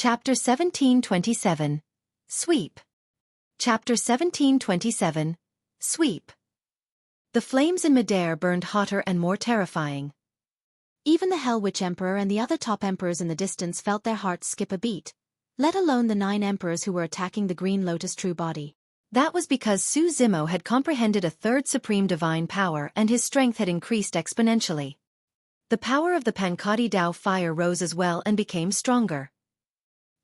Chapter 1727. Sweep. Chapter 1727. Sweep. The flames in midair burned hotter and more terrifying. Even the Hell Witch Emperor and the other top emperors in the distance felt their hearts skip a beat, let alone the 9 emperors who were attacking the Green Lotus true body. That was because Su Zimo had comprehended a third supreme divine power and his strength had increased exponentially. The power of the Pankati Dao fire rose as well and became stronger.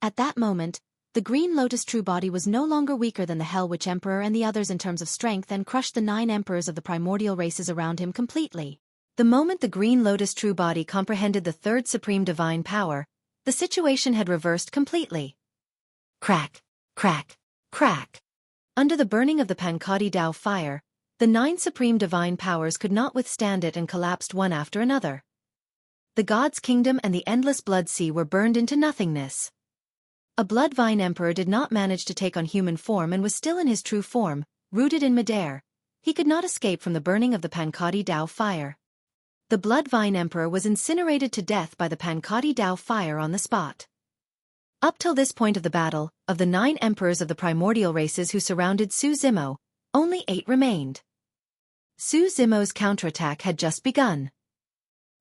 At that moment, the Green Lotus true body was no longer weaker than the Hell Witch Emperor and the others in terms of strength and crushed the 9 emperors of the primordial races around him completely. The moment the Green Lotus true body comprehended the third supreme divine power, the situation had reversed completely. Crack, crack, crack. Under the burning of the Pankati Dao fire, the 9 supreme divine powers could not withstand it and collapsed one after another. The God's Kingdom and the endless blood sea were burned into nothingness. A Bloodvine Emperor did not manage to take on human form and was still in his true form, rooted in midair. He could not escape from the burning of the Pankati Dao fire. The Bloodvine Emperor was incinerated to death by the Pankati Dao fire on the spot. Up till this point of the battle, of the 9 emperors of the primordial races who surrounded Su Zimo, only 8 remained. Su Zimo's counterattack had just begun.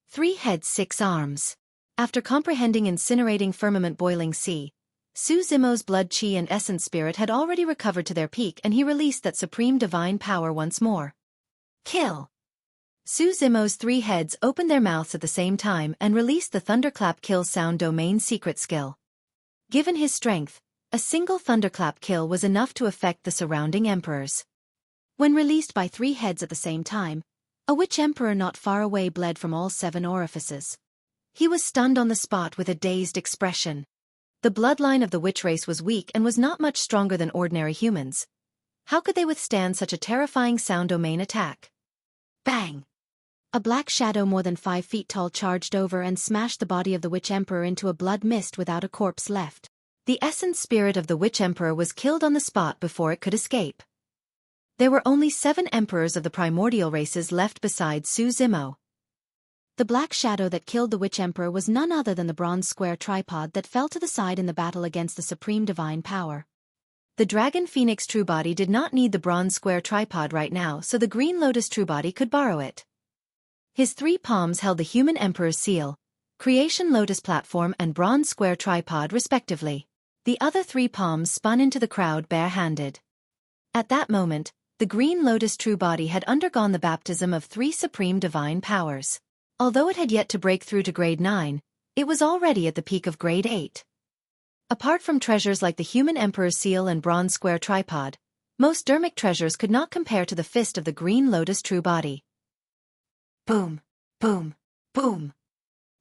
3 heads 6 arms. After comprehending incinerating firmament boiling sea, Su Zimo's blood chi and essence spirit had already recovered to their peak and he released that supreme divine power once more. Kill! Su Zimo's 3 heads opened their mouths at the same time and released the thunderclap kill sound domain secret skill. Given his strength, a single thunderclap kill was enough to affect the surrounding emperors. When released by 3 heads at the same time, a witch emperor not far away bled from all 7 orifices. He was stunned on the spot with a dazed expression. The bloodline of the witch race was weak and was not much stronger than ordinary humans. How could they withstand such a terrifying sound domain attack? Bang! A black shadow more than 5 feet tall charged over and smashed the body of the witch emperor into a blood mist without a corpse left. The essence spirit of the witch emperor was killed on the spot before it could escape. There were only 7 emperors of the primordial races left besides Su Zimo. The black shadow that killed the witch emperor was none other than the bronze square tripod that fell to the side in the battle against the supreme divine power. The dragon phoenix true body did not need the bronze square tripod right now, so the Green Lotus true body could borrow it. His 3 palms held the human emperor's seal, creation lotus platform and bronze square tripod respectively. The other 3 palms spun into the crowd bare-handed. At that moment, the Green Lotus true body had undergone the baptism of 3 supreme divine powers. Although it had yet to break through to grade 9, it was already at the peak of grade 8. Apart from treasures like the human emperor's seal and bronze square tripod, most dermic treasures could not compare to the fist of the Green Lotus true body. Boom, boom, boom.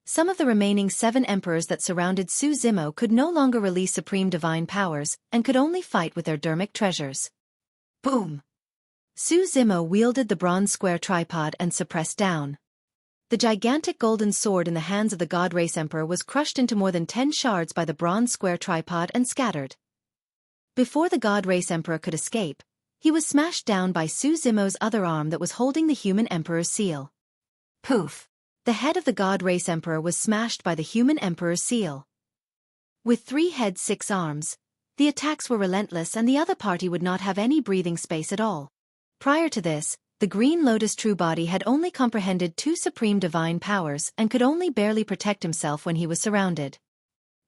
Some of the remaining 7 emperors that surrounded Su Zimo could no longer release supreme divine powers and could only fight with their dermic treasures. Boom. Su Zimo wielded the bronze square tripod and suppressed down. The gigantic golden sword in the hands of the God Race Emperor was crushed into more than 10 shards by the bronze square tripod and scattered. Before the God Race Emperor could escape, he was smashed down by Su Zimo's other arm that was holding the human emperor's seal. Poof! The head of the God Race Emperor was smashed by the human emperor's seal. With 3 heads 6 arms, the attacks were relentless and the other party would not have any breathing space at all. Prior to this, the Green Lotus true body had only comprehended 2 supreme divine powers and could only barely protect himself when he was surrounded.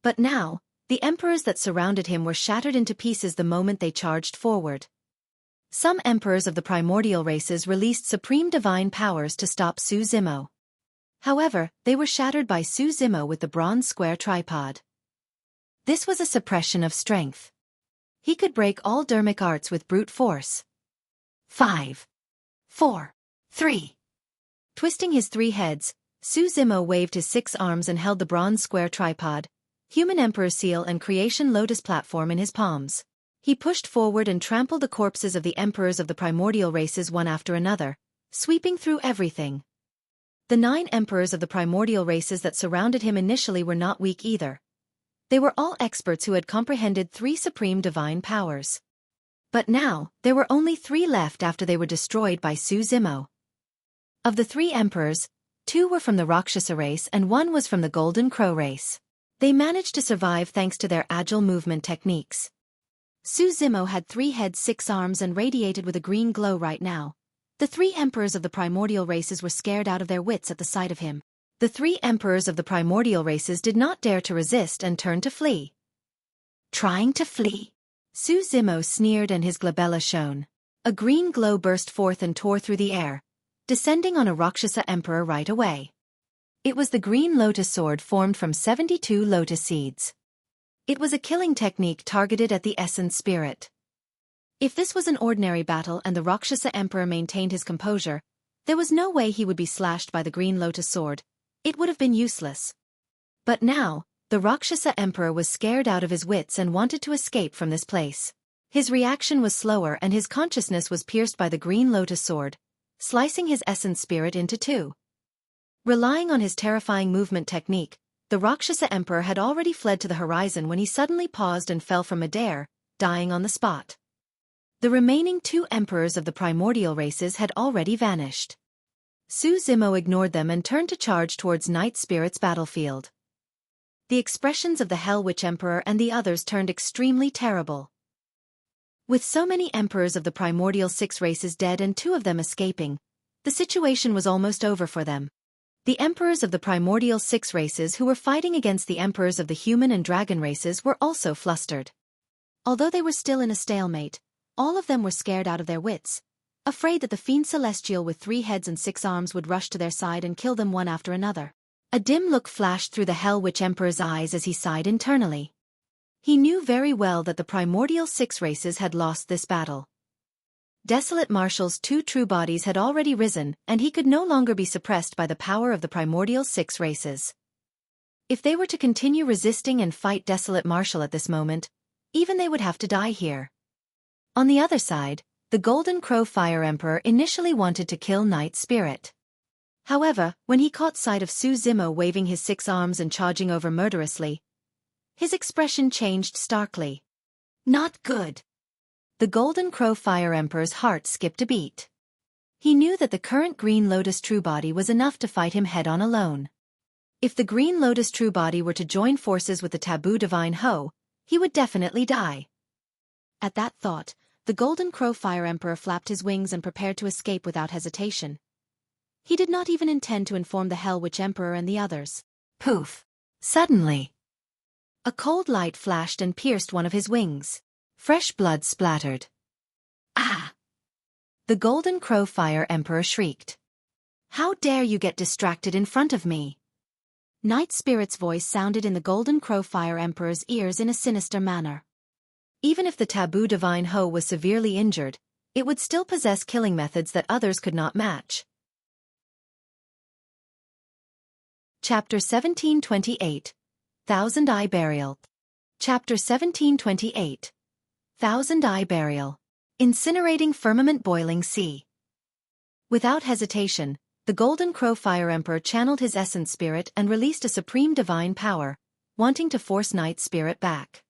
But now, the emperors that surrounded him were shattered into pieces the moment they charged forward. Some emperors of the primordial races released supreme divine powers to stop Su Zimo. However, they were shattered by Su Zimo with the bronze square tripod. This was a suppression of strength. He could break all dermic arts with brute force. 5, 4, 3. Twisting his 3 heads, Su Zimo waved his 6 arms and held the bronze square tripod, human emperor's seal and creation lotus platform in his palms. He pushed forward and trampled the corpses of the emperors of the primordial races one after another, sweeping through everything. The 9 emperors of the primordial races that surrounded him initially were not weak either. They were all experts who had comprehended 3 supreme divine powers. But now, there were only 3 left after they were destroyed by Su Zimo. Of the 3 emperors, 2 were from the Rakshasa race and 1 was from the Golden Crow race. They managed to survive thanks to their agile movement techniques. Su Zimo had 3 heads, 6 arms and radiated with a green glow right now. The 3 emperors of the primordial races were scared out of their wits at the sight of him. The 3 emperors of the primordial races did not dare to resist and turned to flee. Trying to flee? Su Zimo sneered and his glabella shone. A green glow burst forth and tore through the air, descending on a Rakshasa emperor right away. It was the green lotus sword formed from 72 lotus seeds. It was a killing technique targeted at the essence spirit. If this was an ordinary battle and the Rakshasa emperor maintained his composure, there was no way he would be slashed by the green lotus sword. It would have been useless. But now, the Rakshasa emperor was scared out of his wits and wanted to escape from this place. His reaction was slower and his consciousness was pierced by the green lotus sword, slicing his essence spirit into 2. Relying on his terrifying movement technique, the Rakshasa emperor had already fled to the horizon when he suddenly paused and fell from midair, dying on the spot. The remaining 2 emperors of the primordial races had already vanished. Su Zimo ignored them and turned to charge towards Night Spirit's battlefield. The expressions of the Hell Witch Emperor and the others turned extremely terrible. With so many emperors of the primordial 6 races dead and 2 of them escaping, the situation was almost over for them. The emperors of the primordial 6 races who were fighting against the emperors of the human and dragon races were also flustered. Although they were still in a stalemate, all of them were scared out of their wits, afraid that the fiend celestial with 3 heads and 6 arms would rush to their side and kill them one after another. A dim look flashed through the Hell Witch Emperor's eyes as he sighed internally. He knew very well that the primordial 6 races had lost this battle. Desolate Marshal's 2 true bodies had already risen, and he could no longer be suppressed by the power of the primordial 6 races. If they were to continue resisting and fight Desolate Marshal at this moment, even they would have to die here. On the other side, the Golden Crow Fire Emperor initially wanted to kill Night Spirit. However, when he caught sight of Su Zimo waving his 6 arms and charging over murderously, his expression changed starkly. Not good. The Golden Crow Fire Emperor's heart skipped a beat. He knew that the current Green Lotus True Body was enough to fight him head-on alone. If the Green Lotus True Body were to join forces with the Taboo Divine Ho, he would definitely die. At that thought, the Golden Crow Fire Emperor flapped his wings and prepared to escape without hesitation. He did not even intend to inform the Hell Witch Emperor and the others. Poof! Suddenly, a cold light flashed and pierced one of his wings. Fresh blood splattered. Ah! The Golden Crow Fire Emperor shrieked. How dare you get distracted in front of me? Night Spirit's voice sounded in the Golden Crow Fire Emperor's ears in a sinister manner. Even if the Taboo Divine Ho was severely injured, it would still possess killing methods that others could not match. Chapter 1728. Thousand Eye Burial. Chapter 1728. Thousand Eye Burial. Incinerating Firmament Boiling Sea. Without hesitation, the Golden Crow Fire Emperor channeled his essence spirit and released a supreme divine power, wanting to force Night Spirit back.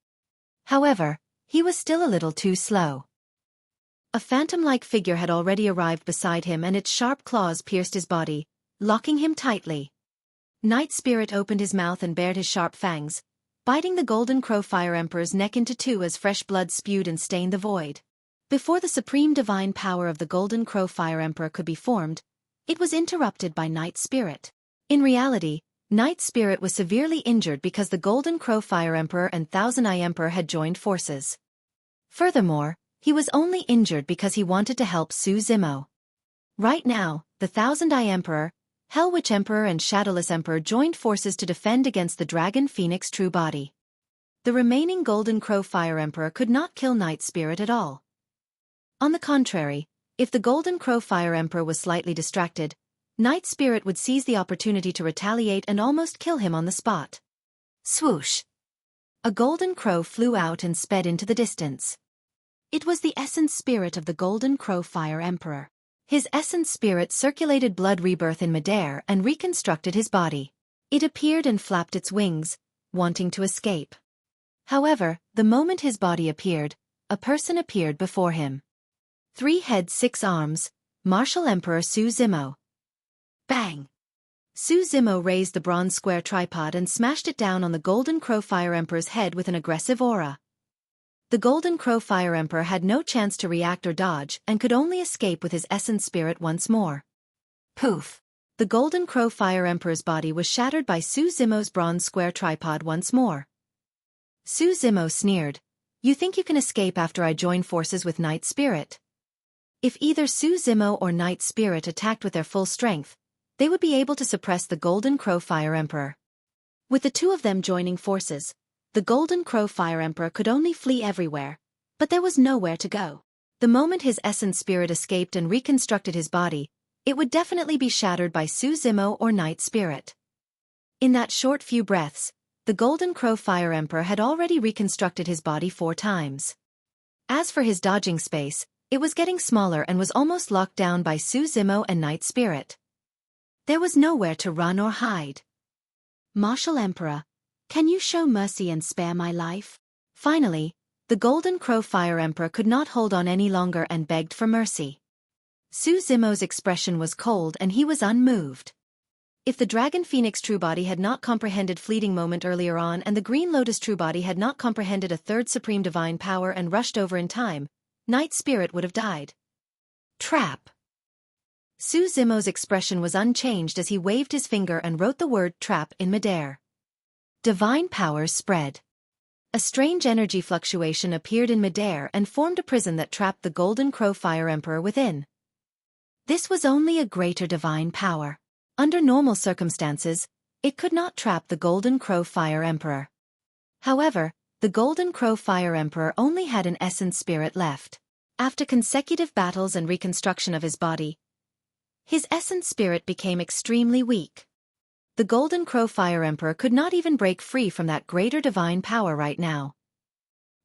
However, he was still a little too slow. A phantom-like figure had already arrived beside him and its sharp claws pierced his body, locking him tightly. Night Spirit opened his mouth and bared his sharp fangs, biting the Golden Crow Fire Emperor's neck into 2 as fresh blood spewed and stained the void. Before the supreme divine power of the Golden Crow Fire Emperor could be formed, it was interrupted by Night Spirit. In reality, Night Spirit was severely injured because the Golden Crow Fire Emperor and Thousand Eye Emperor had joined forces. Furthermore, he was only injured because he wanted to help Su Zimo. Right now, the Thousand Eye Emperor, Hell Witch Emperor and Shadowless Emperor joined forces to defend against the Dragon Phoenix True Body. The remaining Golden Crow Fire Emperor could not kill Night Spirit at all. On the contrary, if the Golden Crow Fire Emperor was slightly distracted, Night Spirit would seize the opportunity to retaliate and almost kill him on the spot. Swoosh! A golden crow flew out and sped into the distance. It was the essence spirit of the Golden Crow Fire Emperor. His essence spirit circulated blood rebirth in midair and reconstructed his body. It appeared and flapped its wings, wanting to escape. However, the moment his body appeared, a person appeared before him. 3 heads 6 arms, Martial Emperor Su Zimo. Bang! Su Zimo raised the bronze square tripod and smashed it down on the Golden Crow Fire Emperor's head with an aggressive aura. The Golden Crow Fire Emperor had no chance to react or dodge and could only escape with his essence spirit once more. Poof! The Golden Crow Fire Emperor's body was shattered by Su Zimo's bronze square tripod once more. Su Zimo sneered, "You think you can escape after I join forces with Night Spirit?" If either Su Zimo or Night Spirit attacked with their full strength, they would be able to suppress the Golden Crow Fire Emperor. With the two of them joining forces, the Golden Crow Fire Emperor could only flee everywhere, but there was nowhere to go. The moment his essence spirit escaped and reconstructed his body, it would definitely be shattered by Su Zimo or Night Spirit. In that short few breaths, the Golden Crow Fire Emperor had already reconstructed his body 4 times. As for his dodging space, it was getting smaller and was almost locked down by Su Zimo and Night Spirit. There was nowhere to run or hide. "Martial Emperor, can you show mercy and spare my life?" Finally, the Golden Crow Fire Emperor could not hold on any longer and begged for mercy. Su Zimo's expression was cold and he was unmoved. If the Dragon Phoenix True Body had not comprehended fleeting moment earlier on and the Green Lotus True Body had not comprehended a third Supreme Divine Power and rushed over in time, Night Spirit would have died. Trap. Su Zimo's expression was unchanged as he waved his finger and wrote the word trap in midair. Divine powers spread. A strange energy fluctuation appeared in midair and formed a prison that trapped the Golden Crow Fire Emperor within. This was only a greater divine power. Under normal circumstances, it could not trap the Golden Crow Fire Emperor. However, the Golden Crow Fire Emperor only had an essence spirit left. After consecutive battles and reconstruction of his body, his essence spirit became extremely weak. The Golden Crow Fire Emperor could not even break free from that greater divine power right now.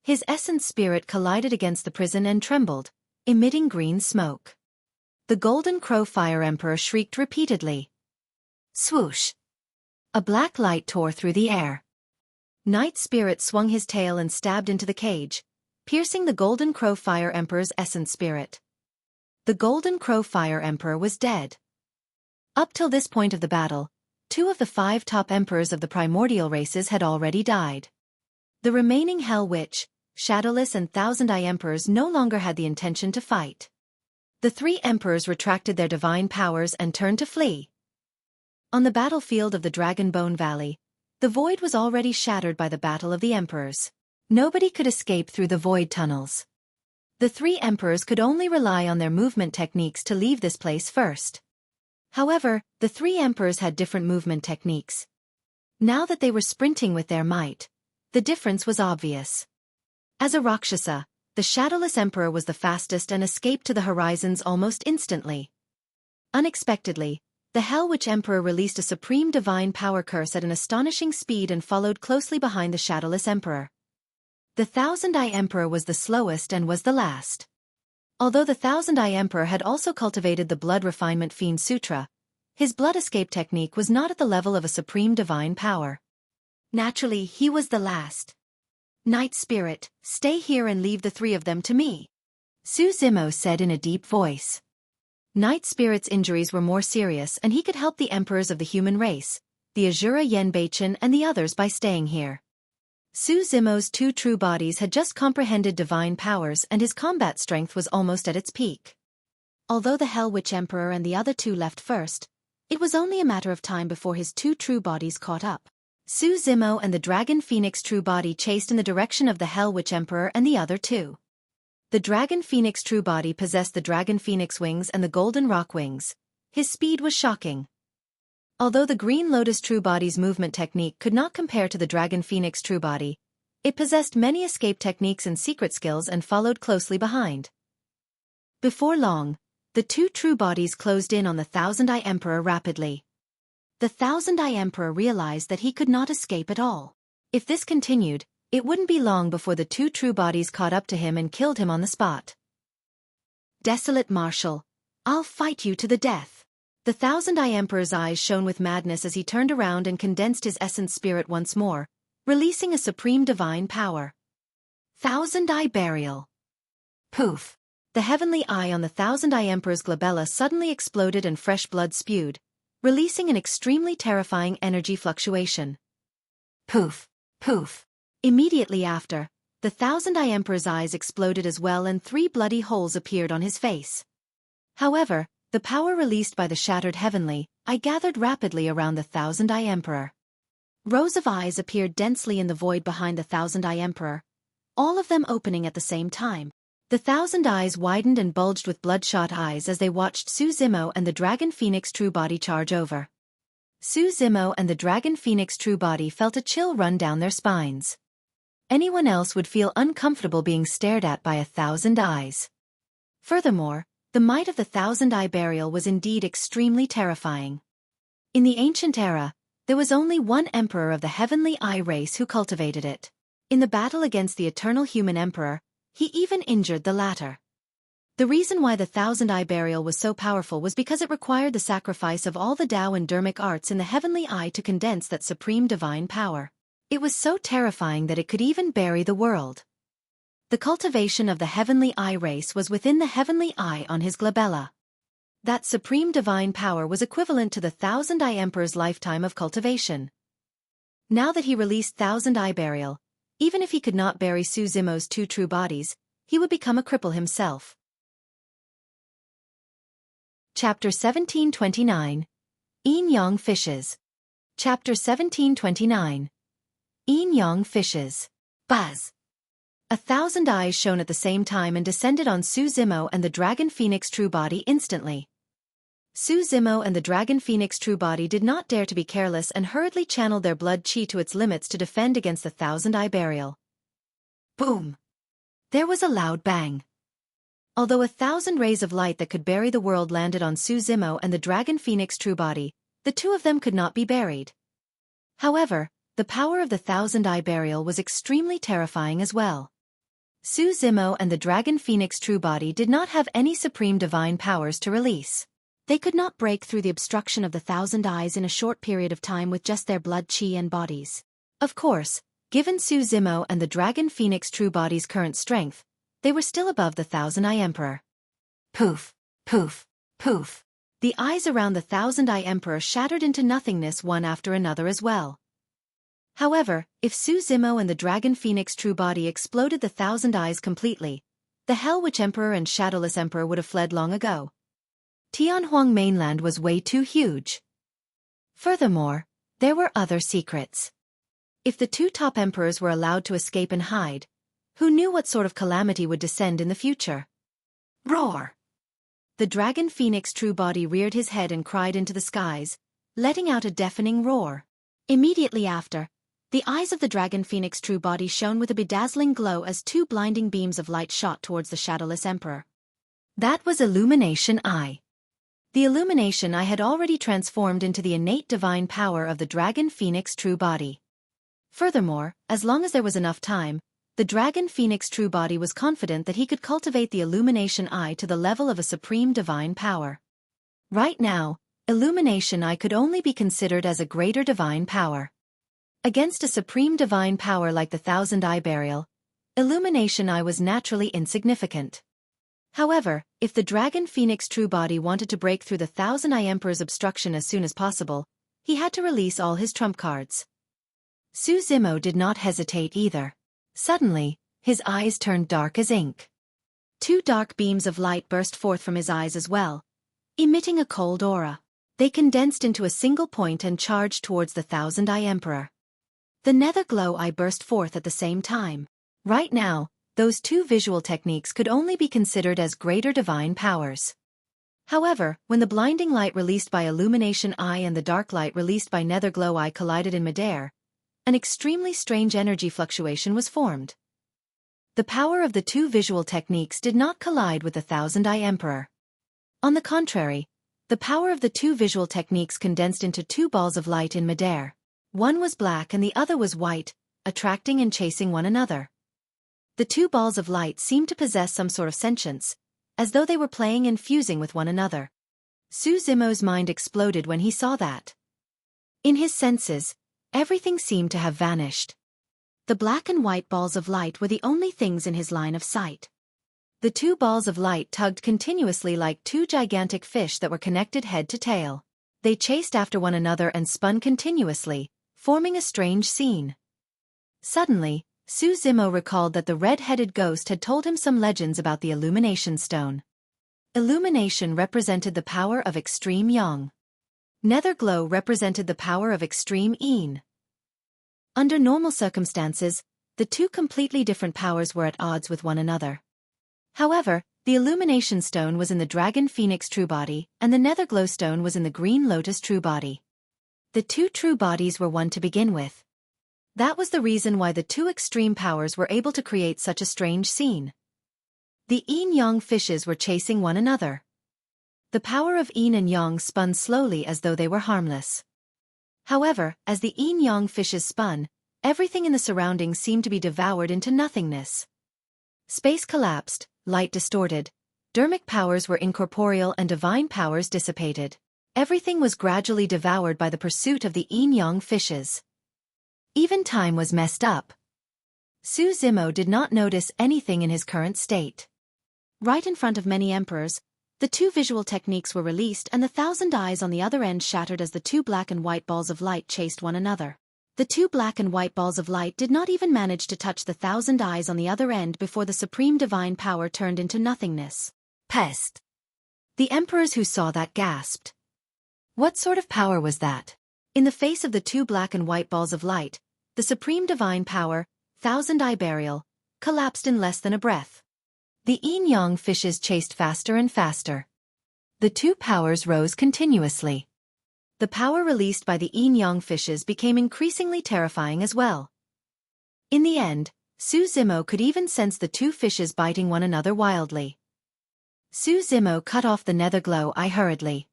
His essence spirit collided against the prison and trembled, emitting green smoke. The Golden Crow Fire Emperor shrieked repeatedly. Swoosh! A black light tore through the air. Night Spirit swung his tail and stabbed into the cage, piercing the Golden Crow Fire Emperor's essence spirit. The Golden Crow Fire Emperor was dead. Up till this point of the battle, 2 of the 5 top emperors of the primordial races had already died. The remaining Hell Witch, Shadowless and Thousand Eye Emperors no longer had the intention to fight. The 3 emperors retracted their divine powers and turned to flee. On the battlefield of the Dragon Bone Valley, the void was already shattered by the Battle of the Emperors. Nobody could escape through the void tunnels. The 3 emperors could only rely on their movement techniques to leave this place first. However, the 3 emperors had different movement techniques. Now that they were sprinting with their might, the difference was obvious. As a Rakshasa, the Shadowless Emperor was the fastest and escaped to the horizons almost instantly. Unexpectedly, the Hell Witch Emperor released a supreme divine power curse at an astonishing speed and followed closely behind the Shadowless Emperor. The Thousand Eye Emperor was the slowest and was the last. Although the Thousand Eye Emperor had also cultivated the Blood Refinement Fiend Sutra, his blood escape technique was not at the level of a supreme divine power. Naturally, he was the last. Night Spirit, stay here and leave the 3 of them to me, Su Zimo said in a deep voice. Night Spirit's injuries were more serious and he could help the emperors of the human race, the Azura Yenbeichen and the others by staying here. Su Zimo's 2 true bodies had just comprehended divine powers and his combat strength was almost at its peak. Although the Hell Witch Emperor and the other 2 left first, it was only a matter of time before his 2 true bodies caught up. Su Zimo and the Dragon Phoenix True Body chased in the direction of the Hell Witch Emperor and the other 2. The Dragon Phoenix True Body possessed the Dragon Phoenix Wings and the Golden Rock Wings. His speed was shocking. Although the Green Lotus True Body's movement technique could not compare to the Dragon Phoenix True Body, it possessed many escape techniques and secret skills and followed closely behind. Before long, the 2 true bodies closed in on the Thousand Eye Emperor rapidly. The Thousand Eye Emperor realized that he could not escape at all. If this continued, it wouldn't be long before the 2 true bodies caught up to him and killed him on the spot. Desolate Marshal, I'll fight you to the death. The Thousand Eye Emperor's eyes shone with madness as he turned around and condensed his essence spirit once more, releasing a supreme divine power. Thousand Eye Burial. Poof! The heavenly eye on the Thousand Eye Emperor's glabella suddenly exploded and fresh blood spewed, releasing an extremely terrifying energy fluctuation. Poof! Poof! Immediately after, the Thousand-Eye Emperor's eyes exploded as well and 3 bloody holes appeared on his face. However, the power released by the shattered heavenly eye gathered rapidly around the Thousand-Eye Emperor. Rows of eyes appeared densely in the void behind the Thousand-Eye Emperor, all of them opening at the same time. The 1,000 eyes widened and bulged with bloodshot eyes as they watched Su Zimo and the Dragon Phoenix True Body charge over. Su Zimo and the Dragon Phoenix True Body felt a chill run down their spines. Anyone else would feel uncomfortable being stared at by 1,000 eyes. Furthermore, the might of the 1,000-eye burial was indeed extremely terrifying. In the ancient era, there was only one emperor of the Heavenly Eye race who cultivated it. In the battle against the Eternal Human Emperor, he even injured the latter. The reason why the 1,000-eye burial was so powerful was because it required the sacrifice of all the Tao and Dharmic arts in the Heavenly Eye to condense that supreme divine power. It was so terrifying that it could even bury the world. The cultivation of the Heavenly Eye race was within the Heavenly Eye on his glabella. That supreme divine power was equivalent to the 1,000-eye Emperor's lifetime of cultivation. Now that he released 1,000-eye burial, even if he could not bury Su Zimo's 2 true bodies, he would become a cripple himself. Chapter 1729. Yin Yang Fishes. Chapter 1729. Yin Yang Fishes. Buzz! 1,000 eyes shone at the same time and descended on Su Zimo and the Dragon Phoenix True Body instantly. Su Zimo and the Dragon Phoenix True Body did not dare to be careless and hurriedly channeled their blood chi to its limits to defend against the 1,000-eye burial. Boom! There was a loud bang. Although 1,000 rays of light that could bury the world landed on Su Zimo and the Dragon Phoenix True Body, the 2 of them could not be buried. However, the power of the 1,000-eye burial was extremely terrifying as well. Su Zimo and the Dragon Phoenix True Body did not have any supreme divine powers to release. They could not break through the obstruction of the 1,000 eyes in a short period of time with just their blood chi and bodies. Of course, given Su Zimo and the Dragon Phoenix True Body's current strength, they were still above the 1,000-eye Emperor. Poof! Poof! Poof! The eyes around the 1,000-eye Emperor shattered into nothingness one after another as well. However, if Su Zimo and the Dragon Phoenix True Body exploded the 1,000 eyes completely, the Hell Witch Emperor and Shadowless Emperor would have fled long ago. Tianhuang mainland was way too huge. Furthermore, there were other secrets. If the 2 top emperors were allowed to escape and hide, who knew what sort of calamity would descend in the future? Roar! The Dragon Phoenix True Body reared his head and cried into the skies, letting out a deafening roar. Immediately after, the eyes of the Dragon Phoenix True Body shone with a bedazzling glow as 2 blinding beams of light shot towards the Shadowless Emperor. That was Illumination Eye. The Illumination Eye had already transformed into the innate divine power of the Dragon Phoenix True Body. Furthermore, as long as there was enough time, the Dragon Phoenix True Body was confident that he could cultivate the Illumination Eye to the level of a supreme divine power. Right now, Illumination Eye could only be considered as a greater divine power. Against a supreme divine power like the 1,000-eye burial, Illumination Eye was naturally insignificant. However, if the Dragon Phoenix True Body wanted to break through the 1,000-eye Emperor's obstruction as soon as possible, he had to release all his trump cards. Su Zimo did not hesitate either. Suddenly, his eyes turned dark as ink. 2 dark beams of light burst forth from his eyes as well, emitting a cold aura. They condensed into a single point and charged towards the 1,000-eye Emperor. The nether glow eye burst forth at the same time. Right now, those 2 visual techniques could only be considered as greater divine powers. However, when the blinding light released by Illumination Eye and the dark light released by Nether Glow Eye collided in midair, an extremely strange energy fluctuation was formed. The power of the 2 visual techniques did not collide with the 1,000-eye Emperor. On the contrary, the power of the 2 visual techniques condensed into 2 balls of light in midair. One was black and the other was white, attracting and chasing one another. The 2 balls of light seemed to possess some sort of sentience, as though they were playing and fusing with one another. Su Zimo's mind exploded when he saw that. In his senses, everything seemed to have vanished. The black and white balls of light were the only things in his line of sight. The 2 balls of light tugged continuously like 2 gigantic fish that were connected head to tail. They chased after one another and spun continuously, forming a strange scene. Suddenly, Zimo recalled that the red-headed ghost had told him some legends about the Illumination Stone. Illumination represented the power of extreme yang. Netherglow represented the power of extreme yin. Under normal circumstances, the two completely different powers were at odds with one another. However, the Illumination Stone was in the Dragon Phoenix True Body, and the Netherglow Stone was in the Green Lotus True Body. The two true bodies were one to begin with. That was the reason why the two extreme powers were able to create such a strange scene. The yin-yang fishes were chasing one another. The power of yin and yang spun slowly as though they were harmless. However, as the yin-yang fishes spun, everything in the surroundings seemed to be devoured into nothingness. Space collapsed, light distorted, dermic powers were incorporeal and divine powers dissipated. Everything was gradually devoured by the pursuit of the yin-yang fishes. Even time was messed up. Zimo did not notice anything in his current state. Right in front of many emperors, the two visual techniques were released and the 1,000 eyes on the other end shattered as the two black and white balls of light chased one another. The two black and white balls of light did not even manage to touch the 1,000 eyes on the other end before the supreme divine power turned into nothingness. Pest! The emperors who saw that gasped. What sort of power was that? In the face of the two black and white balls of light, the supreme divine power, 1,000-eye burial, collapsed in less than a breath. The yin-yang fishes chased faster and faster. The two powers rose continuously. The power released by the yin-yang fishes became increasingly terrifying as well. In the end, Zimo could even sense the two fishes biting one another wildly. Zimo cut off the netherglow eye hurriedly.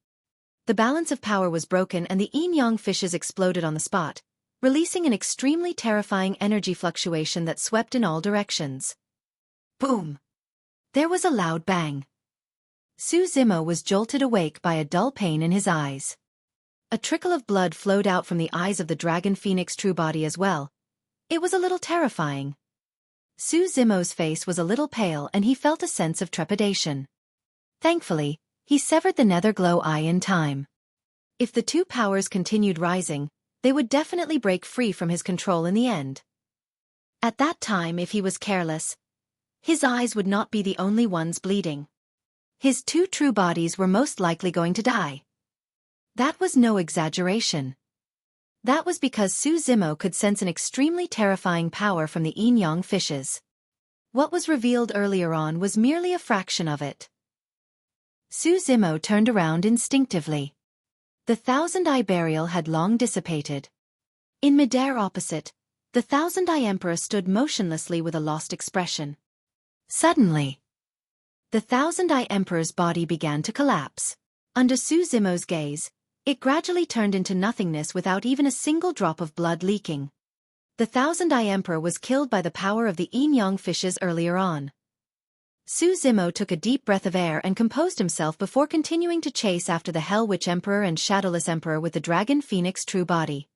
The balance of power was broken and the yin-yang fishes exploded on the spot, releasing an extremely terrifying energy fluctuation that swept in all directions. Boom! There was a loud bang. Zimo was jolted awake by a dull pain in his eyes. A trickle of blood flowed out from the eyes of the Dragon Phoenix True Body as well. It was a little terrifying. Zimo's face was a little pale and he felt a sense of trepidation. Thankfully, he severed the netherglow eye in time. If the two powers continued rising, they would definitely break free from his control in the end. At that time, if he was careless, his eyes would not be the only ones bleeding. His two true bodies were most likely going to die. That was no exaggeration. That was because Zimo could sense an extremely terrifying power from the yin-yang fishes. What was revealed earlier on was merely a fraction of it. Zimo turned around instinctively. The 1,000-eye burial had long dissipated. In midair opposite, the 1,000-eye emperor stood motionlessly with a lost expression. Suddenly, the 1,000-eye emperor's body began to collapse. Under Zimo's gaze, it gradually turned into nothingness without even a single drop of blood leaking. The 1,000-eye emperor was killed by the power of the yin-yang fishes earlier on. Zimo took a deep breath of air and composed himself before continuing to chase after the Hell Witch Emperor and Shadowless Emperor with the Dragon Phoenix True Body.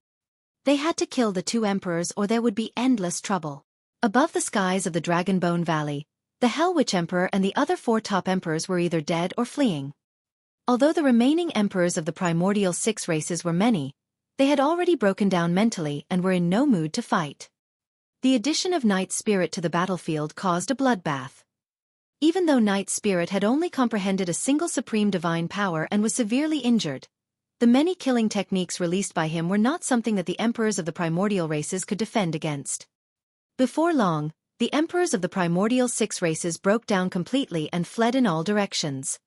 They had to kill the two emperors or there would be endless trouble. Above the skies of the Dragon Bone Valley, the Hell Witch Emperor and the other four top emperors were either dead or fleeing. Although the remaining emperors of the primordial 6 races were many, they had already broken down mentally and were in no mood to fight. The addition of Night Spirit to the battlefield caused a bloodbath. Even though Night Spirit had only comprehended a single supreme divine power and was severely injured, the many killing techniques released by him were not something that the emperors of the primordial races could defend against. Before long, the emperors of the primordial 6 races broke down completely and fled in all directions.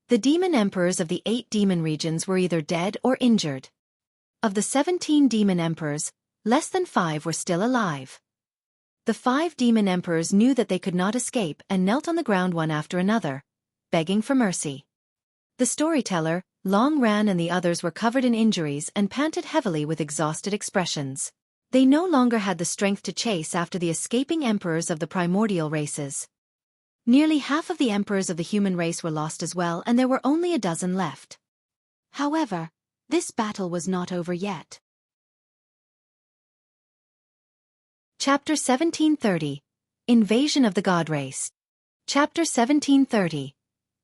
The demon emperors of the 8 demon regions were either dead or injured. Of the 17 demon emperors, less than 5 were still alive. The 5 demon emperors knew that they could not escape and knelt on the ground one after another, begging for mercy. The storyteller, Long Ran and the others were covered in injuries and panted heavily with exhausted expressions. They no longer had the strength to chase after the escaping emperors of the primordial races. Nearly half of the emperors of the human race were lost as well and there were only a dozen left. However, this battle was not over yet. Chapter 1730. Invasion of the God Race. Chapter 1730.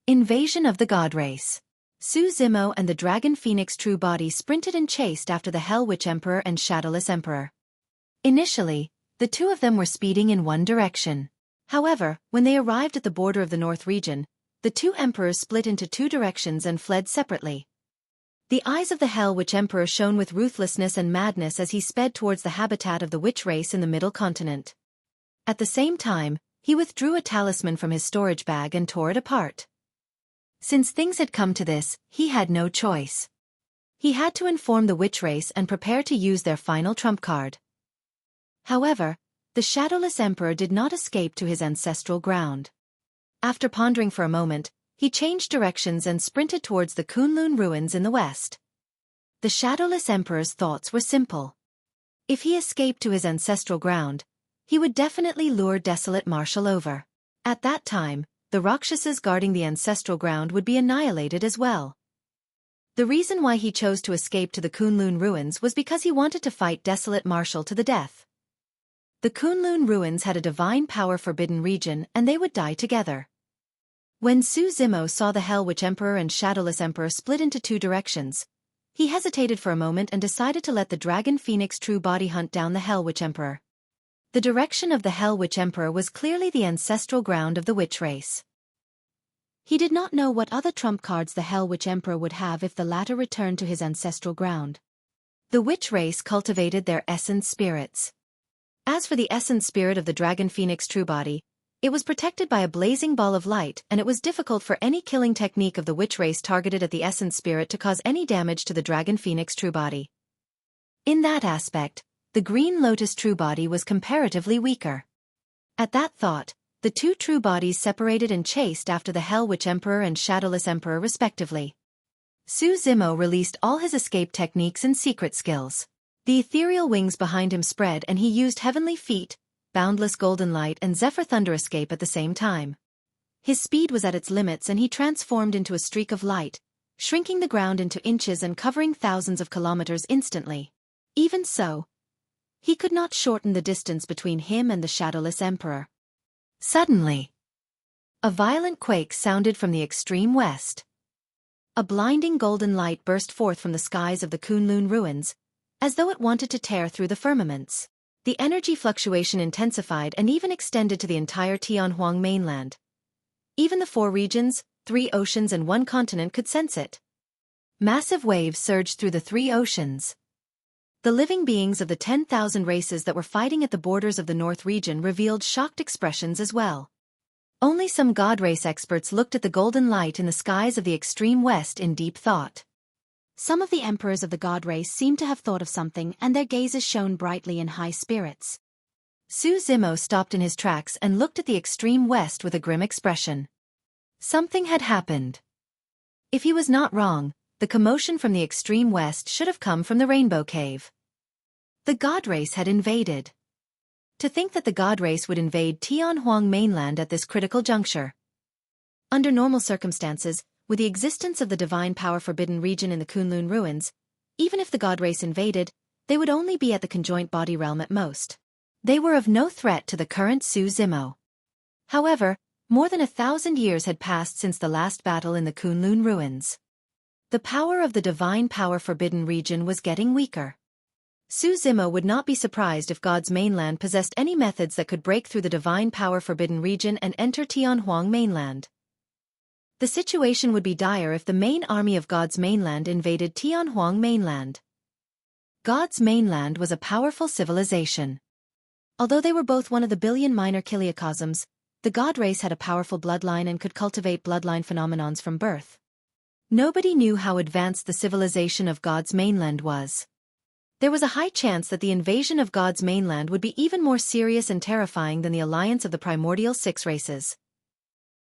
Invasion of the God Race. Su Zimo and the Dragon Phoenix True Body sprinted and chased after the Hell Witch Emperor and Shadowless Emperor. Initially, the two of them were speeding in one direction. However, when they arrived at the border of the North region, the two emperors split into two directions and fled separately. The eyes of the Hell Witch Emperor shone with ruthlessness and madness as he sped towards the habitat of the witch race in the Middle Continent. At the same time, he withdrew a talisman from his storage bag and tore it apart. Since things had come to this, he had no choice. He had to inform the witch race and prepare to use their final trump card. However, the Shadowless Emperor did not escape to his ancestral ground. After pondering for a moment, he changed directions and sprinted towards the Kunlun ruins in the west. The Shadowless Emperor's thoughts were simple. If he escaped to his ancestral ground, he would definitely lure Desolate Marshal over. At that time, the Rakshasas guarding the ancestral ground would be annihilated as well. The reason why he chose to escape to the Kunlun ruins was because he wanted to fight Desolate Marshal to the death. The Kunlun ruins had a divine power forbidden region and they would die together. When Su Zimo saw the Hell Witch Emperor and Shadowless Emperor split into two directions, he hesitated for a moment and decided to let the Dragon Phoenix True Body hunt down the Hell Witch Emperor. The direction of the Hell Witch Emperor was clearly the ancestral ground of the witch race. He did not know what other trump cards the Hell Witch Emperor would have if the latter returned to his ancestral ground. The witch race cultivated their essence spirits. As for the essence spirit of the Dragon Phoenix True Body, it was protected by a blazing ball of light and it was difficult for any killing technique of the witch race targeted at the essence spirit to cause any damage to the Dragon Phoenix True Body. In that aspect, the Green Lotus True Body was comparatively weaker. At that thought, the two true bodies separated and chased after the Hell Witch Emperor and Shadowless Emperor respectively. Su Zimo released all his escape techniques and secret skills. The ethereal wings behind him spread and he used Heavenly Feet, Boundless Golden Light and Zephyr Thunder Escape at the same time. His speed was at its limits and he transformed into a streak of light, shrinking the ground into inches and covering thousands of kilometers instantly. Even so, he could not shorten the distance between him and the Shadowless Emperor. Suddenly, a violent quake sounded from the extreme west. A blinding golden light burst forth from the skies of the Kunlun ruins, as though it wanted to tear through the firmaments. The energy fluctuation intensified and even extended to the entire Tianhuang mainland. Even the 4 regions, 3 oceans and 1 continent could sense it. Massive waves surged through the 3 oceans. The living beings of the 10,000 races that were fighting at the borders of the North region revealed shocked expressions as well. Only some God race experts looked at the golden light in the skies of the extreme west in deep thought. Some of the emperors of the God race seemed to have thought of something and their gazes shone brightly in high spirits. Su Zimo stopped in his tracks and looked at the extreme west with a grim expression. Something had happened. If he was not wrong, the commotion from the extreme west should have come from the Rainbow Cave. The God race had invaded. To think that the God race would invade Tianhuang mainland at this critical juncture. Under normal circumstances, with the existence of the divine power forbidden region in the Kunlun ruins, even if the God race invaded, they would only be at the conjoint body realm at most. They were of no threat to the current Su Zimo. However, more than 1,000 years had passed since the last battle in the Kunlun ruins. The power of the divine power forbidden region was getting weaker. Su Zimo would not be surprised if God's mainland possessed any methods that could break through the divine power forbidden region and enter Tianhuang mainland. The situation would be dire if the main army of God's mainland invaded Tianhuang mainland. God's mainland was a powerful civilization. Although they were both one of the billion minor kiliocosms, the God race had a powerful bloodline and could cultivate bloodline phenomenons from birth. Nobody knew how advanced the civilization of God's mainland was. There was a high chance that the invasion of God's mainland would be even more serious and terrifying than the alliance of the primordial 6 races.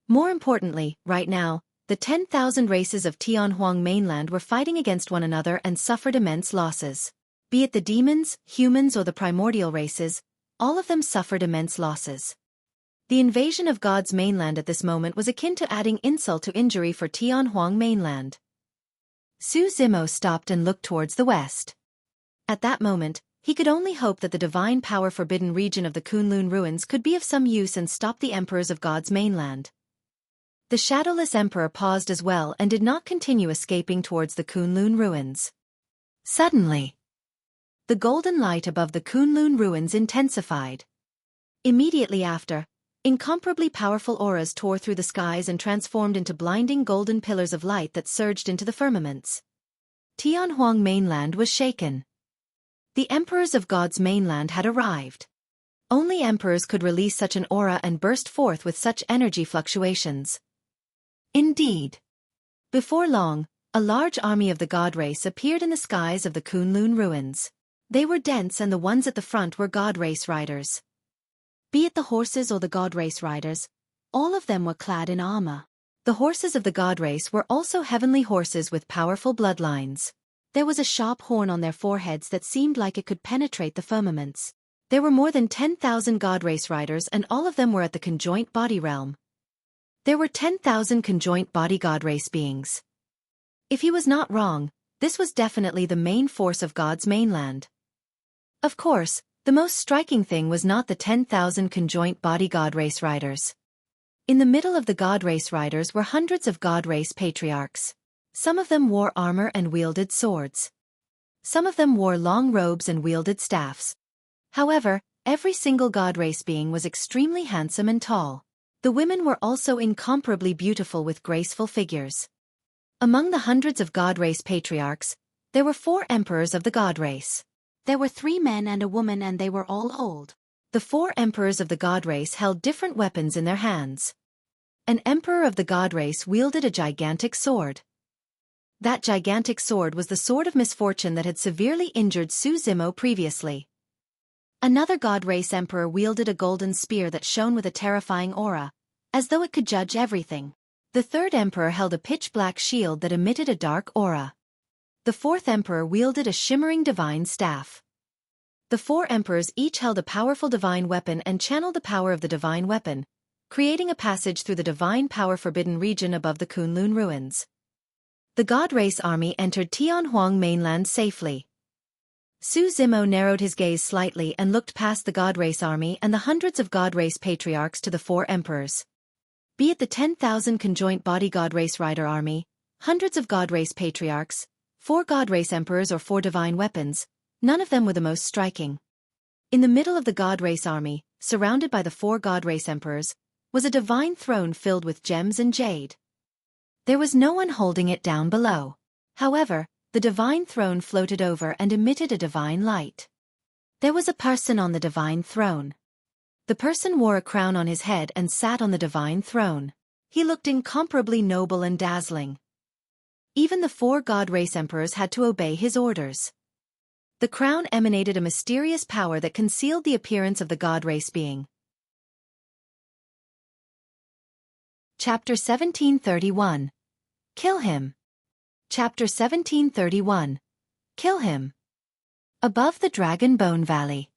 More importantly, right now, the 10,000 races of Tianhuang mainland were fighting against one another and suffered immense losses. Be it the demons, humans or the primordial races, all of them suffered immense losses. The invasion of God's mainland at this moment was akin to adding insult to injury for Tianhuang mainland. Su Zimo stopped and looked towards the west. At that moment, he could only hope that the divine power forbidden region of the Kunlun ruins could be of some use and stop the emperors of God's mainland. The shadowless emperor paused as well and did not continue escaping towards the Kunlun ruins. Suddenly, the golden light above the Kunlun ruins intensified. Immediately after, incomparably powerful auras tore through the skies and transformed into blinding golden pillars of light that surged into the firmaments. Tianhuang mainland was shaken. The emperors of God's mainland had arrived. Only emperors could release such an aura and burst forth with such energy fluctuations. Indeed. Before long, a large army of the god race appeared in the skies of the Kunlun ruins. They were dense and the ones at the front were god race riders. Be it the horses or the god race riders, all of them were clad in armor. The horses of the god race were also heavenly horses with powerful bloodlines. There was a sharp horn on their foreheads that seemed like it could penetrate the firmaments. There were more than 10,000 god race riders and all of them were at the conjoint body realm. There were 10,000 conjoint body god race beings. If he was not wrong, this was definitely the main force of God's mainland. Of course, the most striking thing was not the 10,000 conjoint body god race riders. In the middle of the god race riders were hundreds of god race patriarchs. Some of them wore armor and wielded swords. Some of them wore long robes and wielded staffs. However, every single god race being was extremely handsome and tall. The women were also incomparably beautiful with graceful figures. Among the hundreds of god race patriarchs, there were 4 emperors of the god race. There were 3 men and a woman and they were all old. The 4 emperors of the god race held different weapons in their hands. An emperor of the god race wielded a gigantic sword. That gigantic sword was the sword of misfortune that had severely injured Su Zimo previously. Another god race emperor wielded a golden spear that shone with a terrifying aura, as though it could judge everything. The 3rd emperor held a pitch-black shield that emitted a dark aura. The 4th emperor wielded a shimmering divine staff. The 4 emperors each held a powerful divine weapon and channeled the power of the divine weapon, creating a passage through the divine power forbidden region above the Kunlun ruins. The god race army entered Tianhuang mainland safely. Su Zimo narrowed his gaze slightly and looked past the god race army and the hundreds of god race patriarchs to the 4 emperors. Be it the 10,000 conjoint body god race rider army, hundreds of god race patriarchs, 4 god race emperors or 4 divine weapons, none of them were the most striking. In the middle of the god race army, surrounded by the 4 god race emperors, was a divine throne filled with gems and jade. There was no one holding it down below. However, the divine throne floated over and emitted a divine light. There was a person on the divine throne. The person wore a crown on his head and sat on the divine throne. He looked incomparably noble and dazzling. Even the 4 god race emperors had to obey his orders. The crown emanated a mysterious power that concealed the appearance of the god race being. Chapter 1731. Kill him. Chapter 1731. Kill him. Above the Dragon Bone Valley.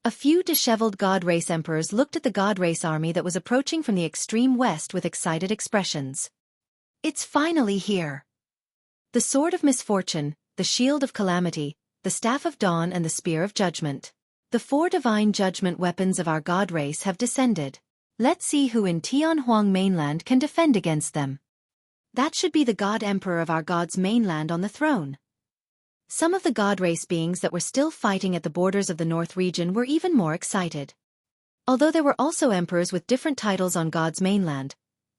A few disheveled god race emperors looked at the god race army that was approaching from the extreme west with excited expressions. It's finally here. The sword of misfortune, the shield of calamity, the staff of dawn and the spear of judgment. The 4 divine judgment weapons of our god race have descended. Let's see who in Tianhuang mainland can defend against them. That should be the god emperor of our god's mainland on the throne. Some of the god race beings that were still fighting at the borders of the north region were even more excited. Although there were also emperors with different titles on God's mainland,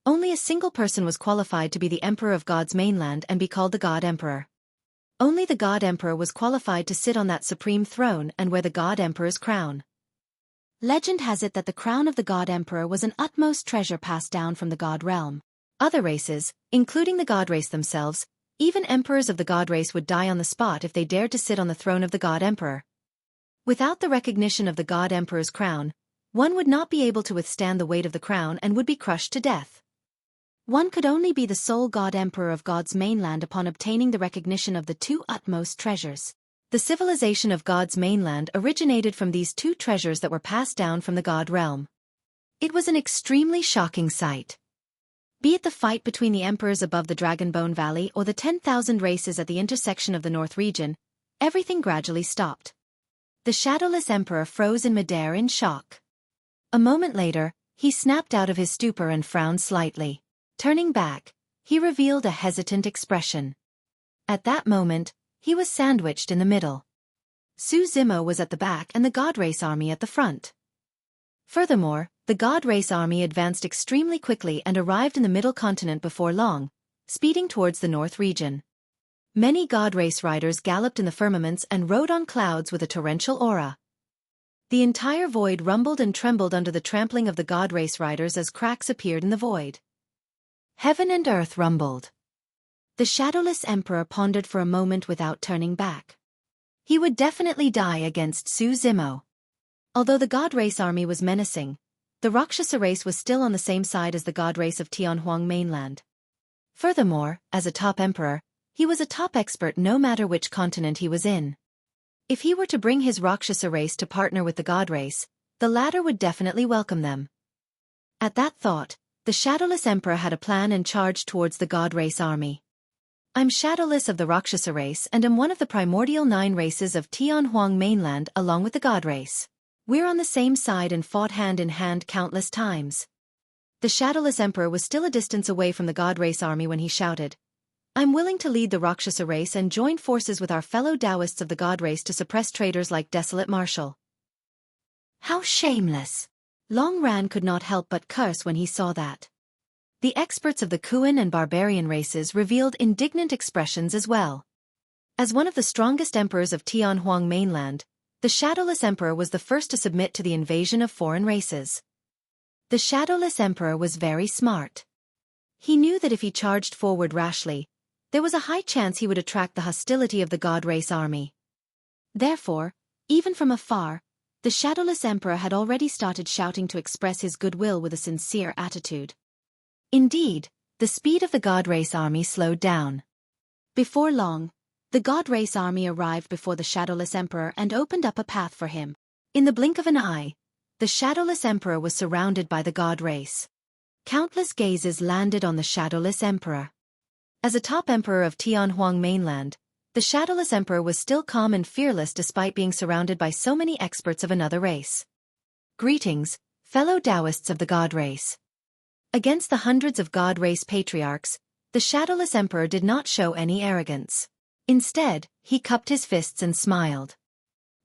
only a single person was qualified to be the emperor of God's mainland and be called the God Emperor. Only the God Emperor was qualified to sit on that supreme throne and wear the God Emperor's crown. Legend has it that the crown of the God Emperor was an utmost treasure passed down from the God realm. Other races, including the God race themselves, even emperors of the God race would die on the spot if they dared to sit on the throne of the God Emperor. Without the recognition of the God Emperor's crown, one would not be able to withstand the weight of the crown and would be crushed to death. One could only be the sole God Emperor of God's mainland upon obtaining the recognition of the 2 utmost treasures. The civilization of God's mainland originated from these 2 treasures that were passed down from the God realm. It was an extremely shocking sight. Be it the fight between the emperors above the Dragon Bone Valley or the 10,000 races at the intersection of the North region, everything gradually stopped. The shadowless emperor froze in midair in shock. A moment later, he snapped out of his stupor and frowned slightly. Turning back, he revealed a hesitant expression. At that moment, he was sandwiched in the middle. Su Zimo was at the back and the God Race army at the front. Furthermore, the God Race army advanced extremely quickly and arrived in the middle continent before long, speeding towards the north region. Many God Race riders galloped in the firmaments and rode on clouds with a torrential aura. The entire void rumbled and trembled under the trampling of the God Race riders as cracks appeared in the void. Heaven and earth rumbled. The Shadowless Emperor pondered for a moment without turning back. He would definitely die against Su Zimo. Although the God Race army was menacing, the Rakshasa race was still on the same side as the God Race of Tianhuang mainland. Furthermore, as a top emperor, he was a top expert no matter which continent he was in. If he were to bring his Rakshasa race to partner with the God Race, the latter would definitely welcome them. At that thought, the Shadowless Emperor had a plan and charged towards the God Race army. I'm Shadowless of the Rakshasa race and am one of the primordial 9 races of Tianhuang mainland along with the God Race. We're on the same side and fought hand in hand countless times. The Shadowless Emperor was still a distance away from the God Race army when he shouted, I'm willing to lead the Rakshasa race and join forces with our fellow Taoists of the God Race to suppress traitors like Desolate Marshal. How shameless! Long Ran could not help but curse when he saw that. The experts of the Kuan and Barbarian races revealed indignant expressions as well. As one of the strongest emperors of Tianhuang mainland, the Shadowless Emperor was the first to submit to the invasion of foreign races. The Shadowless Emperor was very smart. He knew that if he charged forward rashly, there was a high chance he would attract the hostility of the God Race army. Therefore, even from afar, the Shadowless Emperor had already started shouting to express his goodwill with a sincere attitude. Indeed, the speed of the God Race army slowed down. Before long, the God Race army arrived before the Shadowless Emperor and opened up a path for him. In the blink of an eye, the Shadowless Emperor was surrounded by the God Race. Countless gazes landed on the Shadowless Emperor. As a top emperor of Tianhuang mainland, the Shadowless Emperor was still calm and fearless despite being surrounded by so many experts of another race. Greetings, fellow Taoists of the God Race. Against the hundreds of God Race patriarchs, the Shadowless Emperor did not show any arrogance. Instead, he cupped his fists and smiled.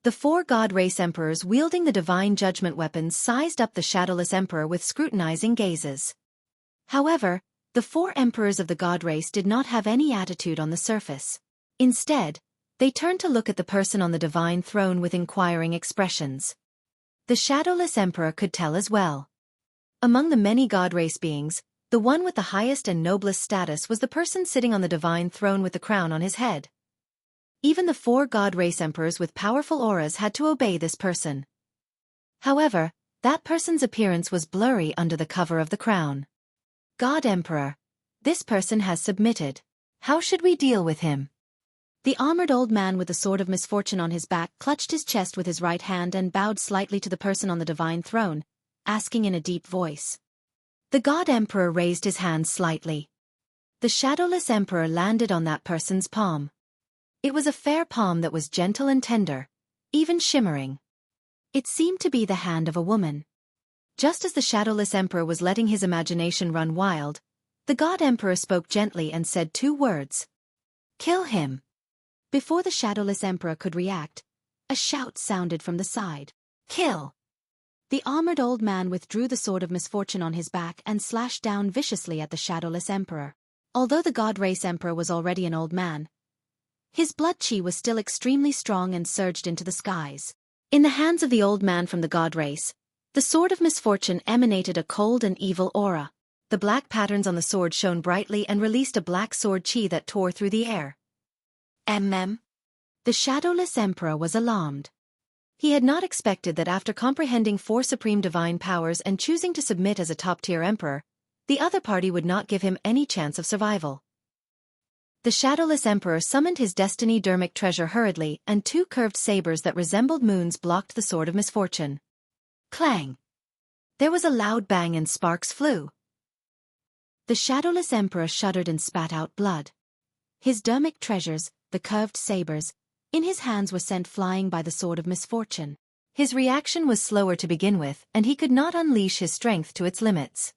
The 4 God Race emperors wielding the divine judgment weapons sized up the Shadowless Emperor with scrutinizing gazes. However, the 4 emperors of the God Race did not have any attitude on the surface. Instead, they turned to look at the person on the divine throne with inquiring expressions. The Shadowless Emperor could tell as well. Among the many God Race beings, the one with the highest and noblest status was the person sitting on the divine throne with the crown on his head. Even the 4 God Race emperors with powerful auras had to obey this person. However, that person's appearance was blurry under the cover of the crown. God Emperor. This person has submitted. How should we deal with him? The armored old man with the sword of misfortune on his back clutched his chest with his right hand and bowed slightly to the person on the divine throne, asking in a deep voice. The God Emperor raised his hand slightly. The Shadowless Emperor landed on that person's palm. It was a fair palm that was gentle and tender, even shimmering. It seemed to be the hand of a woman. Just as the Shadowless Emperor was letting his imagination run wild, the God Emperor spoke gently and said 2 words. Kill him. Before the Shadowless Emperor could react, a shout sounded from the side. Kill! The armored old man withdrew the sword of misfortune on his back and slashed down viciously at the Shadowless Emperor. Although the God Race Emperor was already an old man, his blood chi was still extremely strong and surged into the skies. In the hands of the old man from the God Race, the sword of misfortune emanated a cold and evil aura. The black patterns on the sword shone brightly and released a black sword chi that tore through the air. The Shadowless Emperor was alarmed. He had not expected that after comprehending 4 supreme divine powers and choosing to submit as a top-tier emperor, the other party would not give him any chance of survival. The Shadowless Emperor summoned his destiny dermic treasure hurriedly, and 2 curved sabers that resembled moons blocked the sword of misfortune. Clang! There was a loud bang and sparks flew. The Shadowless Emperor shuddered and spat out blood. His dermic treasures, the curved sabers, in his hands were sent flying by the sword of misfortune. His reaction was slower to begin with, and he could not unleash his strength to its limits.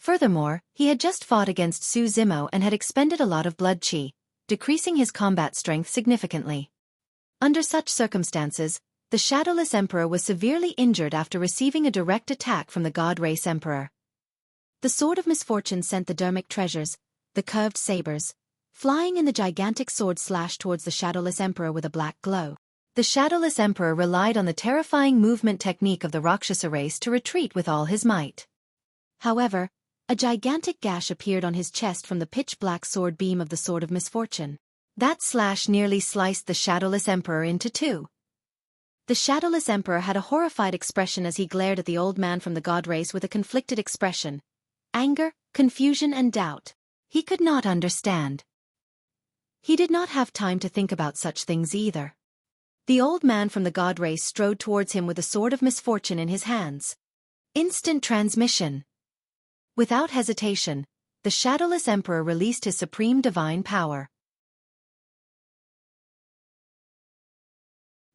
Furthermore, he had just fought against Su Zimo and had expended a lot of blood chi, decreasing his combat strength significantly. Under such circumstances, the Shadowless Emperor was severely injured after receiving a direct attack from the God Race Emperor. The Sword of Misfortune sent the dermic treasures, the curved sabers, flying in the gigantic sword slash towards the Shadowless Emperor with a black glow. The Shadowless Emperor relied on the terrifying movement technique of the Rakshasa race to retreat with all his might. However, a gigantic gash appeared on his chest from the pitch-black sword beam of the Sword of Misfortune. That slash nearly sliced the Shadowless Emperor into two. The Shadowless Emperor had a horrified expression as he glared at the old man from the God Race with a conflicted expression. Anger, confusion and doubt. He could not understand. He did not have time to think about such things either. The old man from the God Race strode towards him with the Sword of Misfortune in his hands. Instant transmission. Without hesitation, the Shadowless Emperor released his supreme divine power.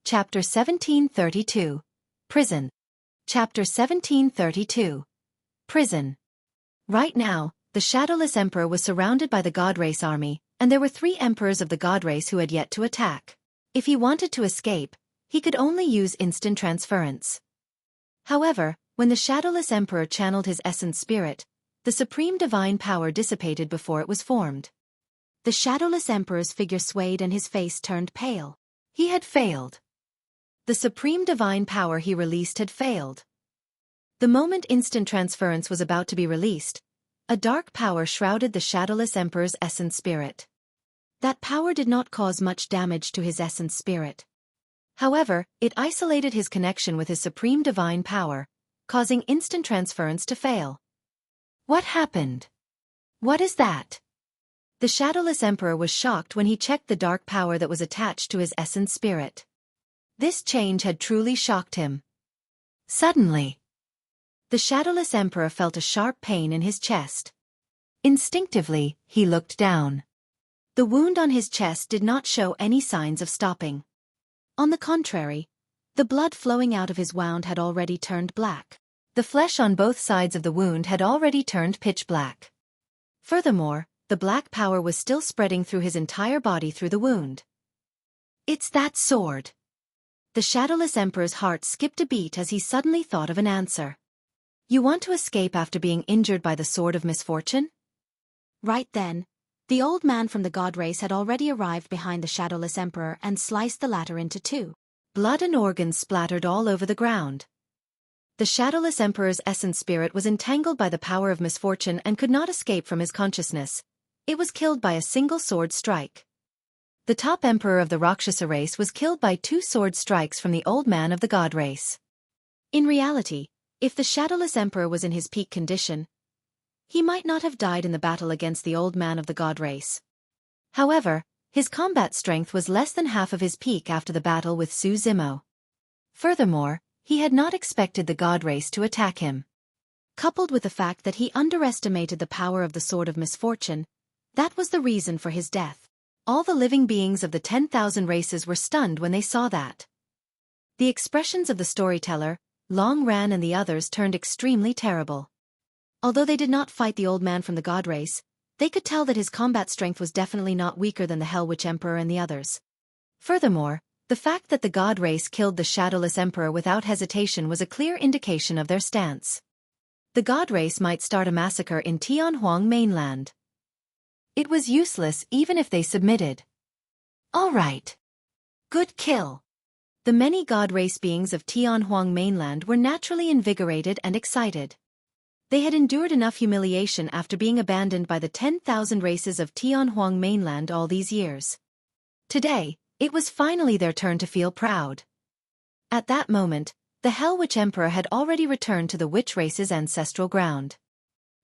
Chapter 1732. Prison. Chapter 1732. Prison. Right now, the Shadowless Emperor was surrounded by the God Race army, and there were 3 emperors of the God Race who had yet to attack. If he wanted to escape, he could only use instant transference. However, when the Shadowless Emperor channeled his essence spirit, the supreme divine power dissipated before it was formed. The Shadowless Emperor's figure swayed and his face turned pale. He had failed. The supreme divine power he released had failed. The moment instant transference was about to be released, a dark power shrouded the Shadowless Emperor's essence spirit. That power did not cause much damage to his essence spirit. However, it isolated his connection with his supreme divine power, causing instant transference to fail. What happened? What is that? The Shadowless Emperor was shocked when he checked the dark power that was attached to his essence spirit. This change had truly shocked him. Suddenly, the Shadowless Emperor felt a sharp pain in his chest. Instinctively, he looked down. The wound on his chest did not show any signs of stopping. On the contrary, the blood flowing out of his wound had already turned black. The flesh on both sides of the wound had already turned pitch black. Furthermore, the black power was still spreading through his entire body through the wound. It's that sword. The Shadowless Emperor's heart skipped a beat as he suddenly thought of an answer. You want to escape after being injured by the Sword of Misfortune? Right then, the old man from the God Race had already arrived behind the Shadowless Emperor and sliced the latter into 2. Blood and organs splattered all over the ground. The Shadowless Emperor's essence spirit was entangled by the power of misfortune and could not escape from his consciousness. It was killed by a single sword strike. The top emperor of the Rakshasa race was killed by 2 sword strikes from the old man of the God Race. In reality, if the Shadowless Emperor was in his peak condition, he might not have died in the battle against the old man of the God Race. However, his combat strength was less than half of his peak after the battle with Su Zimo. Furthermore, he had not expected the God Race to attack him. Coupled with the fact that he underestimated the power of the Sword of Misfortune, that was the reason for his death. All the living beings of the 10,000 races were stunned when they saw that. The expressions of the storyteller, Long Ran and the others turned extremely terrible. Although they did not fight the old man from the God Race, they could tell that his combat strength was definitely not weaker than the Hell Witch Emperor and the others. Furthermore, the fact that the God Race killed the Shadowless Emperor without hesitation was a clear indication of their stance. The God Race might start a massacre in Tianhuang mainland. It was useless even if they submitted. All right. Good kill. The many God Race beings of Tianhuang mainland were naturally invigorated and excited. They had endured enough humiliation after being abandoned by the 10,000 races of Tianhuang mainland all these years. Today, it was finally their turn to feel proud. At that moment, the Hell Witch Emperor had already returned to the Witch race's ancestral ground.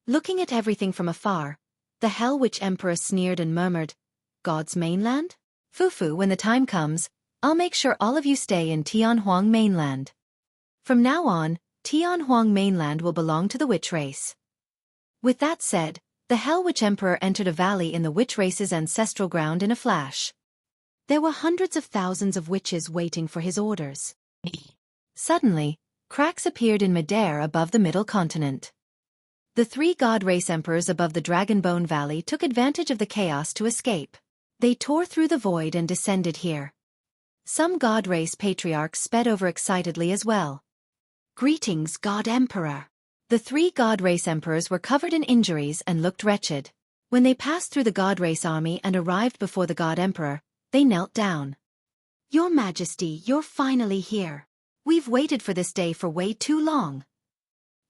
Looking at everything from afar, the Hell Witch Emperor sneered and murmured, "God's mainland? Fufu, when the time comes, I'll make sure all of you stay in Tianhuang mainland. From now on, Tianhuang mainland will belong to the Witch race." With that said, the Hell Witch Emperor entered a valley in the Witch race's ancestral ground in a flash. There were hundreds of thousands of witches waiting for his orders. Suddenly, cracks appeared in midair above the middle continent. The 3 god race emperors above the Dragonbone Valley took advantage of the chaos to escape. They tore through the void and descended here. Some god race patriarchs sped over excitedly as well. Greetings, God Emperor. The 3 god race emperors were covered in injuries and looked wretched. When they passed through the god race army and arrived before the god emperor, they knelt down. Your Majesty, you're finally here. We've waited for this day for way too long.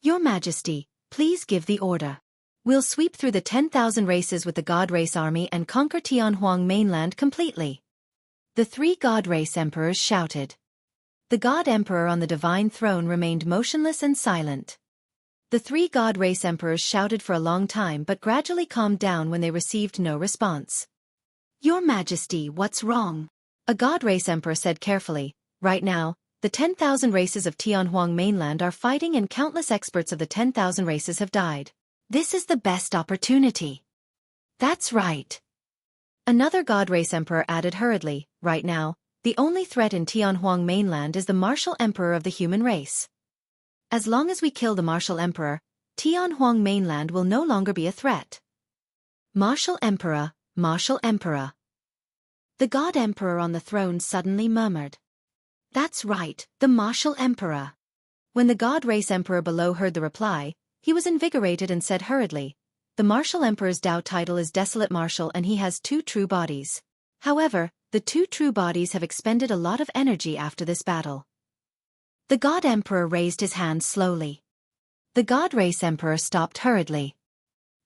Your Majesty, please give the order. We'll sweep through the 10,000 races with the god race army and conquer Tianhuang mainland completely. The 3 god race emperors shouted. The god emperor on the divine throne remained motionless and silent. The 3 god race emperors shouted for a long time but gradually calmed down when they received no response. Your Majesty, what's wrong? A god race emperor said carefully, right now, the 10,000 races of Tianhuang mainland are fighting and countless experts of the 10,000 races have died. This is the best opportunity. That's right. Another god race emperor added hurriedly, right now, the only threat in Tianhuang mainland is the martial emperor of the human race. As long as we kill the martial emperor, Tianhuang mainland will no longer be a threat. Martial emperor, martial emperor. The god emperor on the throne suddenly murmured. That's right, the martial emperor. When the god race emperor below heard the reply, he was invigorated and said hurriedly, the martial emperor's Dao title is Desolate Martial and he has 2 true bodies. However, the 2 true bodies have expended a lot of energy after this battle. The god emperor raised his hand slowly. The god race emperor stopped hurriedly.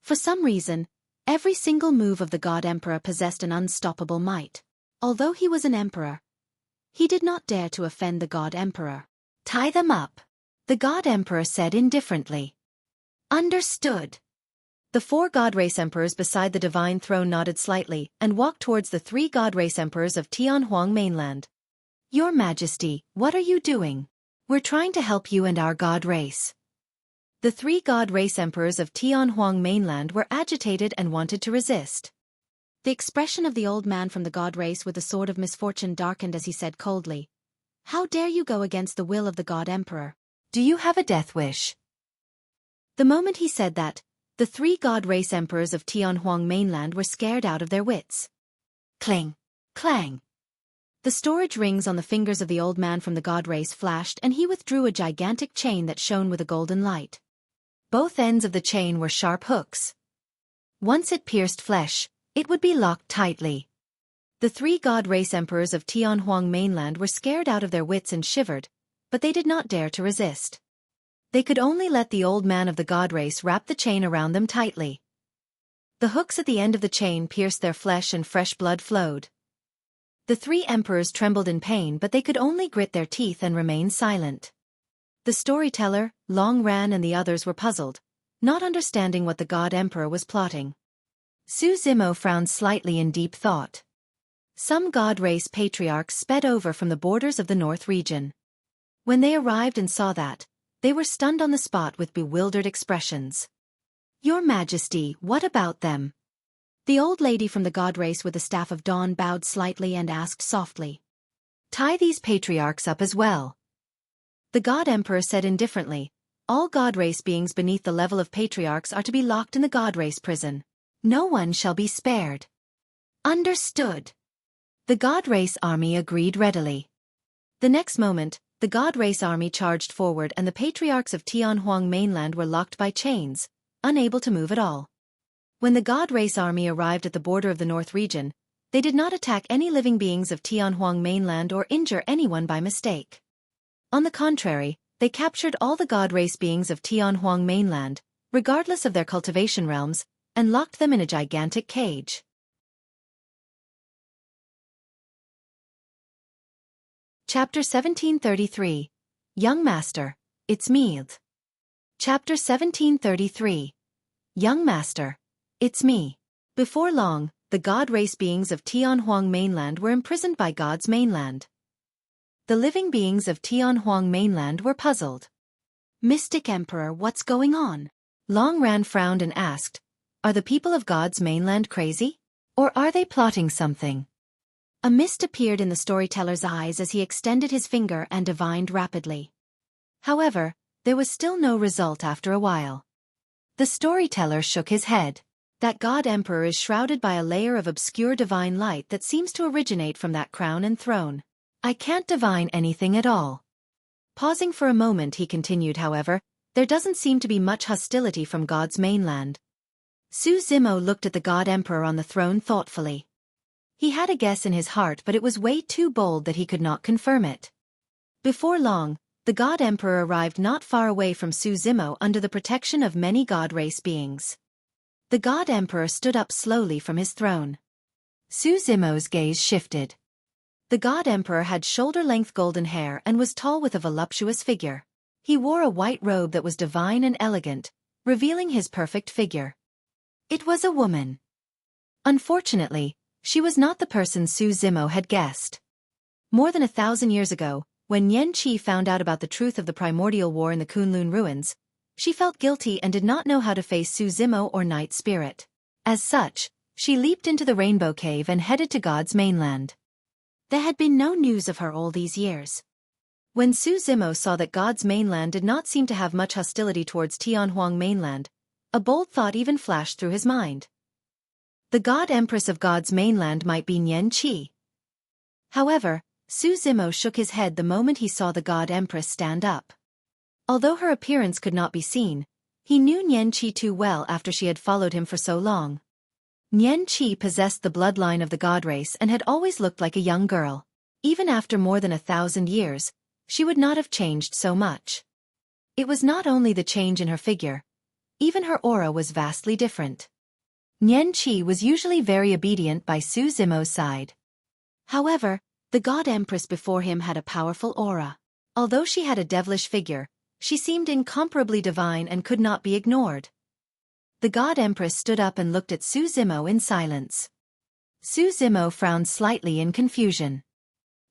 For some reason, every single move of the god emperor possessed an unstoppable might. Although he was an emperor, he did not dare to offend the god emperor. Tie them up, the god emperor said indifferently. Understood. The 4 god race emperors beside the divine throne nodded slightly and walked towards the 3 god race emperors of Tianhuang mainland. Your Majesty, what are you doing? We're trying to help you and our god race. The 3 god race emperors of Tianhuang mainland were agitated and wanted to resist. The expression of the old man from the god race with the sword of misfortune darkened as he said coldly, how dare you go against the will of the god emperor? Do you have a death wish? The moment he said that, the 3 god race emperors of Tianhuang mainland were scared out of their wits. Clang! Clang! The storage rings on the fingers of the old man from the god race flashed and he withdrew a gigantic chain that shone with a golden light. Both ends of the chain were sharp hooks. Once it pierced flesh, it would be locked tightly. The 3 god race emperors of Tianhuang mainland were scared out of their wits and shivered, but they did not dare to resist. They could only let the old man of the god race wrap the chain around them tightly. The hooks at the end of the chain pierced their flesh and fresh blood flowed. The 3 emperors trembled in pain but they could only grit their teeth and remain silent. The storyteller, Long Ran and the others were puzzled, not understanding what the god emperor was plotting. Su Zimo frowned slightly in deep thought. Some god race patriarchs sped over from the borders of the north region. When they arrived and saw that, they were stunned on the spot with bewildered expressions. Your Majesty, what about them? The old lady from the god race with the staff of dawn bowed slightly and asked softly. Tie these patriarchs up as well. The god emperor said indifferently, all god race beings beneath the level of patriarchs are to be locked in the god race prison. No one shall be spared. Understood. The god race army agreed readily. The next moment, the god race army charged forward and the patriarchs of Tianhuang mainland were locked by chains, unable to move at all. When the god race army arrived at the border of the north region, they did not attack any living beings of Tianhuang mainland or injure anyone by mistake. On the contrary, they captured all the god race beings of Tianhuang mainland, regardless of their cultivation realms, and locked them in a gigantic cage. Chapter 1733. Young Master, it's me. Chapter 1733. Young Master, it's me. Before long, the god race beings of Tianhuang mainland were imprisoned by God's mainland. The living beings of Tianhuang mainland were puzzled. Mystic Emperor, what's going on? Long Ran frowned and asked, are the people of God's mainland crazy? Or are they plotting something? A mist appeared in the storyteller's eyes as he extended his finger and divined rapidly. However, there was still no result after a while. The storyteller shook his head. That god emperor is shrouded by a layer of obscure divine light that seems to originate from that crown and throne. I can't divine anything at all. Pausing for a moment he continued, however, there doesn't seem to be much hostility from God's mainland. Su Zimo looked at the god emperor on the throne thoughtfully. He had a guess in his heart, but it was way too bold that he could not confirm it. Before long, the god emperor arrived not far away from Su Zimo under the protection of many god race beings. The god emperor stood up slowly from his throne. Su Zimo's gaze shifted. The god emperor had shoulder-length golden hair and was tall with a voluptuous figure. He wore a white robe that was divine and elegant, revealing his perfect figure. It was a woman. Unfortunately, she was not the person Su Zimo had guessed. More than 1,000 years ago, when Nian Qi found out about the truth of the primordial war in the Kunlun ruins, she felt guilty and did not know how to face Su Zimo or Night Spirit. As such, she leaped into the Rainbow Cave and headed to God's mainland. There had been no news of her all these years. When Su Zimo saw that God's mainland did not seem to have much hostility towards Tianhuang mainland, a bold thought even flashed through his mind. The god empress of God's mainland might be Nian Qi. However, Su Zimo shook his head the moment he saw the god empress stand up. Although her appearance could not be seen, he knew Nian Qi too well after she had followed him for so long. Nian Qi possessed the bloodline of the god race and had always looked like a young girl. Even after more than 1,000 years, she would not have changed so much. It was not only the change in her figure, even her aura was vastly different. Nian Qi was usually very obedient by Su Zimo's side. However, the god empress before him had a powerful aura. Although she had a devilish figure, she seemed incomparably divine and could not be ignored. The god empress stood up and looked at Su Zimo in silence. Su Zimo frowned slightly in confusion.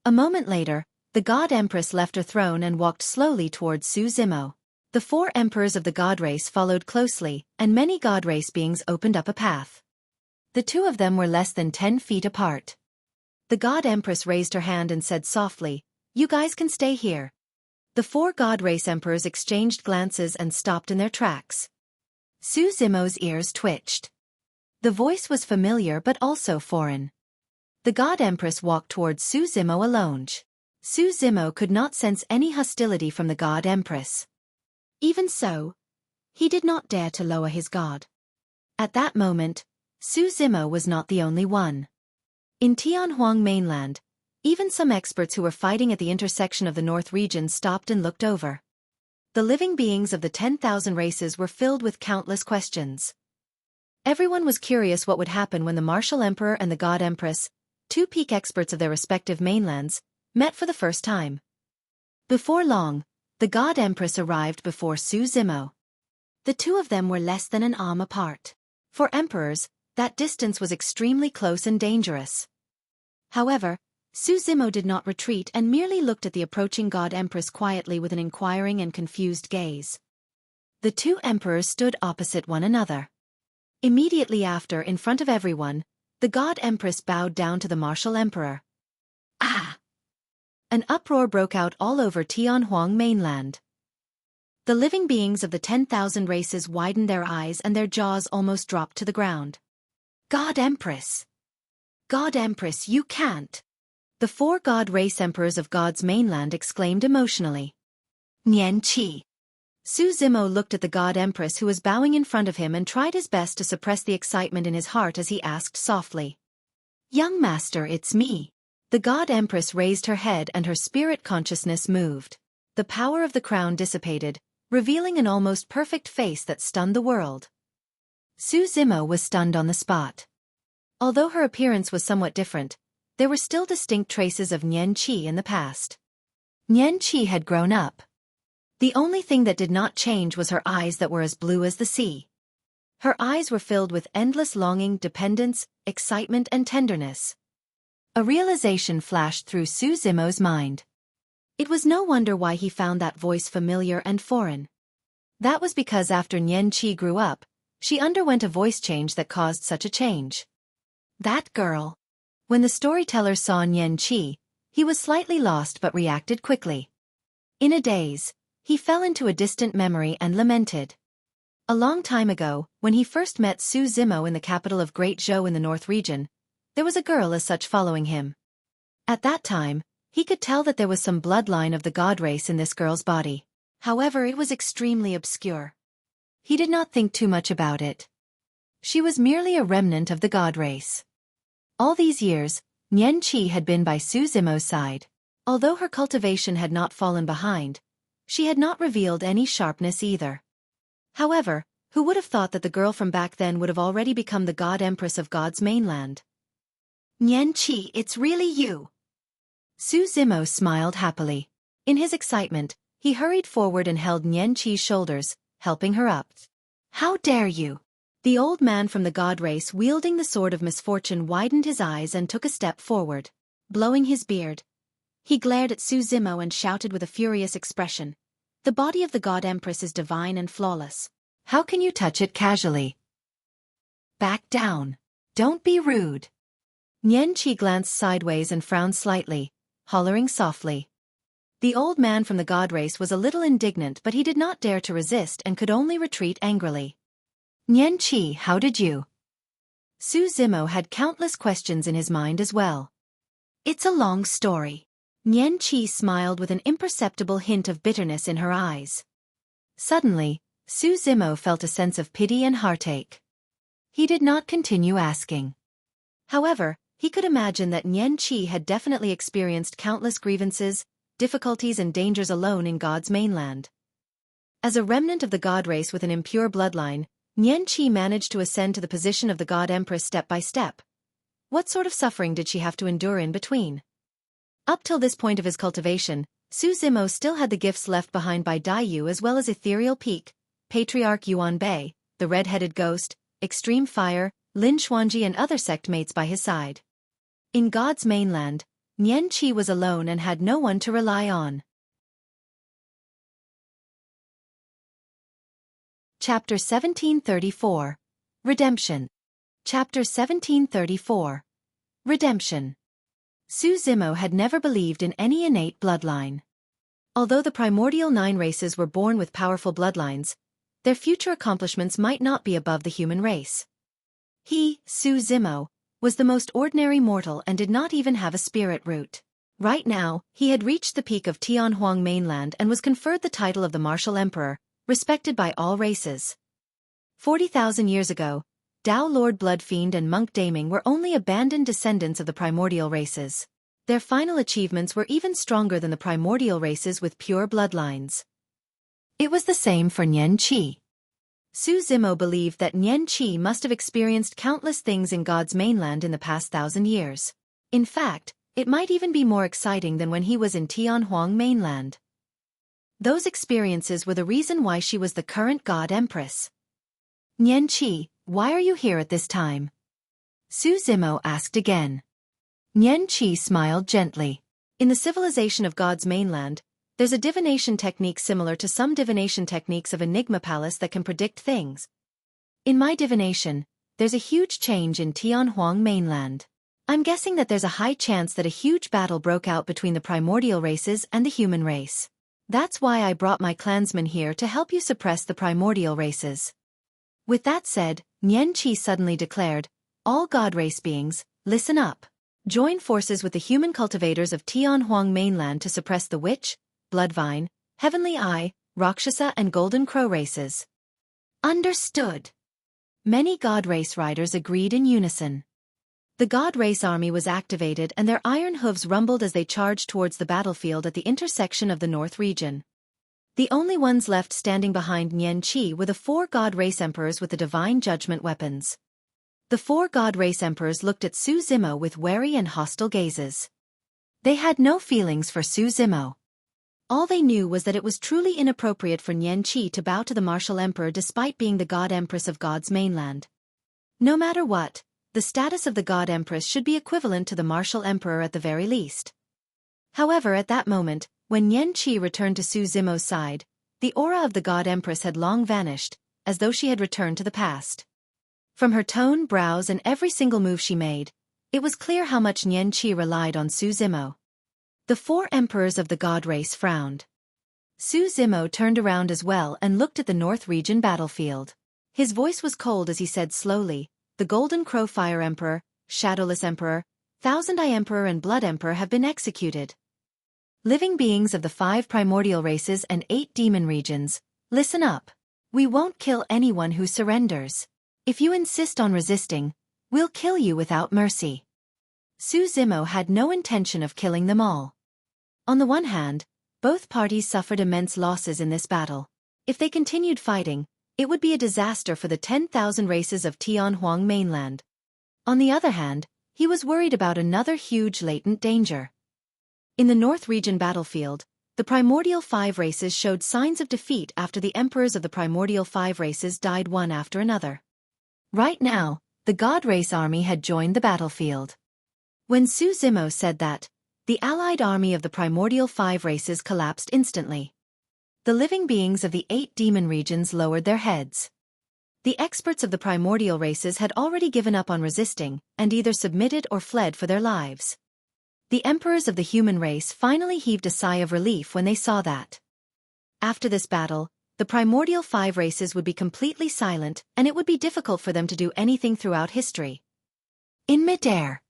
A moment later, the god empress left her throne and walked slowly towards Su Zimo. The 4 emperors of the god race followed closely, and many god race beings opened up a path. The 2 of them were less than 10 feet apart. The god empress raised her hand and said softly, "You guys can stay here." The 4 god race emperors exchanged glances and stopped in their tracks. Su Zimo's ears twitched. The voice was familiar but also foreign. The god empress walked towards Su Zimo alone. Su Zimo could not sense any hostility from the god empress. Even so, he did not dare to lower his guard. At that moment, Su Zimo was not the only one. In Tianhuang mainland, even some experts who were fighting at the intersection of the North region stopped and looked over. The living beings of the 10,000 races were filled with countless questions. Everyone was curious what would happen when the Martial Emperor and the God Empress, 2 peak experts of their respective mainlands, met for the first time. Before long, the God Empress arrived before Su Zimo. The 2 of them were less than an arm apart. For emperors, that distance was extremely close and dangerous. However, Su Zimo did not retreat and merely looked at the approaching God Empress quietly with an inquiring and confused gaze. The 2 emperors stood opposite one another. Immediately after, in front of everyone, the God Empress bowed down to the Martial Emperor. Ah! An uproar broke out all over Tianhuang mainland. The living beings of the 10,000 races widened their eyes and their jaws almost dropped to the ground. God Empress! God Empress, you can't! The 4 god race emperors of God's mainland exclaimed emotionally. Nian Qi! Su Zimo looked at the God Empress who was bowing in front of him and tried his best to suppress the excitement in his heart as he asked softly. Young master, it's me. The God Empress raised her head and her spirit consciousness moved. The power of the crown dissipated, revealing an almost perfect face that stunned the world. Su Zimo was stunned on the spot. Although her appearance was somewhat different, there were still distinct traces of Nian Qi in the past. Nian Qi had grown up. The only thing that did not change was her eyes that were as blue as the sea. Her eyes were filled with endless longing, dependence, excitement and tenderness. A realization flashed through Su Zimo's mind. It was no wonder why he found that voice familiar and foreign. That was because after Nian Qi grew up, she underwent a voice change that caused such a change. That girl. When the storyteller saw Nian Qi, he was slightly lost but reacted quickly. In a daze, he fell into a distant memory and lamented. A long time ago, when he first met Su Zimo in the capital of Great Zhou in the North region, there was a girl as such following him. At that time, he could tell that there was some bloodline of the god race in this girl's body. However, it was extremely obscure. He did not think too much about it. She was merely a remnant of the god race. All these years, Nian Qi had been by Su Zimo's side. Although her cultivation had not fallen behind, she had not revealed any sharpness either. However, who would have thought that the girl from back then would have already become the god empress of God's mainland? Nian Qi, it's really you. Su Zimo smiled happily. In his excitement, he hurried forward and held Nian Qi's shoulders, helping her up. How dare you? The old man from the god race wielding the sword of misfortune widened his eyes and took a step forward. Blowing his beard, he glared at Su Zimo and shouted with a furious expression. The body of the god empress is divine and flawless. How can you touch it casually? Back down. Don't be rude. Nian Qi glanced sideways and frowned slightly, hollering softly. The old man from the god race was a little indignant, but he did not dare to resist and could only retreat angrily. Nian Qi, how did you? Su Zimo had countless questions in his mind as well. It's a long story. Nian Qi smiled with an imperceptible hint of bitterness in her eyes. Suddenly, Su Zimo felt a sense of pity and heartache. He did not continue asking. However, he could imagine that Nian Qi had definitely experienced countless grievances, difficulties and dangers alone in God's mainland. As a remnant of the god race with an impure bloodline, Nian Qi managed to ascend to the position of the god empress step by step. What sort of suffering did she have to endure in between? Up till this point of his cultivation, Su Zimo still had the gifts left behind by Dai Yu as well as Ethereal Peak, Patriarch Yuan Bei, the red-headed ghost, Extreme Fire, Lin Xuanji and other sect mates by his side. In God's mainland, Nian Qi was alone and had no one to rely on. Chapter 1734. Redemption. Chapter 1734. Redemption. Su Zimo had never believed in any innate bloodline. Although the primordial 9 races were born with powerful bloodlines, their future accomplishments might not be above the human race. He, Su Zimo, was the most ordinary mortal and did not even have a spirit root. Right now, he had reached the peak of Tianhuang mainland and was conferred the title of the Martial Emperor, respected by all races. 40,000 years ago, Dao Lord Bloodfiend and Monk Daming were only abandoned descendants of the primordial races. Their final achievements were even stronger than the primordial races with pure bloodlines. It was the same for Nian Qi. Su Zimo believed that Nian Qi must have experienced countless things in God's mainland in the past 1,000 years. In fact, it might even be more exciting than when he was in Tianhuang mainland. Those experiences were the reason why she was the current God Empress. Nian Qi, why are you here at this time? Su Zimo asked again. Nian Qi smiled gently. In the civilization of God's mainland, there's a divination technique similar to some divination techniques of Enigma Palace that can predict things. In my divination, there's a huge change in Tianhuang mainland. I'm guessing that there's a high chance that a huge battle broke out between the primordial races and the human race. That's why I brought my clansmen here to help you suppress the primordial races. With that said, Nian Qi suddenly declared, all God race beings, listen up. Join forces with the human cultivators of Tianhuang mainland to suppress the Witch, Bloodvine, Heavenly Eye, Rakshasa and Golden Crow races. Understood. Many God race riders agreed in unison. The God race army was activated and their iron hooves rumbled as they charged towards the battlefield at the intersection of the North region. The only ones left standing behind Nian Qi were the 4 God race emperors with the divine judgment weapons. The 4 God race emperors looked at Su Zimo with wary and hostile gazes. They had no feelings for Su Zimo. All they knew was that it was truly inappropriate for Nian Qi to bow to the martial emperor despite being the God Empress of God's mainland. No matter what, the status of the God Empress should be equivalent to the martial emperor at the very least. However, at that moment, when Nian Qi returned to Su Zimo's side, the aura of the God Empress had long vanished, as though she had returned to the past. From her tone, brows and every single move she made, it was clear how much Nian Qi relied on Su Zimo. The 4 emperors of the God race frowned. Su Zimo turned around as well and looked at the North region battlefield. His voice was cold as he said slowly, "The Golden Crow Fire Emperor, Shadowless Emperor, Thousand Eye Emperor and Blood Emperor have been executed. Living beings of the 5 primordial races and 8 demon regions, listen up. We won't kill anyone who surrenders. If you insist on resisting, we'll kill you without mercy." Su Zimo had no intention of killing them all. On the one hand, both parties suffered immense losses in this battle. If they continued fighting, it would be a disaster for the 10,000 races of Tianhuang mainland. On the other hand, he was worried about another huge latent danger. In the North region battlefield, the primordial 5 races showed signs of defeat after the emperors of the primordial 5 races died one after another. Right now, the God Race army had joined the battlefield. When Su Zimo said that, the allied army of the primordial 5 races collapsed instantly. The living beings of the 8 demon regions lowered their heads. The experts of the primordial races had already given up on resisting, and either submitted or fled for their lives. The emperors of the human race finally heaved a sigh of relief when they saw that. After this battle, the primordial 5 races would be completely silent, and it would be difficult for them to do anything throughout history. In midair,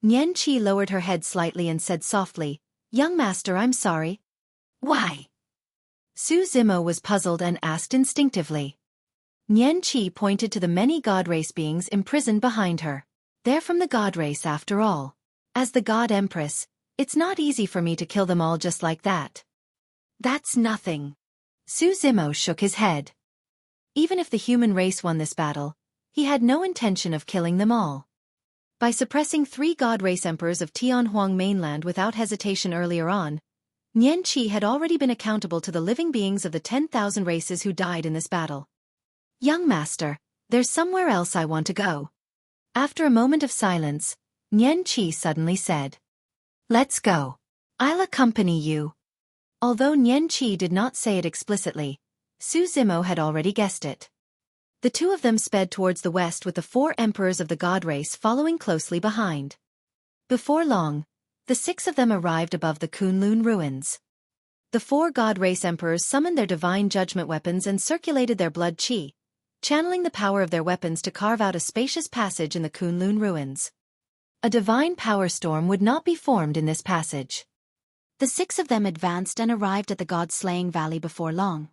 Nian Qi lowered her head slightly and said softly, "Young master, I'm sorry." "Why?" Su Zimo was puzzled and asked instinctively. Nian Qi pointed to the many God Race beings imprisoned behind her. "They're from the God Race after all. As the God Empress, it's not easy for me to kill them all just like that." "That's nothing." Su Zimo shook his head. Even if the human race won this battle, he had no intention of killing them all. By suppressing 3 God Race emperors of Tianhuang mainland without hesitation earlier on, Nian Qi had already been accountable to the living beings of the 10,000 races who died in this battle. "Young master, there's somewhere else I want to go." After a moment of silence, Nian Qi suddenly said, "Let's go. I'll accompany you." Although Nian Qi did not say it explicitly, Su Zimo had already guessed it. The two of them sped towards the west with the 4 emperors of the God Race following closely behind. Before long, the 6 of them arrived above the Kunlun ruins. The 4 God Race emperors summoned their divine judgment weapons and circulated their blood qi, channeling the power of their weapons to carve out a spacious passage in the Kunlun ruins. A divine power storm would not be formed in this passage. The 6 of them advanced and arrived at the God-slaying valley before long.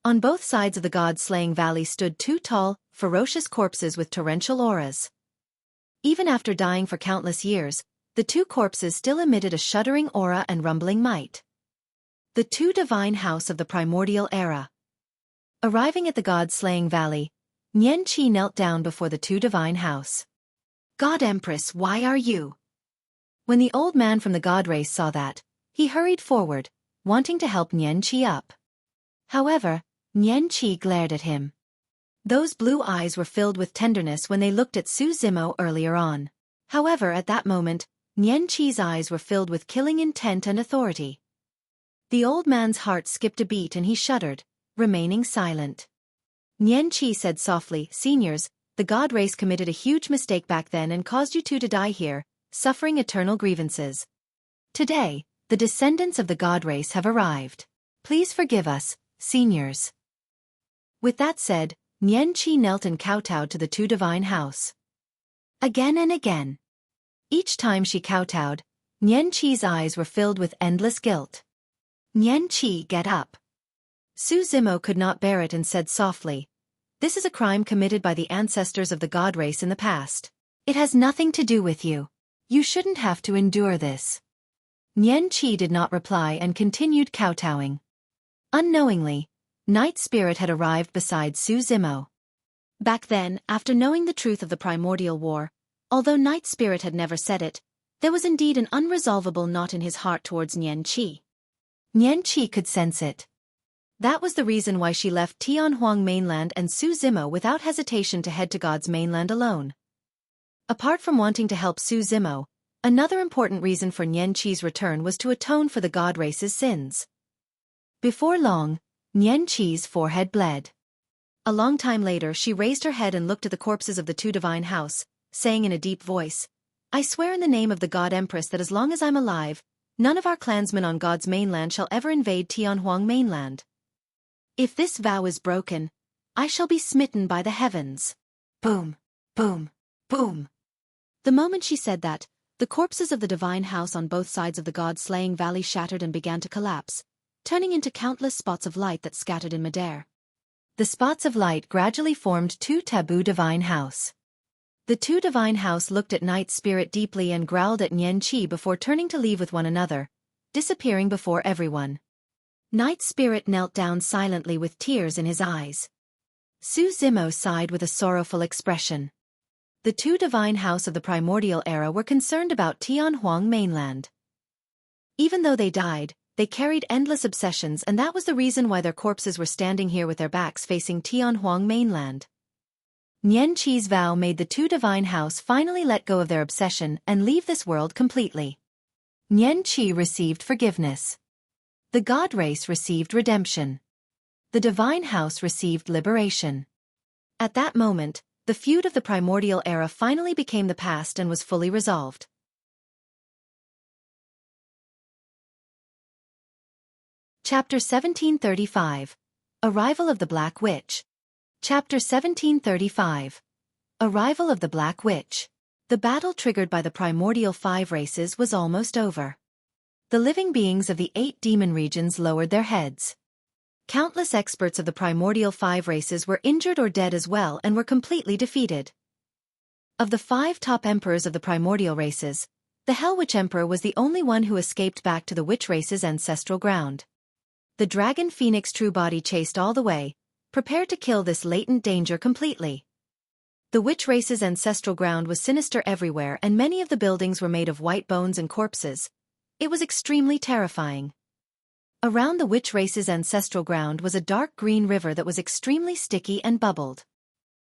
On both sides of the God-slaying valley stood 2 tall, ferocious corpses with torrential auras. Even after dying for countless years, the 2 corpses still emitted a shuddering aura and rumbling might. The 2 divine house of the primordial era. Arriving at the God-slaying valley, Nian Qi knelt down before the 2 divine house. "God Empress, why are you?" When the old man from the God Race saw that, he hurried forward, wanting to help Nian Qi up. However, Nian Qi glared at him. Those blue eyes were filled with tenderness when they looked at Su Zimo earlier on. However, at that moment, Nian Qi's eyes were filled with killing intent and authority. The old man's heart skipped a beat and he shuddered, remaining silent. Nian Qi said softly, "Seniors, the God Race committed a huge mistake back then and caused you 2 to die here, suffering eternal grievances. Today, the descendants of the God Race have arrived. Please forgive us, seniors." With that said, Nian Qi knelt and kowtowed to the 2 divine house. Again and again. Each time she kowtowed, Nian Qi's eyes were filled with endless guilt. "Nian Qi, get up." Su Zimo could not bear it and said softly, "This is a crime committed by the ancestors of the God Race in the past. It has nothing to do with you. You shouldn't have to endure this." Nian Qi did not reply and continued kowtowing. Unknowingly, Night Spirit had arrived beside Su Zimo. Back then, after knowing the truth of the primordial war, although Night Spirit had never said it, there was indeed an unresolvable knot in his heart towards Nian Qi. Nian Qi could sense it. That was the reason why she left Tianhuang mainland and Su Zimo without hesitation to head to God's mainland alone. Apart from wanting to help Su Zimo, another important reason for Nian Qi's return was to atone for the God Race's sins. Before long, Nian Qi's forehead bled. A long time later she raised her head and looked at the corpses of the 2 divine house, saying in a deep voice, "I swear in the name of the God Empress that as long as I'm alive, none of our clansmen on God's mainland shall ever invade Tianhuang mainland. If this vow is broken, I shall be smitten by the heavens. Boom, boom, boom. The moment she said that, the corpses of the divine house on both sides of the god-slaying valley shattered and began to collapse, turning into countless spots of light that scattered in midair. The spots of light gradually formed two taboo divine house. The two divine house looked at Night Spirit deeply and growled at Xueqi before turning to leave with one another, disappearing before everyone. Night Spirit knelt down silently with tears in his eyes. Su Zimo sighed with a sorrowful expression. The two divine house of the primordial era were concerned about Tianhuang mainland. Even though they died, they carried endless obsessions, and that was the reason why their corpses were standing here with their backs facing Tianhuang mainland. Xueqi's vow made the two divine house finally let go of their obsession and leave this world completely. Xueqi received forgiveness. The god race received redemption. The divine house received liberation. At that moment, the feud of the primordial era finally became the past and was fully resolved. Chapter 1735. Arrival of the Black Witch. Chapter 1735. Arrival of the Black Witch. The battle triggered by the primordial 5 races was almost over. The living beings of the 8 demon regions lowered their heads. Countless experts of the primordial 5 races were injured or dead as well and were completely defeated. Of the 5 top emperors of the primordial races, the Hell Witch Emperor was the only one who escaped back to the witch race's ancestral ground. The Dragon Phoenix True Body chased all the way, prepared to kill this latent danger completely. The witch race's ancestral ground was sinister everywhere, and many of the buildings were made of white bones and corpses. It was extremely terrifying. Around the witch race's ancestral ground was a dark green river that was extremely sticky and bubbled.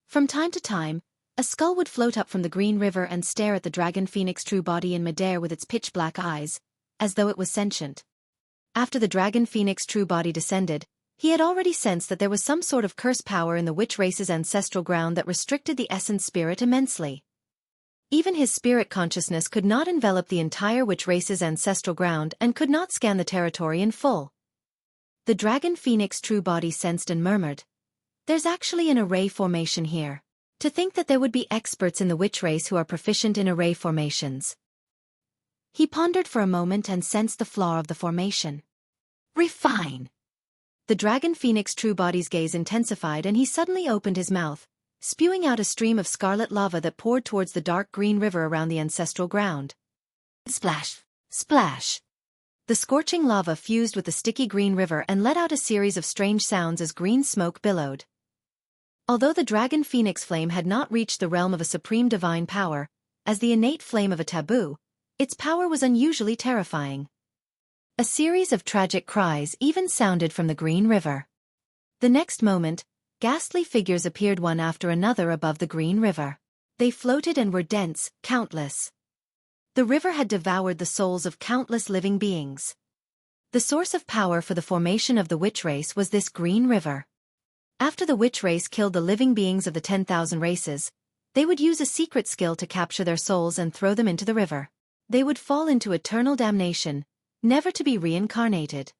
From time to time, a skull would float up from the green river and stare at the Dragon Phoenix True Body in midair with its pitch-black eyes, as though it was sentient. After the Dragon Phoenix True Body descended, he had already sensed that there was some sort of curse power in the witch race's ancestral ground that restricted the essence spirit immensely. Even his spirit consciousness could not envelop the entire witch race's ancestral ground and could not scan the territory in full. The Dragon Phoenix True Body sensed and murmured, "There's actually an array formation here. To think that there would be experts in the witch race who are proficient in array formations." He pondered for a moment and sensed the flaw of the formation. "Refine." The Dragon Phoenix True Body's gaze intensified and he suddenly opened his mouth, spewing out a stream of scarlet lava that poured towards the dark green river around the ancestral ground. Splash! Splash! The scorching lava fused with the sticky green river and let out a series of strange sounds as green smoke billowed. Although the Dragon Phoenix flame had not reached the realm of a supreme divine power, as the innate flame of a taboo, its power was unusually terrifying. A series of tragic cries even sounded from the green river. The next moment, ghastly figures appeared one after another above the green river. They floated and were dense, countless. The river had devoured the souls of countless living beings. The source of power for the formation of the witch race was this green river. After the witch race killed the living beings of the 10,000 races, they would use a secret skill to capture their souls and throw them into the river. They would fall into eternal damnation, never to be reincarnated.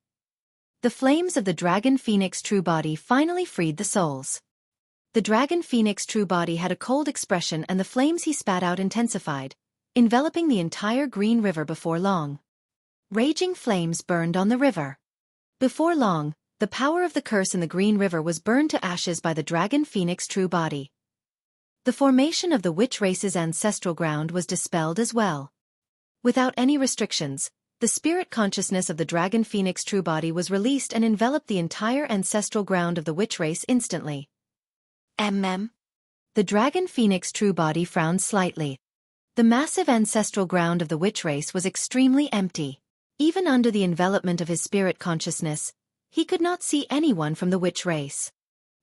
The flames of the Dragon Phoenix True Body finally freed the souls. The Dragon Phoenix True Body had a cold expression and the flames he spat out intensified, enveloping the entire green river before long. Raging flames burned on the river. Before long, the power of the curse in the green river was burned to ashes by the Dragon Phoenix True Body. The formation of the witch race's ancestral ground was dispelled as well. Without any restrictions, the spirit consciousness of the Dragon Phoenix True Body was released and enveloped the entire ancestral ground of the witch race instantly. The Dragon Phoenix True Body frowned slightly. The massive ancestral ground of the witch race was extremely empty. Even under the envelopment of his spirit consciousness, he could not see anyone from the witch race.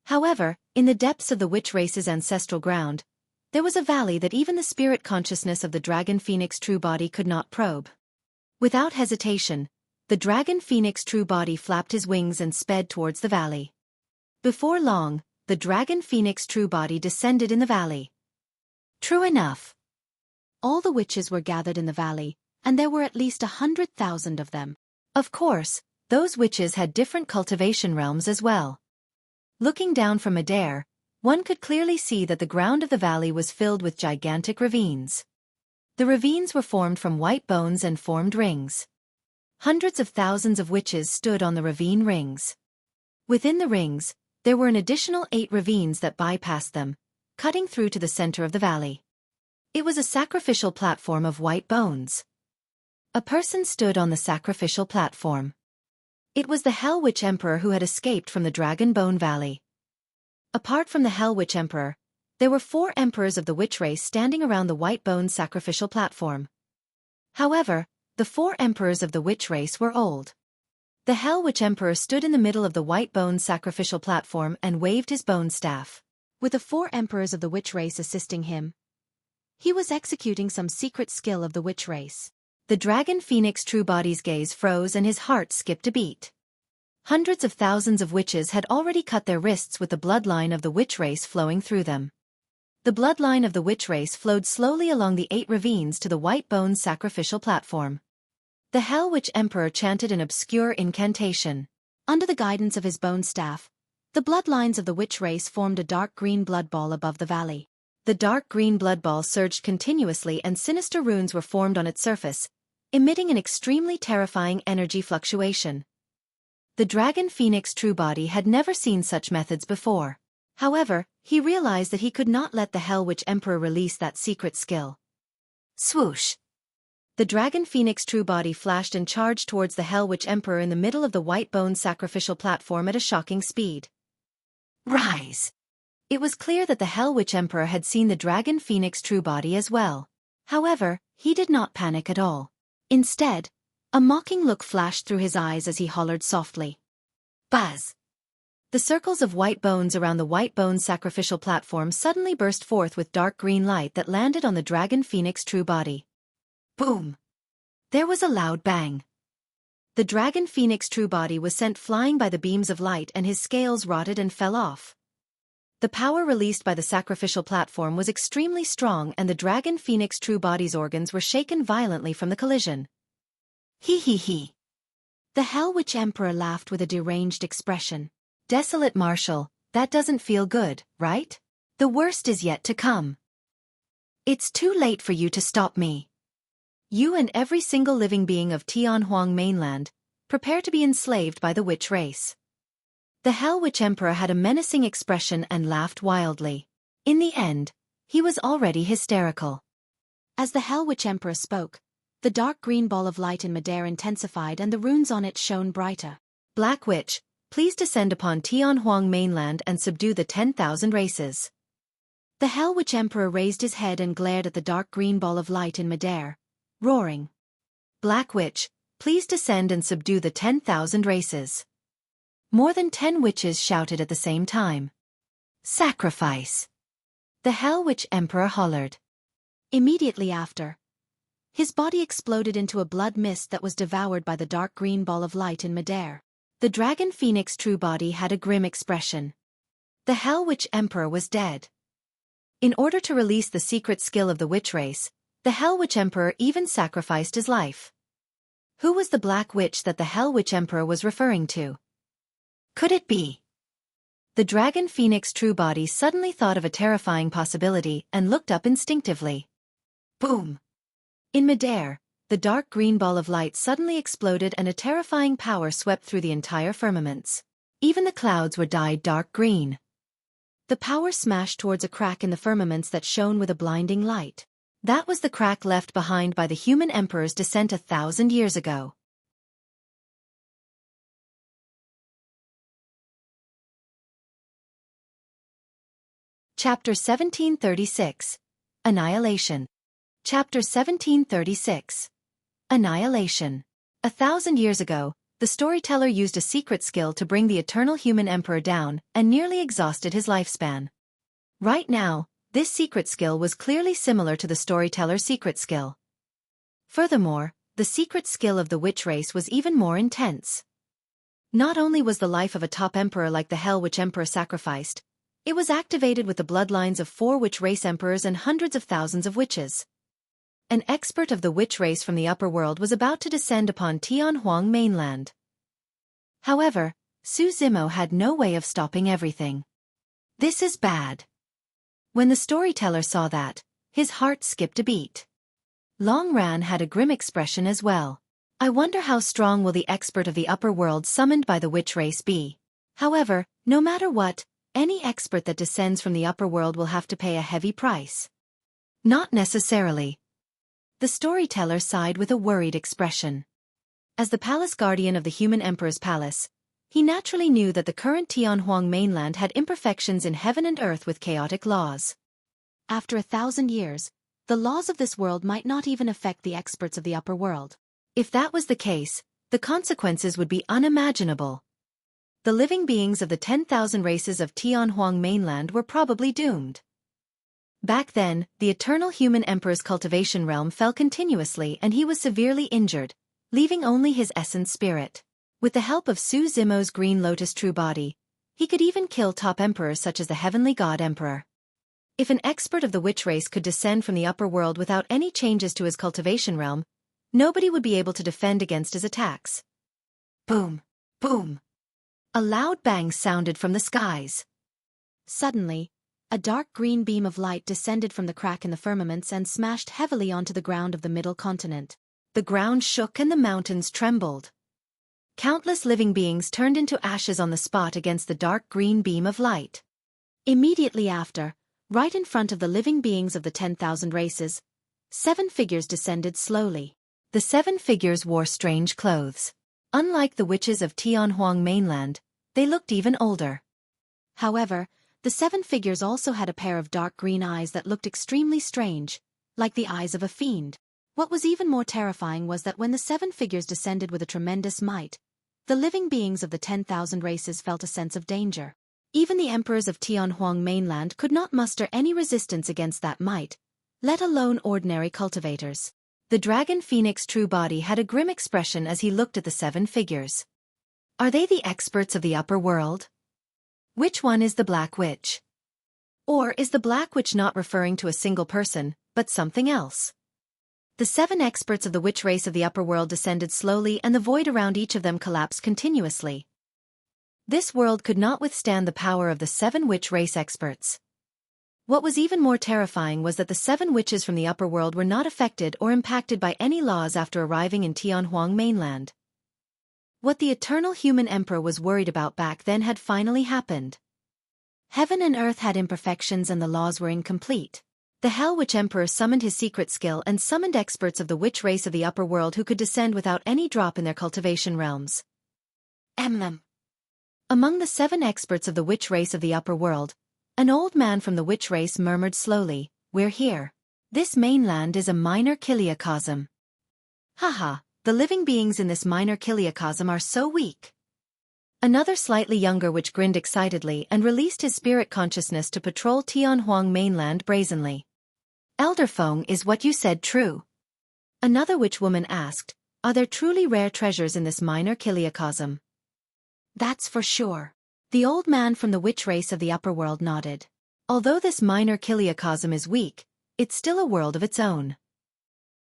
However, in the depths of the witch race's ancestral ground, there was a valley that even the spirit consciousness of the Dragon Phoenix True Body could not probe. Without hesitation, the Dragon Phoenix True Body flapped his wings and sped towards the valley. Before long, the Dragon Phoenix True Body descended in the valley. True enough. All the witches were gathered in the valley, and there were at least 100,000 of them. Of course, those witches had different cultivation realms as well. Looking down from midair, one could clearly see that the ground of the valley was filled with gigantic ravines. The ravines were formed from white bones and formed rings. Hundreds of thousands of witches stood on the ravine rings. Within the rings, there were an additional 8 ravines that bypassed them, cutting through to the center of the valley. It was a sacrificial platform of white bones. A person stood on the sacrificial platform. It was the Hell Witch Emperor who had escaped from the Dragon Bone Valley. Apart from the Hell Witch Emperor, there were 4 emperors of the witch race standing around the white bone sacrificial platform. However, the 4 emperors of the witch race were old. The Hell Witch Emperor stood in the middle of the white bone sacrificial platform and waved his bone staff. With the 4 emperors of the witch race assisting him, he was executing some secret skill of the witch race. The dragon phoenix true body's gaze froze and his heart skipped a beat. Hundreds of thousands of witches had already cut their wrists with the bloodline of the witch race flowing through them. The bloodline of the witch race flowed slowly along the 8 ravines to the white bone sacrificial platform. The Hell Witch Emperor chanted an obscure incantation. Under the guidance of his bone staff, the bloodlines of the witch race formed a dark green blood ball above the valley. The dark green blood ball surged continuously and sinister runes were formed on its surface, emitting an extremely terrifying energy fluctuation. The dragon phoenix true body had never seen such methods before. However, he realized that he could not let the Hell Witch Emperor release that secret skill. Swoosh! The dragon phoenix true body flashed and charged towards the Hell Witch Emperor in the middle of the white bone sacrificial platform at a shocking speed. Rise! It was clear that the Hell Witch Emperor had seen the dragon phoenix true body as well. However, he did not panic at all. Instead, a mocking look flashed through his eyes as he hollered softly. Buzz! The circles of white bones around the white bone sacrificial platform suddenly burst forth with dark green light that landed on the dragon phoenix true body. Boom! There was a loud bang. The dragon phoenix true body was sent flying by the beams of light and his scales rotted and fell off. The power released by the sacrificial platform was extremely strong and the dragon phoenix true body's organs were shaken violently from the collision. Hee hee hee. The Hell Witch Emperor laughed with a deranged expression. Desolate Marshal, that doesn't feel good, right? The worst is yet to come. It's too late for you to stop me. You and every single living being of Tianhuang mainland, prepare to be enslaved by the witch race. The Hell Witch Emperor had a menacing expression and laughed wildly. In the end, he was already hysterical. As the Hell Witch Emperor spoke, the dark green ball of light in midair intensified and the runes on it shone brighter. Black Witch, please descend upon Tianhuang mainland and subdue the 10,000 races. The Hell Witch Emperor raised his head and glared at the dark green ball of light in midair, roaring. Black Witch, please descend and subdue the 10,000 races. More than 10 witches shouted at the same time. Sacrifice! The Hell Witch Emperor hollered. Immediately after, his body exploded into a blood mist that was devoured by the dark green ball of light in midair. The dragon phoenix true body had a grim expression. The Hell Witch Emperor was dead. In order to release the secret skill of the witch race, the Hell Witch Emperor even sacrificed his life. Who was the Black Witch that the Hell Witch Emperor was referring to? Could it be? The dragon phoenix true body suddenly thought of a terrifying possibility and looked up instinctively. Boom! In midair, the dark green ball of light suddenly exploded and a terrifying power swept through the entire firmaments. Even the clouds were dyed dark green. The power smashed towards a crack in the firmaments that shone with a blinding light. That was the crack left behind by the human emperor's descent 1,000 years ago. Chapter 1736. Annihilation. Chapter 1736. Annihilation. 1,000 years ago, the storyteller used a secret skill to bring the eternal human emperor down and nearly exhausted his lifespan. Right now, this secret skill was clearly similar to the storyteller's secret skill. Furthermore, the secret skill of the witch race was even more intense. Not only was the life of a top emperor like the Hell Witch Emperor sacrificed, it was activated with the bloodlines of 4 witch race emperors and hundreds of thousands of witches. An expert of the witch race from the upper world was about to descend upon Tianhuang mainland. However, Zimo had no way of stopping everything. This is bad. When the storyteller saw that, his heart skipped a beat. Long Ran had a grim expression as well. I wonder how strong will the expert of the upper world summoned by the witch race be? However, no matter what, any expert that descends from the upper world will have to pay a heavy price. Not necessarily. The storyteller sighed with a worried expression. As the palace guardian of the human emperor's palace, he naturally knew that the current Tianhuang mainland had imperfections in heaven and earth with chaotic laws. After 1,000 years, the laws of this world might not even affect the experts of the upper world. If that was the case, the consequences would be unimaginable. The living beings of the 10,000 races of Tianhuang mainland were probably doomed. Back then, the eternal human emperor's cultivation realm fell continuously and he was severely injured, leaving only his essence spirit. With the help of Zimo's green lotus true body, he could even kill top emperors such as the heavenly god emperor. If an expert of the witch race could descend from the upper world without any changes to his cultivation realm, nobody would be able to defend against his attacks. Boom! Boom! A loud bang sounded from the skies. Suddenly, a dark green beam of light descended from the crack in the firmaments and smashed heavily onto the ground of the middle continent. The ground shook and the mountains trembled. Countless living beings turned into ashes on the spot against the dark green beam of light. Immediately after, right in front of the living beings of the 10,000 races, 7 figures descended slowly. The 7 figures wore strange clothes. Unlike the witches of Tianhuang mainland, they looked even older. However, the 7 figures also had a pair of dark green eyes that looked extremely strange, like the eyes of a fiend. What was even more terrifying was that when the 7 figures descended with a tremendous might, the living beings of the 10,000 races felt a sense of danger. Even the emperors of Tianhuang mainland could not muster any resistance against that might, let alone ordinary cultivators. The dragon phoenix true body had a grim expression as he looked at the 7 figures. Are they the experts of the upper world? Which one is the Black Witch? Or is the Black Witch not referring to a single person, but something else? The 7 experts of the witch race of the upper world descended slowly and the void around each of them collapsed continuously. This world could not withstand the power of the 7 witch race experts. What was even more terrifying was that the 7 witches from the upper world were not affected or impacted by any laws after arriving in Tianhuang mainland. What the eternal human emperor was worried about back then had finally happened. Heaven and earth had imperfections and the laws were incomplete. The Hell Witch Emperor summoned his secret skill and summoned experts of the witch race of the upper world who could descend without any drop in their cultivation realms. Among the 7 experts of the witch race of the upper world, an old man from the witch race murmured slowly, "We're here. This mainland is a minor kiliacosm." Haha, the living beings in this minor kiliacosm are so weak. Another slightly younger witch grinned excitedly and released his spirit consciousness to patrol Tianhuang mainland brazenly. "Elder Feng, is what you said true?" Another witch woman asked, "Are there truly rare treasures in this minor kiliacosm?" "That's for sure." The old man from the witch race of the upper world nodded. Although this minor kiliacosm is weak, it's still a world of its own.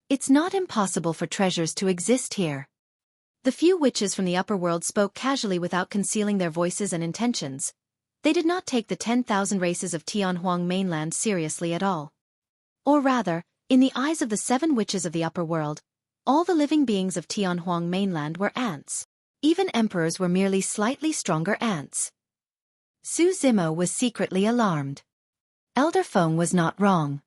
It's not impossible for treasures to exist here. The few witches from the upper world spoke casually without concealing their voices and intentions. They did not take the 10,000 races of Tianhuang mainland seriously at all. Or rather, in the eyes of the 7 witches of the upper world, all the living beings of Tianhuang mainland were ants. Even emperors were merely slightly stronger ants. Zimo was secretly alarmed. Elder Feng was not wrong.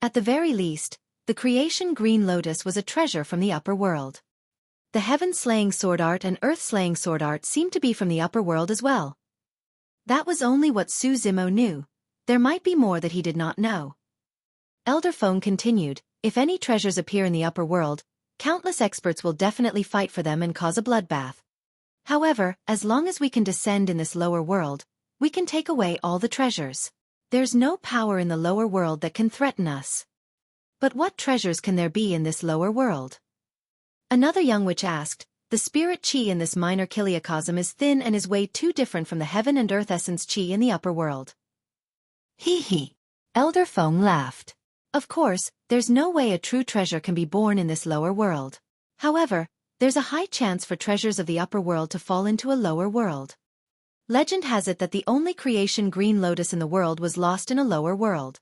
At the very least, the creation green lotus was a treasure from the upper world. The heaven-slaying sword art and earth-slaying sword art seemed to be from the upper world as well. That was only what Zimo knew. There might be more that he did not know. Elder Feng continued, "If any treasures appear in the upper world, countless experts will definitely fight for them and cause a bloodbath. However, as long as we can descend in this lower world, we can take away all the treasures. There's no power in the lower world that can threaten us." "But what treasures can there be in this lower world?" Another young witch asked. "The spirit chi in this minor kiliacosm is thin and is way too different from the heaven and earth essence chi in the upper world." Hee hee. Elder Feng laughed. "Of course, there's no way a true treasure can be born in this lower world. However, there's a high chance for treasures of the upper world to fall into a lower world. Legend has it that the only creation green lotus in the world was lost in a lower world.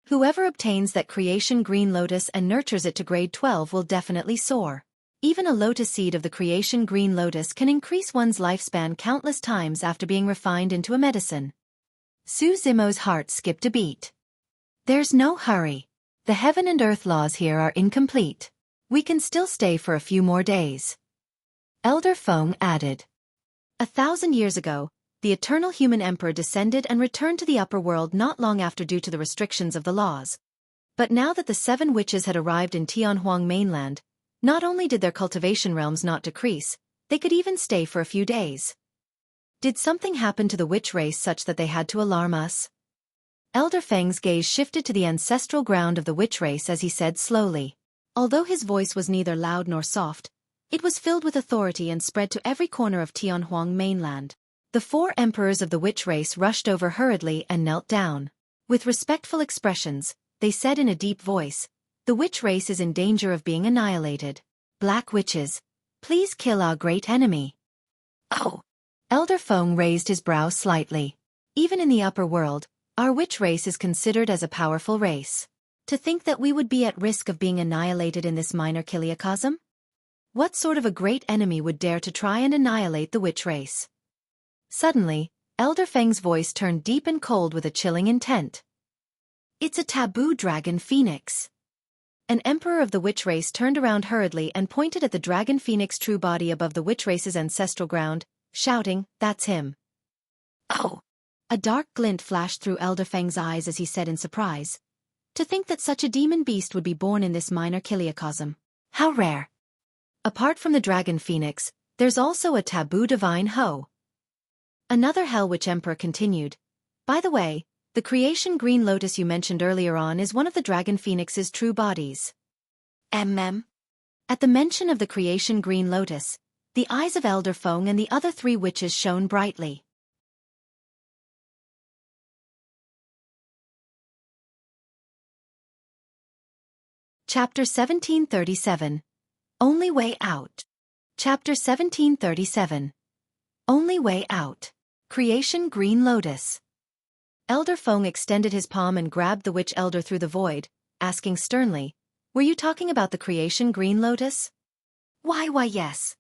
Whoever obtains that creation green lotus and nurtures it to grade 12 will definitely soar. Even a lotus seed of the creation green lotus can increase one's lifespan countless times after being refined into a medicine. Su Zimo's heart skipped a beat. There's no hurry. The heaven and earth laws here are incomplete. We can still stay for a few more days. Elder Feng added. 1,000 years ago, the eternal human emperor descended and returned to the upper world not long after due to the restrictions of the laws. But now that the 7 witches had arrived in Tianhuang mainland, not only did their cultivation realms not decrease, they could even stay for a few days. Did something happen to the witch race such that they had to alarm us? Elder Feng's gaze shifted to the ancestral ground of the witch race as he said slowly. Although his voice was neither loud nor soft, it was filled with authority and spread to every corner of Tianhuang mainland. The 4 emperors of the witch race rushed over hurriedly and knelt down. With respectful expressions, they said in a deep voice, "The witch race is in danger of being annihilated. Black witches, please kill our great enemy." Oh! Elder Feng raised his brow slightly. Even in the upper world, our witch race is considered as a powerful race. To think that we would be at risk of being annihilated in this minor kiliacosm? What sort of a great enemy would dare to try and annihilate the witch race? Suddenly, Elder Feng's voice turned deep and cold with a chilling intent. It's a taboo dragon phoenix. An emperor of the witch race turned around hurriedly and pointed at the dragon phoenix true body above the witch race's ancestral ground, shouting, "That's him." Oh! A dark glint flashed through Elder Feng's eyes as he said in surprise. To think that such a demon beast would be born in this minor kiliacosm. How rare. Apart from the dragon phoenix, there's also a taboo divine Ho. Another Hell Witch Emperor continued. By the way, the creation green lotus you mentioned earlier on is one of the dragon phoenix's true bodies. At the mention of the creation green lotus, the eyes of Elder Feng and the other 3 witches shone brightly. Chapter 1737. Only Way Out. Chapter 1737. Only Way Out. Creation Green Lotus. Elder Feng extended his palm and grabbed the witch elder through the void, asking sternly, "Were you talking about the creation green lotus?" Why yes.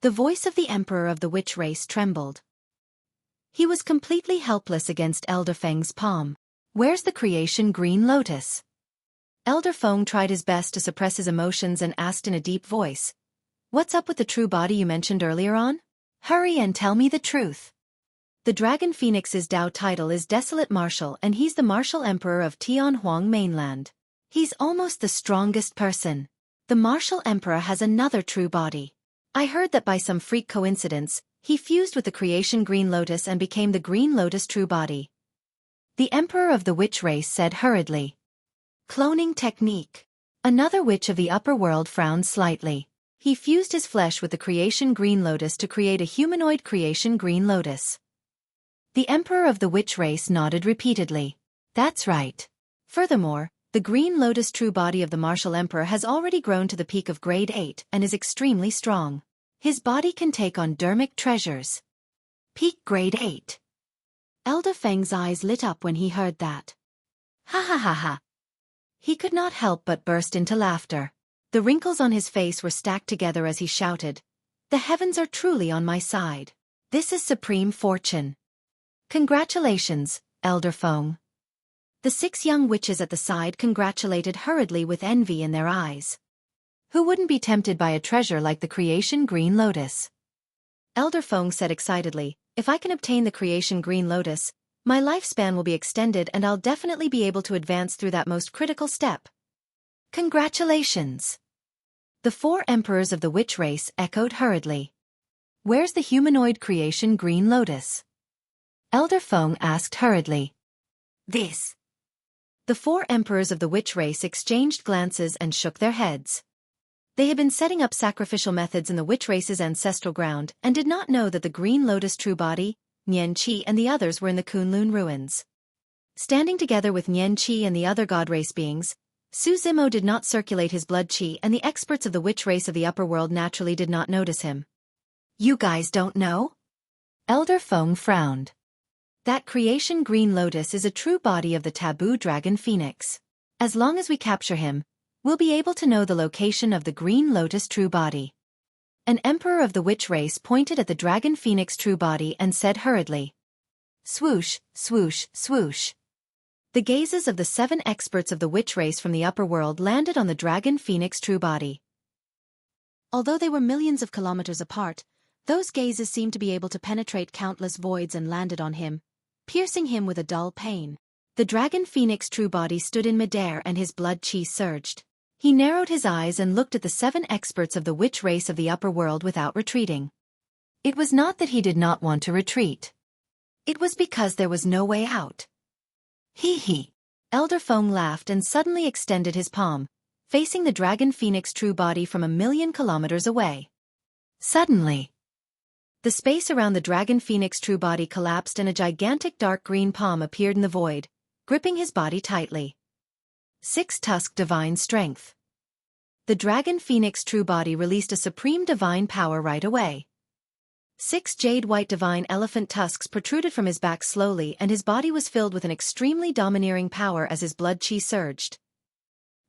The voice of the emperor of the witch race trembled. He was completely helpless against Elder Feng's palm. Where's the creation green lotus? Elder Feng tried his best to suppress his emotions and asked in a deep voice, "What's up with the true body you mentioned earlier on? Hurry and tell me the truth." The Dragon Phoenix's Dao title is Desolate Martial and he's the Martial Emperor of Tianhuang mainland. He's almost the strongest person. The Martial Emperor has another true body. I heard that by some freak coincidence, he fused with the creation Green Lotus and became the Green Lotus true body. The Emperor of the Witch race said hurriedly. Cloning technique. Another witch of the upper world frowned slightly. He fused his flesh with the creation Green Lotus to create a humanoid creation Green Lotus. The Emperor of the Witch race nodded repeatedly. That's right. Furthermore, the Green Lotus true body of the Martial Emperor has already grown to the peak of grade 8 and is extremely strong. His body can take on dermic treasures. Peak grade 8. Elder Feng's eyes lit up when he heard that. Ha ha ha ha. He could not help but burst into laughter. The wrinkles on his face were stacked together as he shouted, "The heavens are truly on my side. This is supreme fortune." Congratulations, Elder Feng. The 6 young witches at the side congratulated hurriedly with envy in their eyes. Who wouldn't be tempted by a treasure like the creation Green Lotus? Elder Feng said excitedly, "If I can obtain the creation Green Lotus, my lifespan will be extended and I'll definitely be able to advance through that most critical step." Congratulations. The 4 emperors of the witch race echoed hurriedly. Where's the humanoid creation Green Lotus? Elder Feng asked hurriedly. This. The 4 emperors of the witch race exchanged glances and shook their heads. They had been setting up sacrificial methods in the witch race's ancestral ground and did not know that the Green Lotus true body, Nian Qi and the others were in the Kunlun ruins. Standing together with Nian Qi and the other god race beings, Su Zimo did not circulate his blood qi and the experts of the witch race of the upper world naturally did not notice him. You guys don't know? Elder Feng frowned. That creation green lotus is a true body of the taboo dragon phoenix. As long as we capture him, we'll be able to know the location of the green lotus true body. An emperor of the witch race pointed at the dragon phoenix true body and said hurriedly. Swoosh, swoosh, swoosh. The gazes of the 7 experts of the witch race from the upper world landed on the dragon phoenix true body. Although they were millions of kilometers apart, those gazes seemed to be able to penetrate countless voids and landed on him, piercing him with a dull pain. The dragon phoenix true body stood in midair and his blood chi surged. He narrowed his eyes and looked at the 7 experts of the witch race of the upper world without retreating. It was not that he did not want to retreat. It was because there was no way out. Hee hee. Elder Feng laughed and suddenly extended his palm, facing the dragon phoenix true body from 1,000,000 kilometers away. Suddenly, the space around the dragon phoenix true body collapsed and a gigantic dark green palm appeared in the void, gripping his body tightly. 6-tusk divine strength. The dragon phoenix true body released a supreme divine power right away. 6 jade-white divine elephant tusks protruded from his back slowly and his body was filled with an extremely domineering power as his blood chi surged.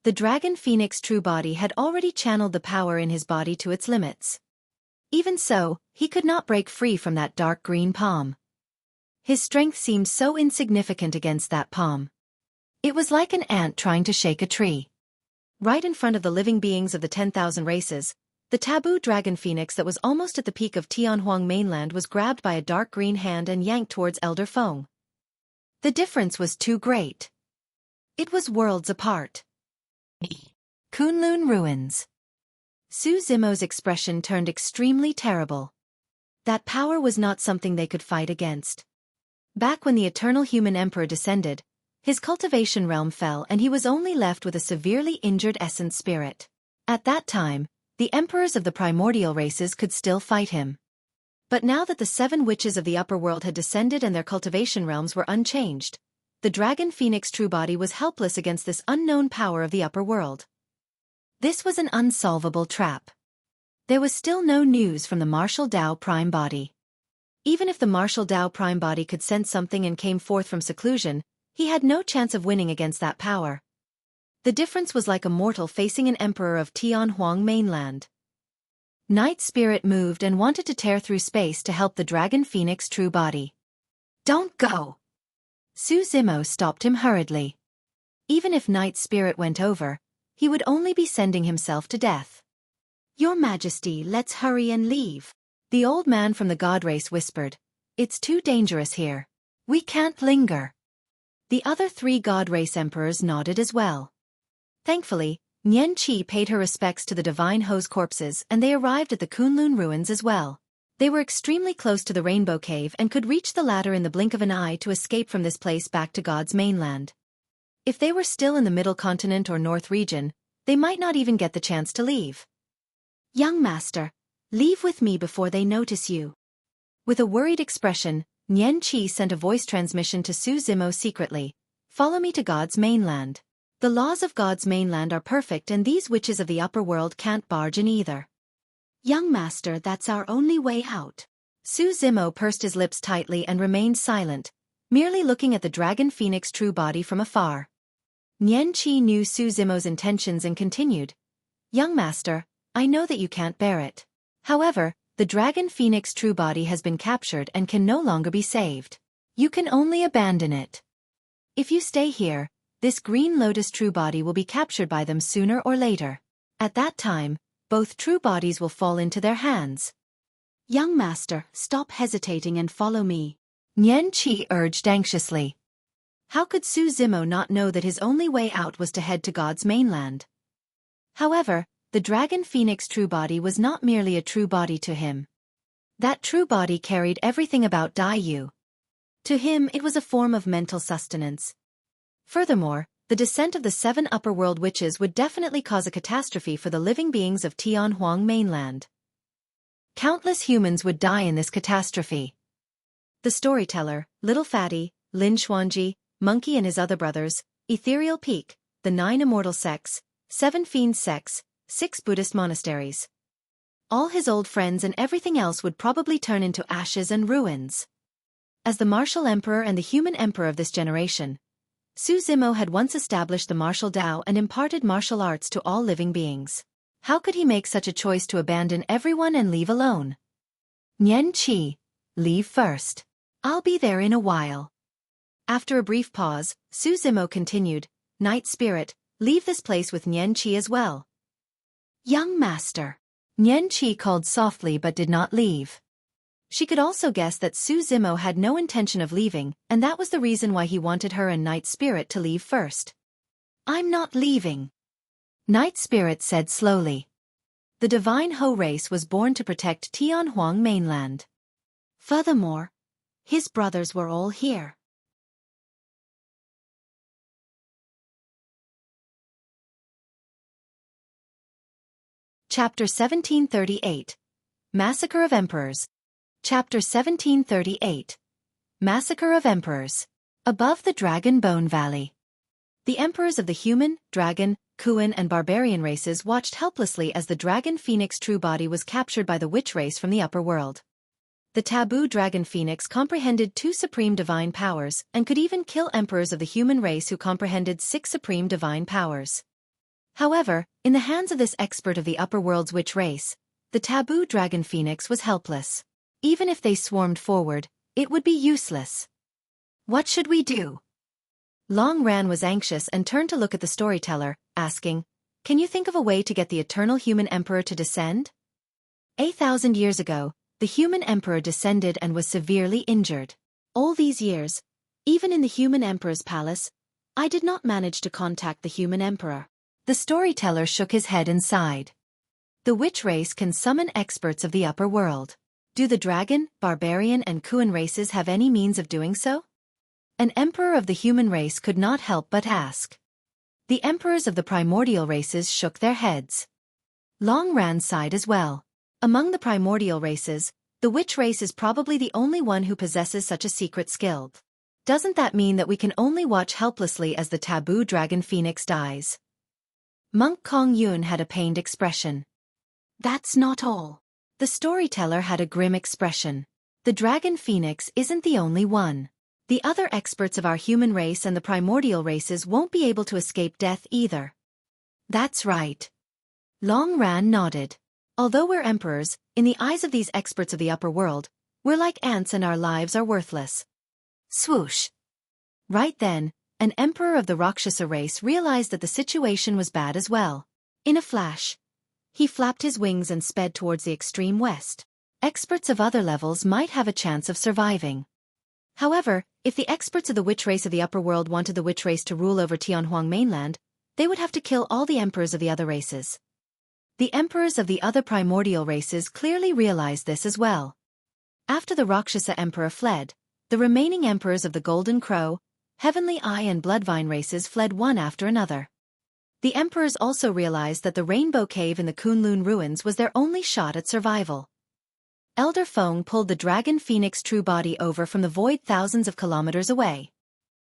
The dragon phoenix true body had already channeled the power in his body to its limits. Even so, he could not break free from that dark green palm. His strength seemed so insignificant against that palm. It was like an ant trying to shake a tree. Right in front of the living beings of the 10,000 races, the taboo dragon phoenix that was almost at the peak of Tianhuang mainland was grabbed by a dark green hand and yanked towards Elder Feng. The difference was too great. It was worlds apart. Kunlun ruins. Su Zimo's expression turned extremely terrible. That power was not something they could fight against. Back when the eternal human emperor descended, his cultivation realm fell and he was only left with a severely injured essence spirit. At that time, the emperors of the primordial races could still fight him. But now that the 7 witches of the upper world had descended and their cultivation realms were unchanged, the dragon phoenix true body was helpless against this unknown power of the upper world. This was an unsolvable trap. There was still no news from the Martial Dao prime body. Even if the Martial Dao prime body could sense something and came forth from seclusion, he had no chance of winning against that power. The difference was like a mortal facing an emperor of Tianhuang mainland. Night Spirit moved and wanted to tear through space to help the dragon phoenix true body. Don't go! Su Zimo stopped him hurriedly. Even if Night Spirit went over, he would only be sending himself to death. Your Majesty, let's hurry and leave. The old man from the god race whispered. It's too dangerous here. We can't linger. The other 3 god race emperors nodded as well. Thankfully, Nian Qi paid her respects to the divine hose corpses and they arrived at the Kunlun ruins as well. They were extremely close to the Rainbow Cave and could reach the latter in the blink of an eye to escape from this place back to God's mainland. If they were still in the Middle Continent or North region, they might not even get the chance to leave. Young master, leave with me before they notice you. With a worried expression, Nian Qi sent a voice transmission to Su Zimo secretly. Follow me to God's mainland. The laws of God's mainland are perfect and these witches of the upper world can't barge in either. Young master, that's our only way out. Su Zimo pursed his lips tightly and remained silent, merely looking at the dragon phoenix true body from afar. Nian Qi knew Su Zimo's intentions and continued. Young master, I know that you can't bear it. However, the dragon phoenix true body has been captured and can no longer be saved. You can only abandon it. If you stay here, this green lotus true body will be captured by them sooner or later. At that time, both true bodies will fall into their hands. Young master, stop hesitating and follow me. Nian Qi urged anxiously. How could Su Zimo not know that his only way out was to head to God's mainland? However, the dragon phoenix true body was not merely a true body to him. That true body carried everything about Daiyu. To him it was a form of mental sustenance. Furthermore, the descent of the 7 upper world witches would definitely cause a catastrophe for the living beings of Tianhuang mainland. Countless humans would die in this catastrophe. The storyteller, Little Fatty, Lin Xuanji, Monkey and his other brothers, Ethereal Peak, the 9 immortal sects, 7 fiend sects, 6 Buddhist monasteries. All his old friends and everything else would probably turn into ashes and ruins. As the martial emperor and the human emperor of this generation, Su Zimo had once established the martial Tao and imparted martial arts to all living beings. How could he make such a choice to abandon everyone and leave alone? Nian Qi, leave first. I'll be there in a while. After a brief pause, Su Zimo continued, Night Spirit, leave this place with Nian Qi as well. Young master. Nian Qi called softly but did not leave. She could also guess that Su Zimo had no intention of leaving, and that was the reason why he wanted her and Night Spirit to leave first. I'm not leaving. Night Spirit said slowly. The divine Ho race was born to protect Tianhuang mainland. Furthermore, his brothers were all here. Chapter 1738. Massacre of Emperors. Chapter 1738. Massacre of Emperors. Above the Dragon Bone Valley. The emperors of the human, dragon, Kuan and barbarian races watched helplessly as the dragon phoenix true body was captured by the witch race from the upper world. The taboo dragon phoenix comprehended 2 supreme divine powers and could even kill emperors of the human race who comprehended 6 supreme divine powers. However, in the hands of this expert of the upper world's witch race, the taboo dragon phoenix was helpless. Even if they swarmed forward, it would be useless. What should we do? Long Ran was anxious and turned to look at the storyteller, asking, Can you think of a way to get the eternal human emperor to descend? 8,000 years ago, the human emperor descended and was severely injured. All these years, even in the human emperor's palace, I did not manage to contact the human emperor. The storyteller shook his head and sighed. The witch race can summon experts of the upper world. Do the dragon, barbarian and Kuan races have any means of doing so? An emperor of the human race could not help but ask. The emperors of the primordial races shook their heads. Long Ran sighed as well. Among the primordial races, the witch race is probably the only one who possesses such a secret skill. Doesn't that mean that we can only watch helplessly as the taboo dragon phoenix dies? Monk Kong Yun had a pained expression. That's not all. The storyteller had a grim expression. The dragon phoenix isn't the only one. The other experts of our human race and the primordial races won't be able to escape death either. That's right. Long Ran nodded. Although we're emperors, in the eyes of these experts of the upper world, we're like ants and our lives are worthless. Swoosh. Right then, an emperor of the Rakshasa race realized that the situation was bad as well. In a flash, he flapped his wings and sped towards the extreme west. Experts of other levels might have a chance of surviving. However, if the experts of the witch race of the upper world wanted the witch race to rule over Tianhuang mainland, they would have to kill all the emperors of the other races. The emperors of the other primordial races clearly realized this as well. After the Rakshasa emperor fled, the remaining emperors of the Golden Crow, Heavenly Eye and Bloodvine races fled one after another. The emperors also realized that the Rainbow Cave in the Kunlun ruins was their only shot at survival. Elder Feng pulled the dragon phoenix true body over from the void thousands of kilometers away.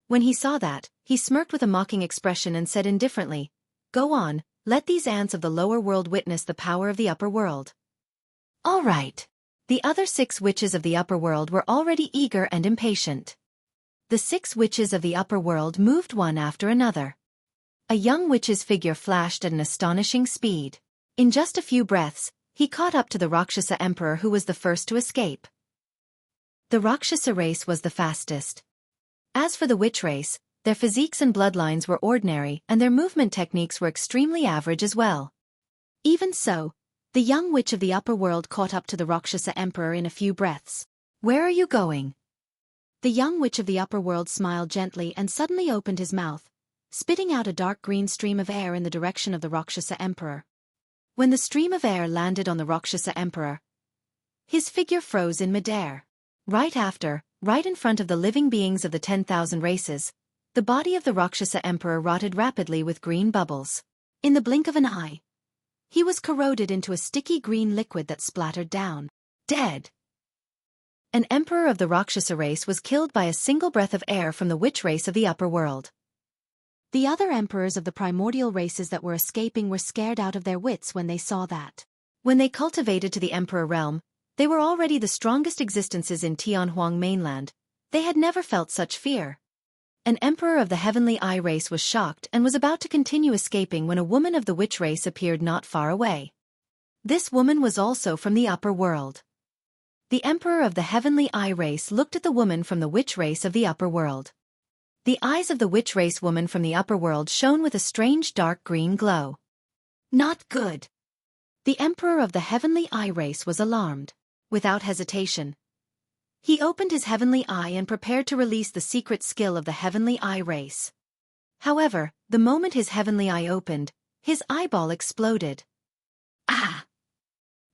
When he saw that, he smirked with a mocking expression and said indifferently, Go on, let these ants of the lower world witness the power of the upper world. All right. The other 6 witches of the upper world were already eager and impatient. The 6 witches of the upper world moved one after another. A young witch's figure flashed at an astonishing speed. In just a few breaths, he caught up to the Rakshasa emperor who was the first to escape. The Rakshasa race was the fastest. As for the witch race, their physiques and bloodlines were ordinary and their movement techniques were extremely average as well. Even so, the young witch of the upper world caught up to the Rakshasa emperor in a few breaths. Where are you going? The young witch of the upper world smiled gently and suddenly opened his mouth, spitting out a dark green stream of air in the direction of the Rakshasa emperor. When the stream of air landed on the Rakshasa emperor, his figure froze in midair. Right after, right in front of the living beings of the 10,000 races, the body of the Rakshasa emperor rotted rapidly with green bubbles. In the blink of an eye, he was corroded into a sticky green liquid that splattered down. Dead. An emperor of the Rakshasa race was killed by a single breath of air from the witch race of the upper world. The other emperors of the primordial races that were escaping were scared out of their wits when they saw that. When they cultivated to the Emperor realm, they were already the strongest existences in Tianhuang mainland. They had never felt such fear. An emperor of the Heavenly Eye race was shocked and was about to continue escaping when a woman of the witch race appeared not far away. This woman was also from the upper world. The emperor of the Heavenly Eye race looked at the woman from the witch race of the upper world. The eyes of the witch race woman from the upper world shone with a strange dark green glow. Not good. The emperor of the Heavenly Eye race was alarmed. Without hesitation, he opened his heavenly eye and prepared to release the secret skill of the Heavenly Eye race. However, the moment his heavenly eye opened, his eyeball exploded. Ah!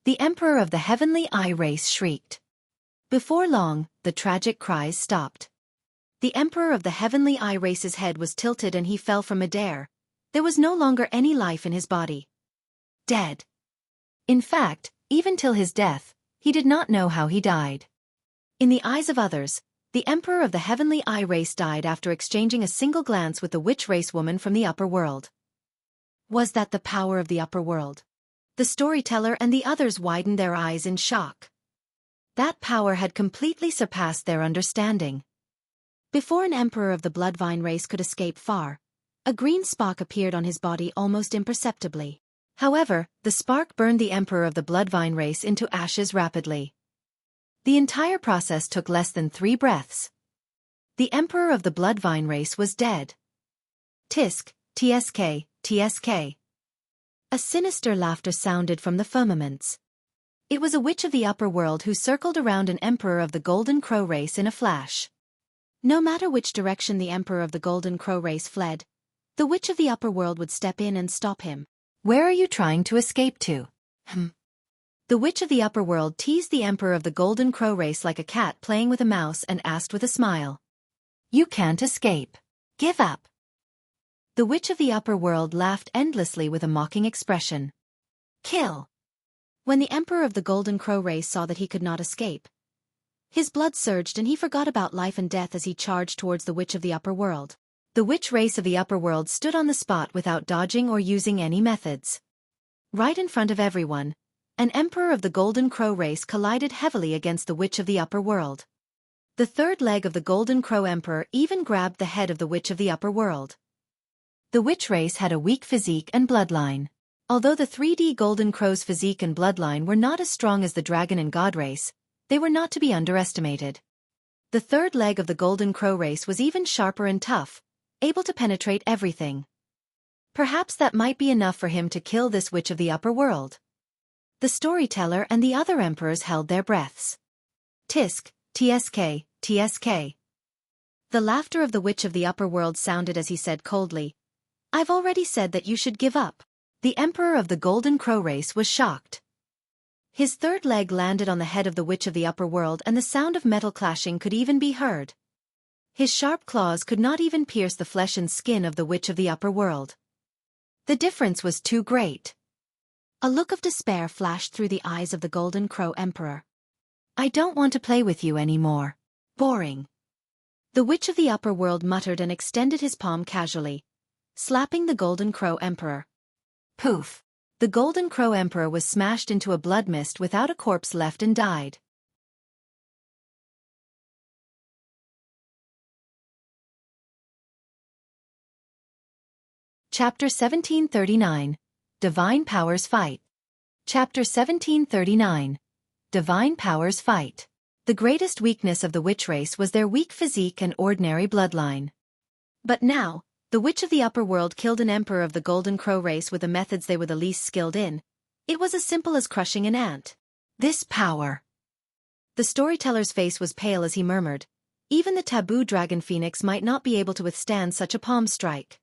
The emperor of the Heavenly Eye race shrieked. Before long, the tragic cries stopped. The emperor of the Heavenly Eye race's head was tilted and he fell from midair. There was no longer any life in his body. Dead. In fact, even till his death, he did not know how he died. In the eyes of others, the emperor of the Heavenly Eye race died after exchanging a single glance with the witch race woman from the upper world. Was that the power of the upper world? The storyteller and the others widened their eyes in shock. That power had completely surpassed their understanding. Before an emperor of the Bloodvine race could escape far, a green spark appeared on his body almost imperceptibly. However, the spark burned the emperor of the Bloodvine race into ashes rapidly. The entire process took less than 3 breaths. The emperor of the Bloodvine race was dead. Tisk, tsk, tsk. A sinister laughter sounded from the firmaments. It was a witch of the upper world who circled around an emperor of the Golden Crow race in a flash. No matter which direction the emperor of the Golden Crow race fled, the witch of the upper world would step in and stop him. Where are you trying to escape to? The witch of the upper world teased the emperor of the Golden Crow race like a cat playing with a mouse and asked with a smile. You can't escape. Give up. The witch of the upper world laughed endlessly with a mocking expression. Kill. When the emperor of the Golden Crow race saw that he could not escape, his blood surged and he forgot about life and death as he charged towards the witch of the upper world. The witch race of the upper world stood on the spot without dodging or using any methods. Right in front of everyone, an emperor of the Golden Crow race collided heavily against the witch of the upper world. The third leg of the Golden Crow emperor even grabbed the head of the witch of the upper world. The witch race had a weak physique and bloodline. Although the 3D Golden Crow's physique and bloodline were not as strong as the dragon and god race, they were not to be underestimated. The third leg of the Golden Crow race was even sharper and tough, able to penetrate everything. Perhaps that might be enough for him to kill this witch of the upper world. The storyteller and the other emperors held their breaths. Tisk, tsk, tsk. The laughter of the witch of the upper world sounded as he said coldly, I've already said that you should give up. The emperor of the Golden Crow race was shocked. His third leg landed on the head of the witch of the upper world and the sound of metal clashing could even be heard. His sharp claws could not even pierce the flesh and skin of the witch of the upper world. The difference was too great. A look of despair flashed through the eyes of the Golden Crow Emperor. I don't want to play with you anymore. Boring. The witch of the upper world muttered and extended his palm casually, slapping the Golden Crow Emperor. Poof! The Golden Crow Emperor was smashed into a blood mist without a corpse left and died. Chapter 1739. Divine Powers Fight. Chapter 1739. Divine Powers Fight. The greatest weakness of the witch race was their weak physique and ordinary bloodline. But now, the witch of the upper world killed an emperor of the Golden Crow race with the methods they were the least skilled in. It was as simple as crushing an ant. This power. The storyteller's face was pale as he murmured, even the taboo dragon phoenix might not be able to withstand such a palm strike.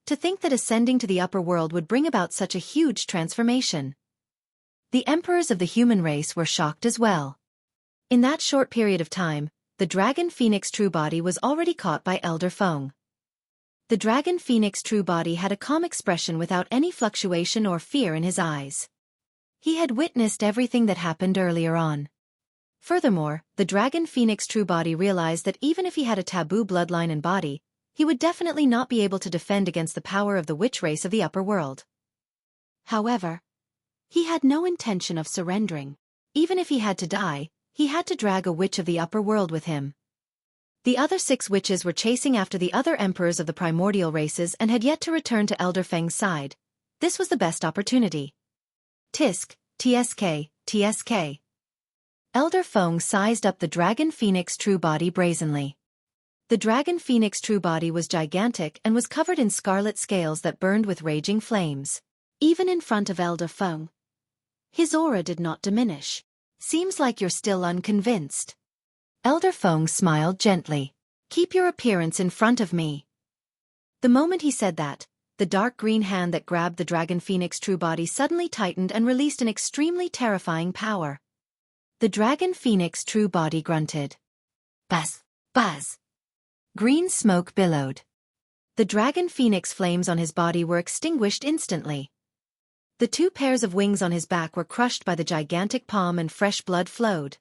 To think that ascending to the upper world would bring about such a huge transformation. The emperors of the human race were shocked as well. In that short period of time, the dragon phoenix true body was already caught by Elder Feng. The dragon phoenix true body had a calm expression without any fluctuation or fear in his eyes. He had witnessed everything that happened earlier on. Furthermore, the dragon phoenix true body realized that even if he had a taboo bloodline and body, he would definitely not be able to defend against the power of the witch race of the upper world. However, He had no intention of surrendering. Even if he had to die, he had to drag a witch of the upper world with him. The other 6 witches were chasing after the other emperors of the primordial races and had yet to return to Elder Feng's side. This was the best opportunity. Tisk, tsk, tsk. Elder Feng sized up the Dragon Phoenix true body brazenly. The Dragon Phoenix true body was gigantic and was covered in scarlet scales that burned with raging flames. Even in front of Elder Feng, his aura did not diminish. Seems like you're still unconvinced. Elder Feng smiled gently. Keep your appearance in front of me. The moment he said that, the dark green hand that grabbed the Dragon Phoenix true body suddenly tightened and released an extremely terrifying power. The Dragon Phoenix true body grunted. Buzz, buzz. Green smoke billowed. The Dragon Phoenix flames on his body were extinguished instantly. The 2 pairs of wings on his back were crushed by the gigantic palm and fresh blood flowed.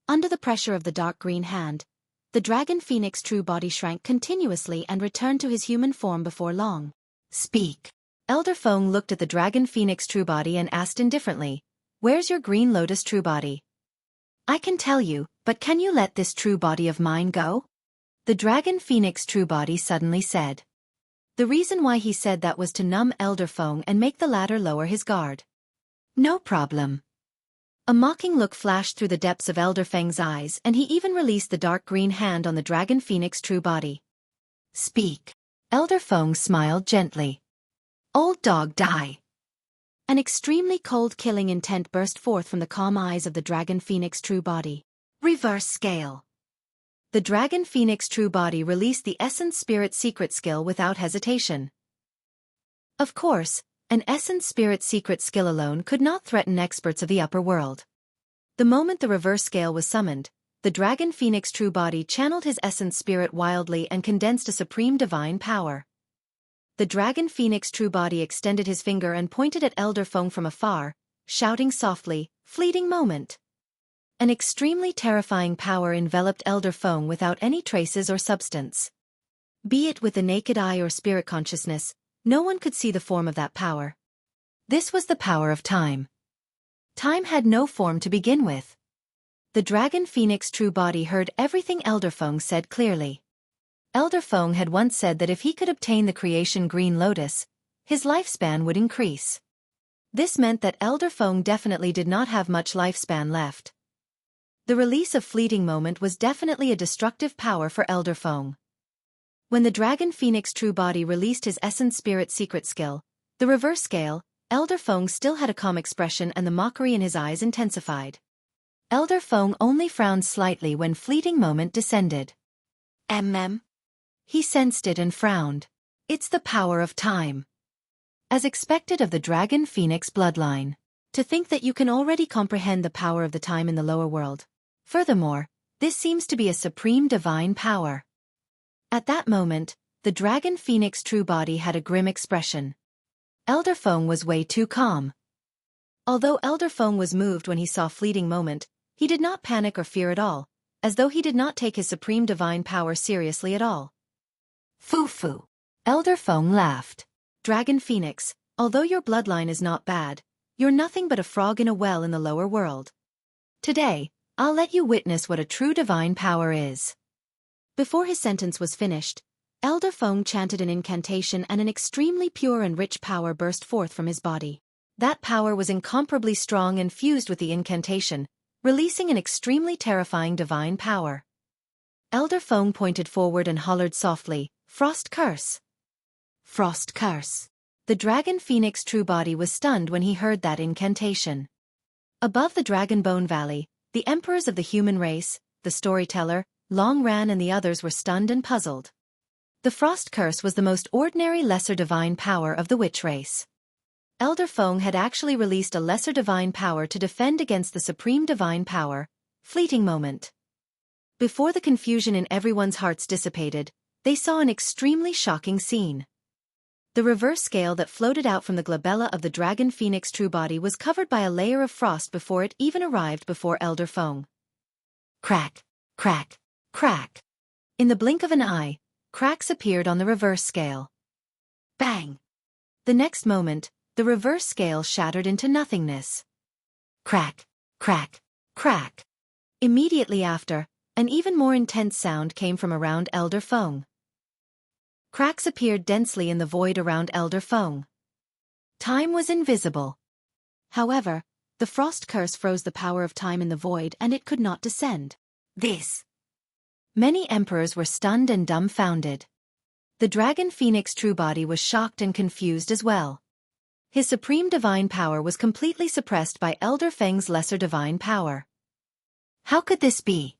Under the pressure of the dark green hand, the Dragon Phoenix true body shrank continuously and returned to his human form before long. Speak. Elder Feng looked at the Dragon Phoenix true body and asked indifferently, "Where's your Green Lotus true body?" "I can tell you, but can you let this true body of mine go?" The Dragon Phoenix true body suddenly said. The reason why he said that was to numb Elder Feng and make the latter lower his guard. "No problem." A mocking look flashed through the depths of Elder Feng's eyes and he even released the dark green hand on the Dragon Phoenix true body. "Speak." Elder Feng smiled gently. "Old dog, die." An extremely cold killing intent burst forth from the calm eyes of the Dragon Phoenix true body. Reverse scale. The Dragon Phoenix true body released the Essence Spirit secret skill without hesitation. Of course, an Essence Spirit secret skill alone could not threaten experts of the upper world. The moment the reverse scale was summoned, the Dragon Phoenix true body channeled his Essence Spirit wildly and condensed a supreme divine power. The Dragon Phoenix true body extended his finger and pointed at Elder Feng from afar, shouting softly, "Fleeting moment." An extremely terrifying power enveloped Elder Feng without any traces or substance. Be it with the naked eye or spirit consciousness, no one could see the form of that power. This was the power of time. Time had no form to begin with. The Dragon Phoenix true body heard everything Elder Feng said clearly. Elder Feng had once said that if he could obtain the creation Green Lotus, his lifespan would increase. This meant that Elder Feng definitely did not have much lifespan left. The release of Fleeting Moment was definitely a destructive power for Elder Feng. When the Dragon Phoenix true body released his Essence Spirit secret skill, the reverse scale, Elder Feng still had a calm expression and the mockery in his eyes intensified. Elder Feng only frowned slightly when Fleeting Moment descended. He sensed it and frowned. It's the power of time. As expected of the Dragon Phoenix bloodline. To think that you can already comprehend the power of the time in the lower world. Furthermore, this seems to be a supreme divine power. At that moment, the Dragon Phoenix true body had a grim expression. Elder Feng was way too calm. Although Elder Feng was moved when he saw Fleeting Moment, he did not panic or fear at all, as though he did not take his supreme divine power seriously at all. Foo-foo. Elder Feng laughed. Dragon Phoenix, although your bloodline is not bad, you're nothing but a frog in a well in the lower world. Today, I'll let you witness what a true divine power is. Before his sentence was finished, Elder Feng chanted an incantation and an extremely pure and rich power burst forth from his body. That power was incomparably strong and fused with the incantation, releasing an extremely terrifying divine power. Elder Feng pointed forward and hollered softly, "Frost Curse!" Frost Curse. The Dragon Phoenix true body was stunned when he heard that incantation. Above the Dragon Bone Valley, the emperors of the human race, the storyteller, Long Ran and the others were stunned and puzzled. The Frost Curse was the most ordinary lesser divine power of the witch race. Elder Feng had actually released a lesser divine power to defend against the supreme divine power, Fleeting Moment. Before the confusion in everyone's hearts dissipated, they saw an extremely shocking scene. The reverse scale that floated out from the glabella of the Dragon Phoenix true body was covered by a layer of frost before it even arrived before Elder Feng. Crack, crack, crack. In the blink of an eye, cracks appeared on the reverse scale. Bang! The next moment, the reverse scale shattered into nothingness. Crack, crack, crack. Immediately after, an even more intense sound came from around Elder Feng. Cracks appeared densely in the void around Elder Feng. Time was invisible. However, the frost curse froze the power of time in the void and it could not descend. Many emperors were stunned and dumbfounded. The dragon phoenix true body was shocked and confused as well. His supreme divine power was completely suppressed by Elder Feng's lesser divine power. How could this be?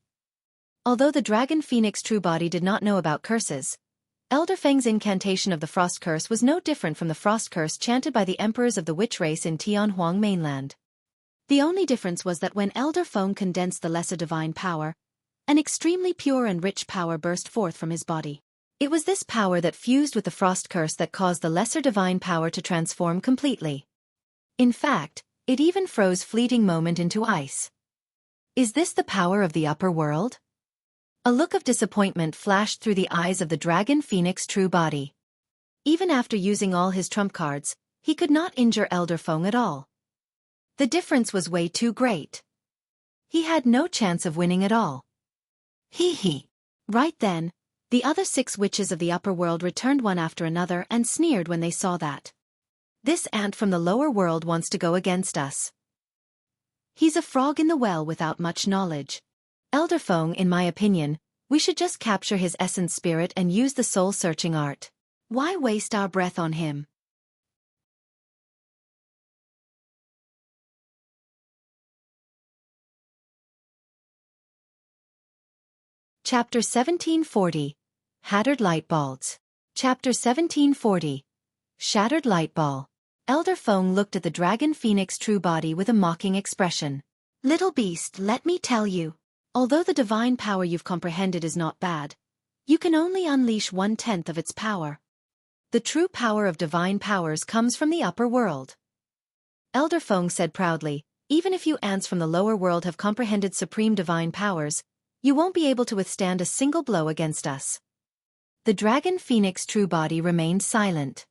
Although the dragon phoenix true body did not know about curses, Elder Feng's incantation of the frost curse was no different from the frost curse chanted by the emperors of the witch race in Tianhuang mainland. The only difference was that when Elder Feng condensed the lesser divine power, an extremely pure and rich power burst forth from his body. It was this power that fused with the frost curse that caused the lesser divine power to transform completely. In fact, it even froze fleeting moment into ice. Is this the power of the upper world? A look of disappointment flashed through the eyes of the dragon phoenix true body. Even after using all his trump cards, he could not injure Elder Feng at all. The difference was way too great. He had no chance of winning at all. Hee. Right then, the other 6 witches of the upper world returned one after another and sneered when they saw that. This ant from the lower world wants to go against us. He's a frog in the well without much knowledge. Elder Feng, in my opinion, we should just capture his essence spirit and use the soul-searching art. Why waste our breath on him? Chapter 1740. Hattered Light Balls. Chapter 1740. Shattered Light Ball. Elder Feng looked at the dragon phoenix true body with a mocking expression. Little beast, let me tell you. Although the divine power you've comprehended is not bad, you can only unleash 1/10 of its power. The true power of divine powers comes from the upper world. Elder Feng said proudly, even if you ants from the lower world have comprehended supreme divine powers, you won't be able to withstand a single blow against us. The dragon phoenix true body remained silent.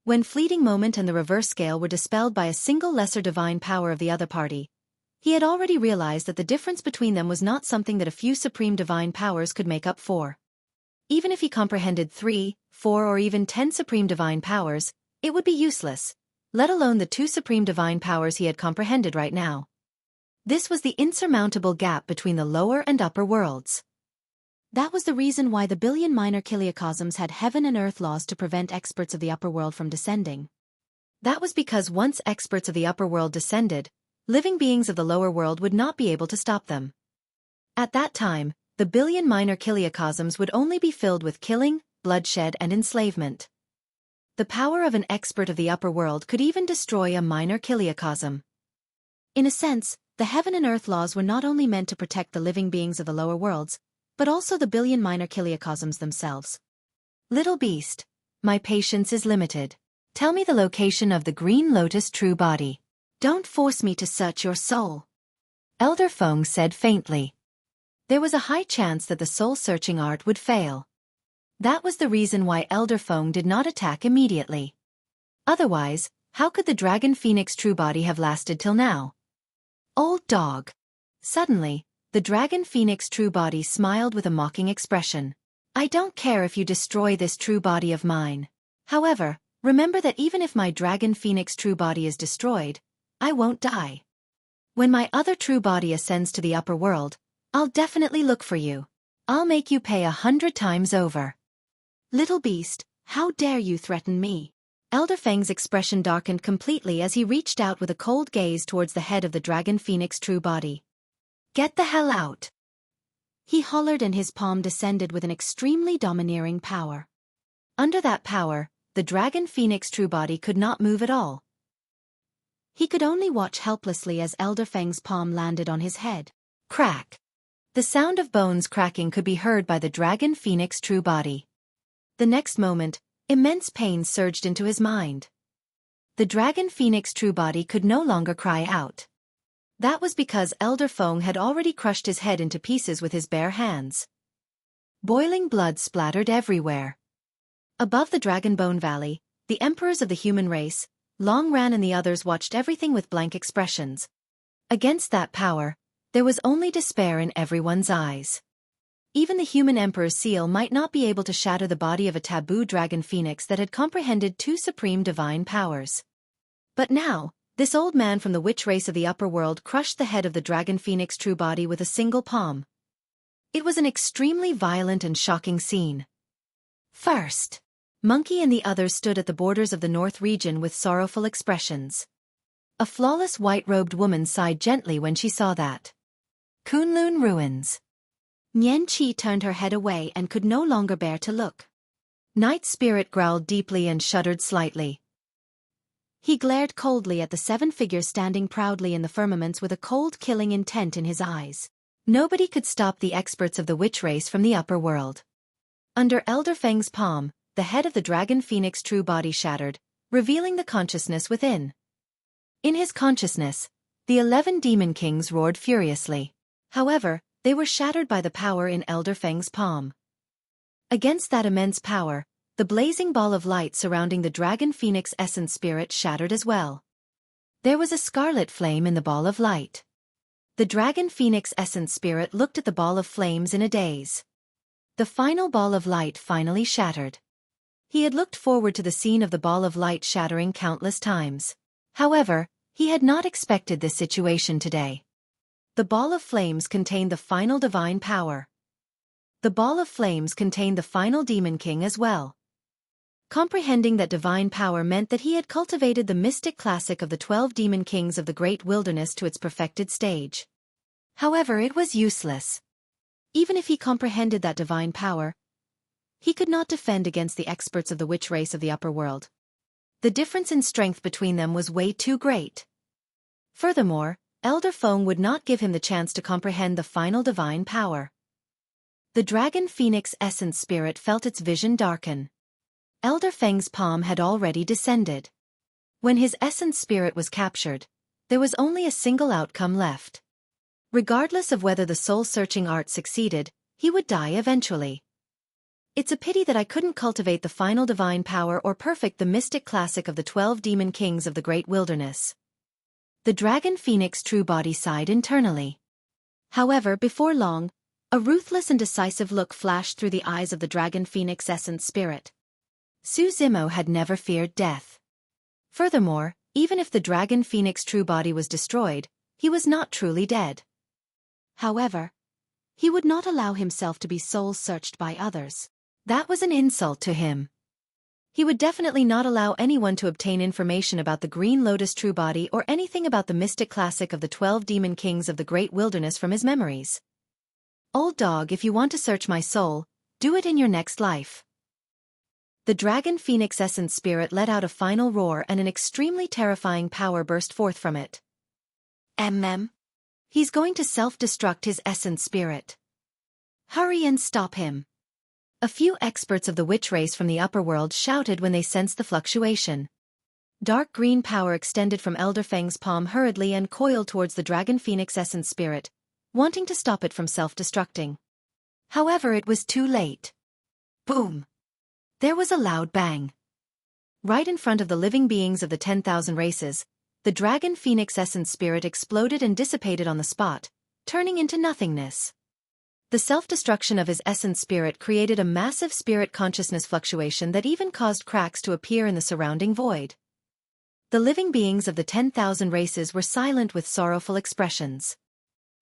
When fleeting moment and the reverse scale were dispelled by a single lesser divine power of the other party, he had already realized that the difference between them was not something that a few supreme divine powers could make up for. Even if he comprehended 3, 4 or even 10 supreme divine powers, it would be useless, let alone the 2 supreme divine powers he had comprehended right now. This was the insurmountable gap between the lower and upper worlds. That was the reason why the billion minor kiliocosms had heaven and earth laws to prevent experts of the upper world from descending. That was because once experts of the upper world descended, living beings of the lower world would not be able to stop them. At that time, the billion minor kiliocosms would only be filled with killing, bloodshed and enslavement. The power of an expert of the upper world could even destroy a minor kiliocosm. In a sense, the heaven and earth laws were not only meant to protect the living beings of the lower worlds, but also the billion minor kiliocosms themselves. Little beast, my patience is limited. Tell me the location of the green lotus true body. Don't force me to search your soul. Elder Feng said faintly. There was a high chance that the soul-searching art would fail. That was the reason why Elder Feng did not attack immediately. Otherwise, how could the dragon phoenix true body have lasted till now? Old dog. Suddenly, the dragon phoenix true body smiled with a mocking expression. I don't care if you destroy this true body of mine. However, remember that even if my dragon phoenix true body is destroyed, I won't die. When my other true body ascends to the upper world, I'll definitely look for you. I'll make you pay 100 times over. Little beast, how dare you threaten me? Elder Feng's expression darkened completely as he reached out with a cold gaze towards the head of the dragon phoenix true body. Get the hell out! He hollered and his palm descended with an extremely domineering power. Under that power, the dragon phoenix true body could not move at all. He could only watch helplessly as Elder Feng's palm landed on his head. Crack! The sound of bones cracking could be heard by the dragon phoenix true body. The next moment, immense pain surged into his mind. The dragon phoenix true body could no longer cry out. That was because Elder Feng had already crushed his head into pieces with his bare hands. Boiling blood splattered everywhere. Above the Dragon Bone Valley, the emperors of the human race, Long Ran and the others watched everything with blank expressions. Against that power, there was only despair in everyone's eyes. Even the human Emperor's seal might not be able to shatter the body of a taboo dragon phoenix that had comprehended two supreme divine powers. But now, this old man from the witch race of the upper world crushed the head of the dragon phoenix true body with a single palm. It was an extremely violent and shocking scene. First, Monkey and the others stood at the borders of the north region with sorrowful expressions. A flawless white-robed woman sighed gently when she saw that. Kunlun ruins. Nian Qi turned her head away and could no longer bear to look. Night Spirit growled deeply and shuddered slightly. He glared coldly at the seven figures standing proudly in the firmaments with a cold killing intent in his eyes. Nobody could stop the experts of the witch race from the upper world. Under Elder Feng's palm, the head of the dragon phoenix true body shattered, revealing the consciousness within. In his consciousness, the 11 demon kings roared furiously. However, they were shattered by the power in Elder Feng's palm. Against that immense power, the blazing ball of light surrounding the dragon phoenix essence spirit shattered as well. There was a scarlet flame in the ball of light. The dragon phoenix essence spirit looked at the ball of flames in a daze. The final ball of light finally shattered. He had looked forward to the scene of the ball of light shattering countless times. However, he had not expected this situation today. The ball of flames contained the final divine power. The ball of flames contained the final demon king as well. Comprehending that divine power meant that he had cultivated the mystic classic of the 12 demon kings of the great wilderness to its perfected stage. However, it was useless. Even if he comprehended that divine power, he could not defend against the experts of the witch race of the upper world. The difference in strength between them was way too great. Furthermore, Elder Feng would not give him the chance to comprehend the final divine power. The dragon phoenix essence spirit felt its vision darken. Elder Feng's palm had already descended. When his essence spirit was captured, there was only a single outcome left. Regardless of whether the soul-searching art succeeded, he would die eventually. It's a pity that I couldn't cultivate the final divine power or perfect the mystic classic of the 12 demon kings of the great wilderness. The dragon phoenix true body sighed internally. However, before long, a ruthless and decisive look flashed through the eyes of the dragon phoenix essence spirit. Su Zimo had never feared death. Furthermore, even if the dragon phoenix true body was destroyed, he was not truly dead. However, he would not allow himself to be soul-searched by others. That was an insult to him. He would definitely not allow anyone to obtain information about the Green Lotus true body or anything about the mystic classic of the 12 demon kings of the great wilderness from his memories. Old dog, if you want to search my soul, do it in your next life. The dragon phoenix essence spirit let out a final roar and an extremely terrifying power burst forth from it. He's going to self-destruct his essence spirit. Hurry and stop him. A few experts of the witch race from the upper world shouted when they sensed the fluctuation. Dark green power extended from Elder Feng's palm hurriedly and coiled towards the dragon phoenix essence spirit, wanting to stop it from self-destructing. However, it was too late. Boom! There was a loud bang. Right in front of the living beings of the 10,000 races, the dragon phoenix essence spirit exploded and dissipated on the spot, turning into nothingness. The self-destruction of his essence spirit created a massive spirit consciousness fluctuation that even caused cracks to appear in the surrounding void. The living beings of the 10,000 races were silent with sorrowful expressions.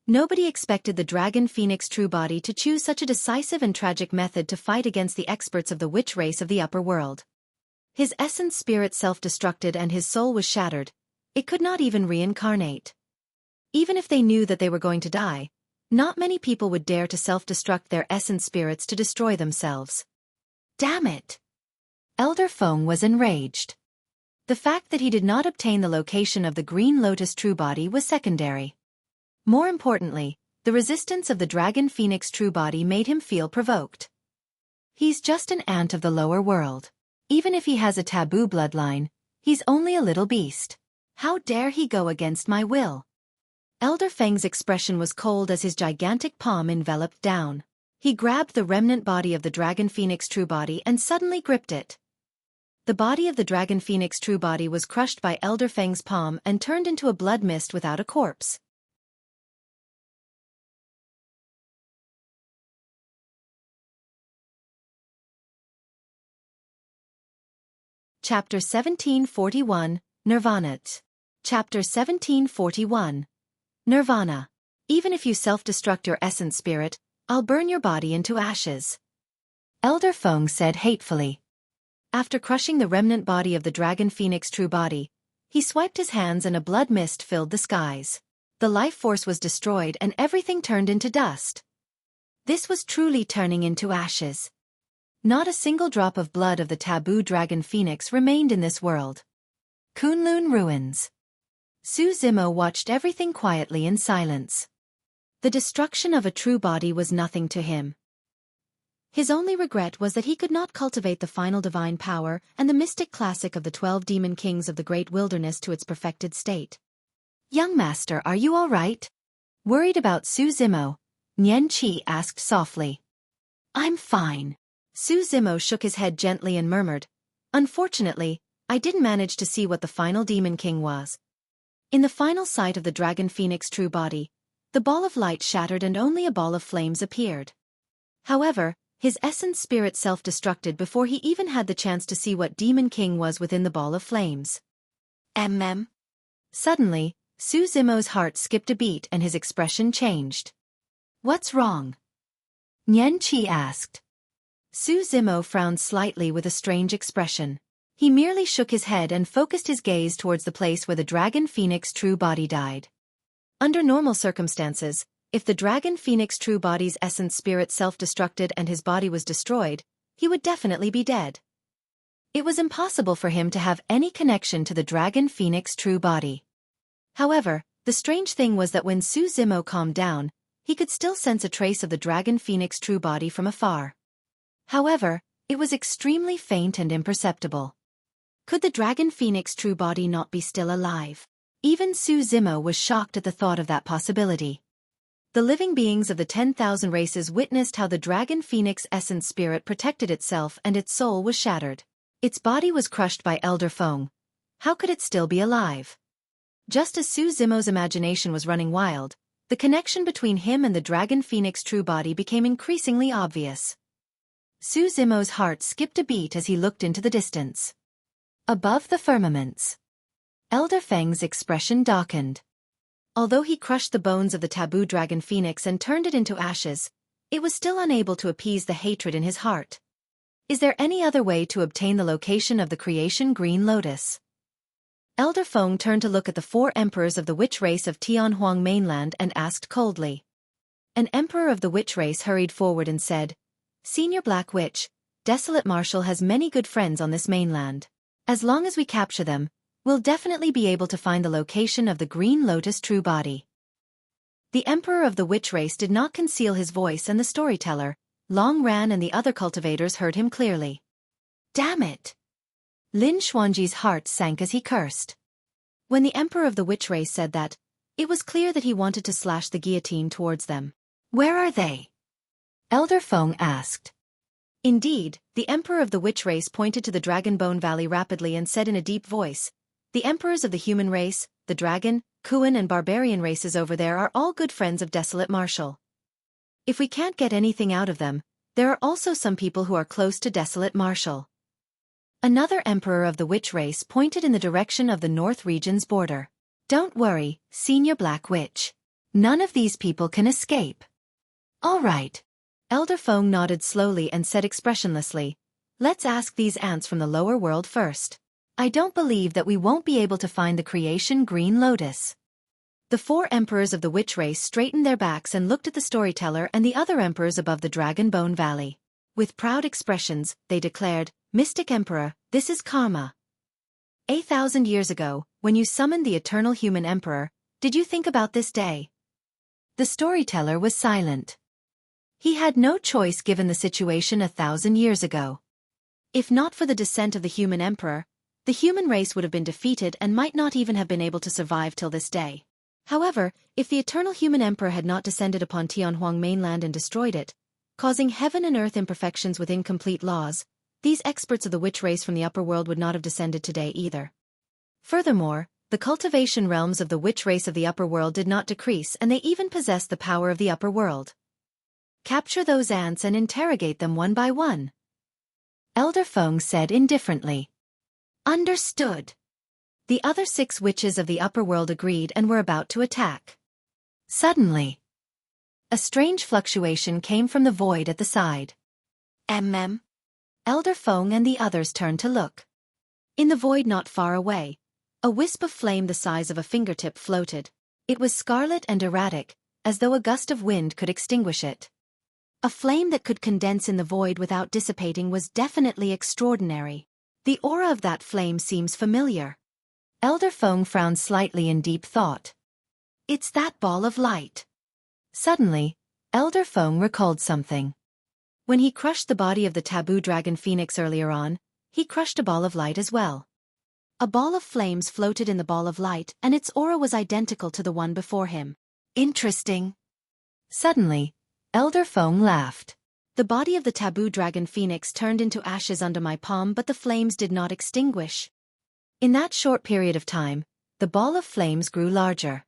Nobody expected the dragon phoenix true body to choose such a decisive and tragic method to fight against the experts of the witch race of the upper world. His essence spirit self-destructed and his soul was shattered. It could not even reincarnate. Even if they knew that they were going to die, not many people would dare to self-destruct their essence spirits to destroy themselves. Damn it! Elder Feng was enraged. The fact that he did not obtain the location of the Green Lotus true body was secondary. More importantly, the resistance of the dragon phoenix true body made him feel provoked. He's just an ant of the lower world. Even if he has a taboo bloodline, he's only a little beast. How dare he go against my will? Elder Feng's expression was cold as his gigantic palm enveloped down. He grabbed the remnant body of the dragon phoenix true body and suddenly gripped it. the body of the dragon phoenix true body was crushed by Elder Feng's palm and turned into a blood mist without a corpse. Chapter 1741, Nirvana. Chapter 1741. Nirvana. Even if you self-destruct your essence spirit, I'll burn your body into ashes. Elder Feng said hatefully. After crushing the remnant body of the dragon phoenix true body, he swiped his hands and a blood mist filled the skies. The life force was destroyed and everything turned into dust. This was truly turning into ashes. Not a single drop of blood of the taboo dragon phoenix remained in this world. Kunlun ruins. Su Zimo watched everything quietly in silence. The destruction of a true body was nothing to him. His only regret was that he could not cultivate the final divine power and the mystic classic of the 12 demon kings of the great wilderness to its perfected state. Young master, are you all right? Worried about Su Zimo, Nian Qi asked softly. I'm fine. Su Zimo shook his head gently and murmured, unfortunately, I didn't manage to see what the final demon king was. In the final sight of the dragon phoenix true body, the ball of light shattered and only a ball of flames appeared. However, his essence spirit self-destructed before he even had the chance to see what demon king was within the ball of flames. Suddenly, Su Zimo's heart skipped a beat and his expression changed. What's wrong? Nian Qi asked. Su Zimo frowned slightly with a strange expression. He merely shook his head and focused his gaze towards the place where the dragon phoenix true body died. Under normal circumstances, if the dragon phoenix true body's essence spirit self-destructed and his body was destroyed, he would definitely be dead. It was impossible for him to have any connection to the dragon phoenix true body. However, the strange thing was that when Su Zimo calmed down, he could still sense a trace of the dragon phoenix true body from afar. However, it was extremely faint and imperceptible. Could the dragon phoenix true body not be still alive? Even Su Zimo was shocked at the thought of that possibility. The living beings of the 10,000 races witnessed how the dragon phoenix essence spirit protected itself and its soul was shattered. Its body was crushed by Elder Feng. How could it still be alive? Just as Su Zimo's imagination was running wild, the connection between him and the dragon phoenix true body became increasingly obvious. Su Zimo's heart skipped a beat as he looked into the distance. Above the firmaments, Elder Feng's expression darkened. Although he crushed the bones of the taboo dragon phoenix and turned it into ashes, it was still unable to appease the hatred in his heart. Is there any other way to obtain the location of the creation green lotus? Elder Feng turned to look at the 4 emperors of the witch race of Tianhuang mainland and asked coldly. An emperor of the witch race hurried forward and said, Senior Black Witch, Desolate Marshal has many good friends on this mainland. As long as we capture them, we'll definitely be able to find the location of the Green Lotus true body. The Emperor of the Witch race did not conceal his voice and the storyteller, Long Ran and the other cultivators heard him clearly. Damn it! Lin Xuanji's heart sank as he cursed. When the Emperor of the Witch race said that, it was clear that he wanted to slash the guillotine towards them. Where are they? Elder Feng asked. Indeed, the Emperor of the Witch race pointed to the Dragonbone Valley rapidly and said in a deep voice, the emperors of the human race, the dragon, Kuan and barbarian races over there are all good friends of Desolate Marshal. If we can't get anything out of them, there are also some people who are close to Desolate Marshal. Another emperor of the witch race pointed in the direction of the North region's border. Don't worry, Senior Black Witch. None of these people can escape. All right. Elder Feng nodded slowly and said expressionlessly, let's ask these ants from the lower world first. I don't believe that we won't be able to find the creation green lotus. The 4 emperors of the witch race straightened their backs and looked at the storyteller and the other emperors above the Dragonbone Valley. With proud expressions, they declared, Mystic Emperor, this is karma. 8,000 years ago, when you summoned the eternal human emperor, did you think about this day? The storyteller was silent. He had no choice given the situation 1,000 years ago. If not for the descent of the human emperor, the human race would have been defeated and might not even have been able to survive till this day. However, if the eternal human emperor had not descended upon Tianhuang mainland and destroyed it, causing heaven and earth imperfections with incomplete laws, these experts of the witch race from the upper world would not have descended today either. Furthermore, the cultivation realms of the witch race of the upper world did not decrease, and they even possessed the power of the upper world. Capture those ants and interrogate them one by one. Elder Feng said indifferently. Understood. The other 6 witches of the upper world agreed and were about to attack. Suddenly, a strange fluctuation came from the void at the side. Elder Feng and the others turned to look. In the void not far away, a wisp of flame the size of a fingertip floated. It was scarlet and erratic, as though a gust of wind could extinguish it. A flame that could condense in the void without dissipating was definitely extraordinary. The aura of that flame seems familiar. Elder Feng frowned slightly in deep thought. It's that ball of light. Suddenly, Elder Feng recalled something. When he crushed the body of the taboo dragon phoenix earlier on, he crushed a ball of light as well. A ball of flames floated in the ball of light, and its aura was identical to the one before him. Interesting. Suddenly, Elder Feng laughed. The body of the taboo dragon phoenix turned into ashes under my palm, but the flames did not extinguish. In that short period of time, the ball of flames grew larger.